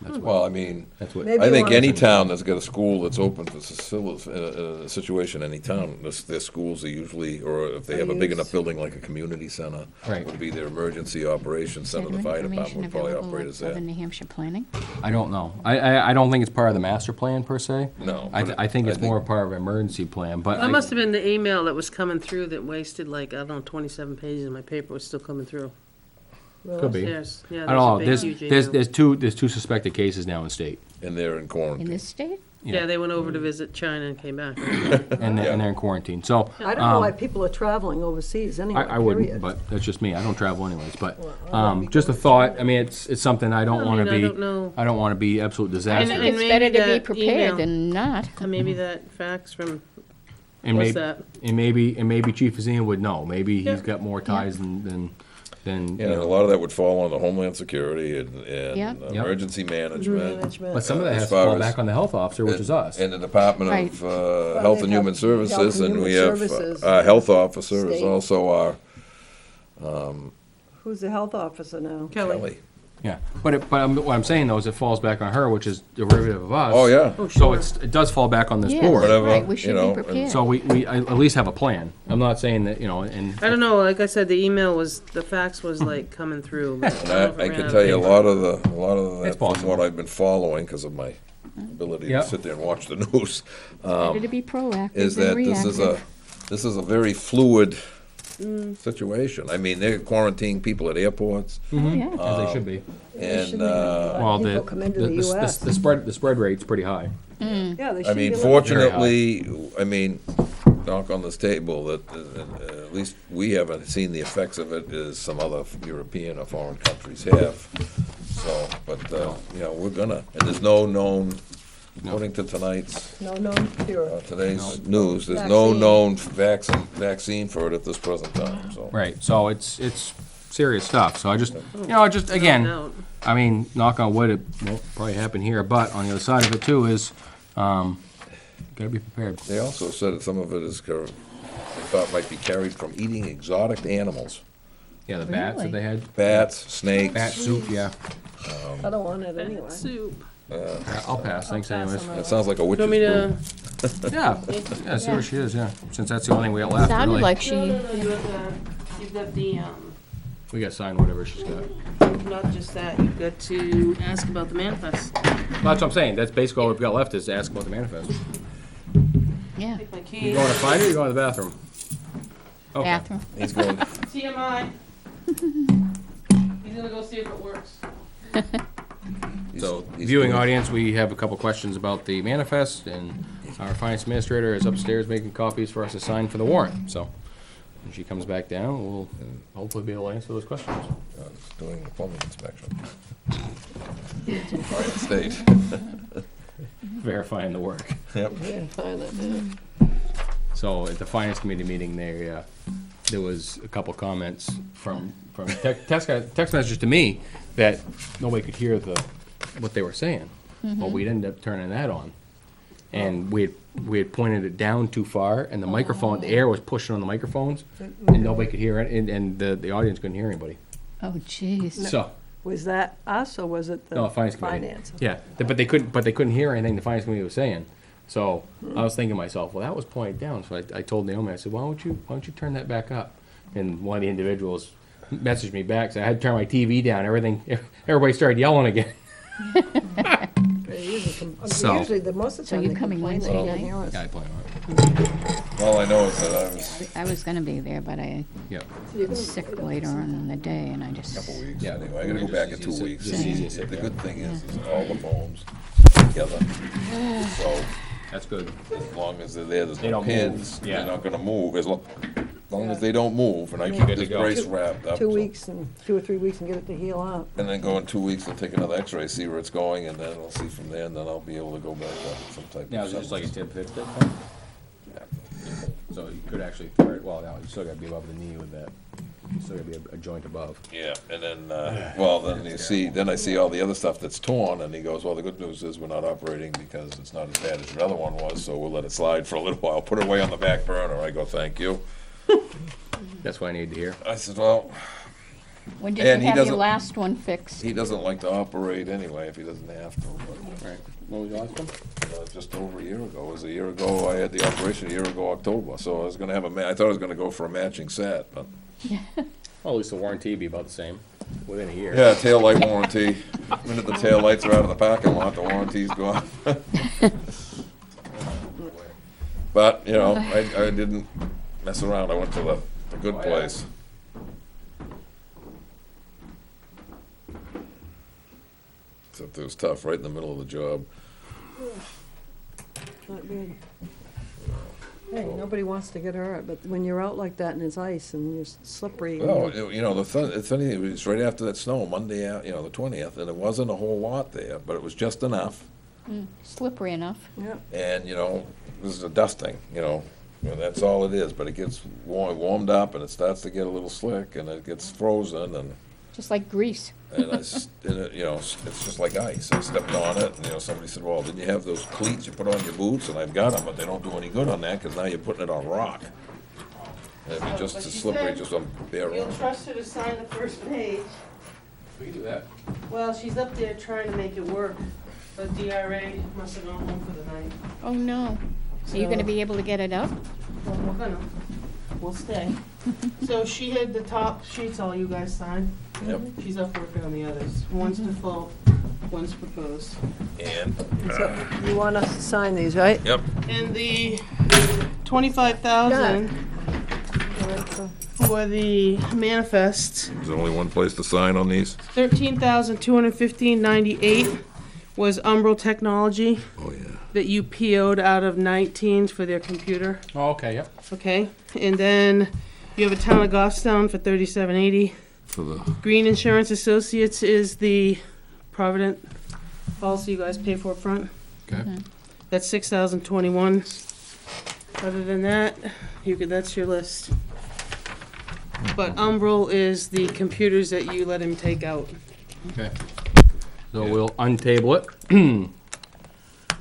That's what, Well, I mean, that's what, Maybe I think one- any town that's got a school that's open for facilities, a situation, any town, their schools are usually, or if they have a big enough building like a community center, Right. would be their emergency operations Is center, there the fire information department would probably available operate of as that. Southern New Hampshire planning? I don't know. I don't think it's part of the master plan per se. No. I think it's more part of an emergency plan, but. That must have been the email that was coming through that wasted like, I don't know, 27 pages, and my paper was still coming through. Could be. Yes, yeah, I don't know. there's a There's, big, there's, huge there's two suspected cases now in state. And they're in In quarantine. this state? Yeah, they went over to visit China and came back. And they're in quarantine. So. I don't know why people are traveling overseas anyway, I wouldn't, period. but that's just me. I don't travel anyways, but, Well, I wouldn't be just a going to thought. China. I mean, it's something I don't I wanna mean, I be, don't know. I don't wanna be absolute I disaster. think And it's maybe better to be that prepared email- than not. And maybe that fax from, And what's maybe, that? and maybe Chief Azina would know. Maybe Yeah. he's got more ties than, you Yeah, and a know. lot of that would fall under Homeland Security and Yep. Yep. emergency management. Management. But some of that as has to far fall as- back on the health officer, which is us. And the Department Right. of Well, Health they and have Human Services, Health and and we Human have, Services, our health officer is state. also our Who's the health officer now? Kelly. Kelly. Yeah, but what I'm saying though is it falls back on her, which is derivative of us. Oh, yeah. Oh, So sure. it does fall back on this Yes, board. Whatever, right, we you should know, be and prepared. So we at least have a plan. I'm not saying that, you know, and. I don't know, like I said, the email was, the fax was like coming through. but And don't know if it I ran can out tell of you a paper. lot of It's that from possible. what I've been following, because of my ability to Yep. sit there and watch the news, Better to be proactive is than that reactive. this is a very fluid situation. I mean, they're quarantining people at airports, Oh, yeah. As they should be. and, Well, People come into the US. the spread rate's pretty high. Yeah, they I should mean, be. fortunately, I mean, knock on this table, that at least we haven't seen the effects of it as some other European or foreign countries have. So, but, you know, we're gonna, and there's no known, according to tonight's, No cure. today's news, there's no Vaccine. known vaccine for it at this present time, so. Right, so it's serious stuff, so I just, again, No doubt. I mean, knock on wood, it won't probably happen here, but on the other side of it too is, gotta be prepared. They also said that some of it is, they thought might be carried from eating exotic animals. Yeah, the bats that Really? they had, Bats, snakes. bat soup, yeah. I don't want it anyway. Soup. I'll pass, thanks anyways. That sounds like a Want me witch's to? brew. Yeah, see where she is, yeah, since that's the only thing we got left, Sounded really. like she, You've got the, We gotta sign whatever she's got. not just that, you've got to ask about the manifest. That's what I'm saying, that's basically all we've got left is to ask about the manifest. yeah, Take my You keys. going to find her or you going to the bathroom? Okay. bathroom. He's going, TMI. He's gonna go see if it works. So, he's viewing doing- audience, we have a couple questions about the manifest, and our finance administrator is upstairs making copies for us to sign for the warrant, so when she comes back down, we'll hopefully be able to answer those questions. he's doing the plumbing inspection. Private state. Verifying the work. Yep. Yeah, fine, yeah. So at the finance committee meeting there was a couple comments from text messages to me that nobody could hear what they were saying. Well, we'd end up turning that on. And we had pointed it down too far, and the microphone, the air was pushing on the microphones, and nobody could hear it, and the audience couldn't hear anybody. Oh, jeez. So, Was that us or was it the no, finance committee. finance? Yeah, but they couldn't hear anything the finance committee was saying. So I was thinking to myself, well, that was pointed down. So I told Naomi, I said, why don't you turn that back up? And one of the individuals messaged me back, so I had to turn my TV down. Everybody started yelling again. So- Usually, most of the So time you're they coming complain they Wednesday can't night? hear us. Yeah, I plan on it. All I know is that I was I was gonna be there, but I Yep. was sick later on in the day, and I just, a couple weeks, Yeah. anyway, I gotta go back in 2 weeks. Just easy to sit The down. good thing is all the phones together, so That's good. as long as they're there, there's They no don't move. pins, Yeah. they're not gonna move, as long as they don't move, and I keep Good to this go. brace wrapped up. 2 so- weeks and 2 or 3 weeks and get it to heal up. And then go in 2 weeks and take another x-ray, see where it's going, and then I'll see from there, and then I'll be able to go back on some type of. Now, is it just like a semblance. tip thing? So you could actually, well, no, you still gotta be above the knee with that. You still gotta be a joint above. Yeah, and then, well, then I see all the other stuff that's torn, and he goes, well, the good news is we're not operating because it's not as bad as your other one was, so we'll let it slide for a little while, put it away on the back burner. I go, thank you. That's what I need to hear. I said, well, when did And you he have your doesn't- last one fixed? he doesn't like to operate anyway if he doesn't have to, but, Right. What was the last one? just over a year ago. It was a year ago, I had the operation, a year ago, October, so I was gonna have I thought I was gonna go for a matching set, but. Well, at least the warranty would be about the same, within a year. Yeah, tail light warranty. Minute the tail lights are out of the parking lot, the warranty's gone. But, you know, I didn't mess around. I went to the good place. Except it was tough, right in the middle of the job. Not good. Hey, nobody wants to get hurt, but when you're out like that and it's ice and you're slippery. and Well, you're- you know, the funny thing, it was right after that snow, Monday, the 20th, and it wasn't a whole lot there, but it was just enough. Slippery enough. Yeah. And, you know, this is a dusting, and that's all it is, but it gets warmed up and it starts to get a little slick and it gets frozen and, Just like grease. and it's just like ice. I stepped on it and, somebody said, well, didn't you have those cleats you put on your boots? And I've got them, but they don't do any good on that because now you're putting it on rock. And it'd be just as slippery, just on bare You'll rock. trust her to sign the first page. We can do that. Well, she's up there trying to make it work, but DRA must have gone home for the night. Oh, no. Are you gonna be able to get it up? Well, we'll stay. So she had the top sheets all you guys signed. Yep. She's up working on the others. One's default, ones proposed. And, So you want us to sign these, right? yep, And the 25,000 for the manifest, there's only one place to sign on these? 13,215.98 was Umbral Technology Oh, yeah. that you PO'd out of 19 for their computer. Oh, okay, yep. Okay, and then you have a Town of Goffstown for 3780. For the, Green Insurance Associates is the Provident policy you guys pay for up front. Okay. That's 6,021. Other than that, that's your list. But Umbral is the computers that you let him take out. Okay. So we'll untable it.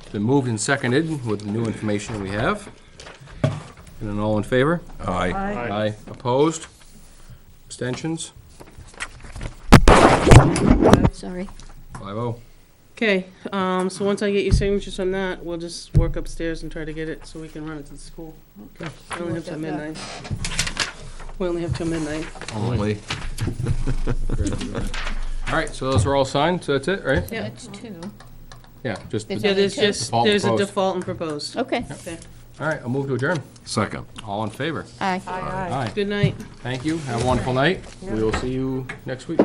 It's been moved and seconded with the new information we have. And then all in favor? aye. Aye. Opposed? Abstentions? Sorry. 5-0. Okay, so once I get your signatures on that, we'll just work upstairs and try to get it so we can run it to the school. Okay. We only have till midnight. We only have till midnight. Only. All right, so those are all signed, so that's it, right? Yeah. That's two. Yeah, just, There's Yeah, only there's two. just, Default there's a proposed. default and proposed. Okay. Okay, all right, I'll move to adjourn. Second. All in favor? Aye. Aye. Aye. good night. Thank you, have a wonderful night. We will see you next week.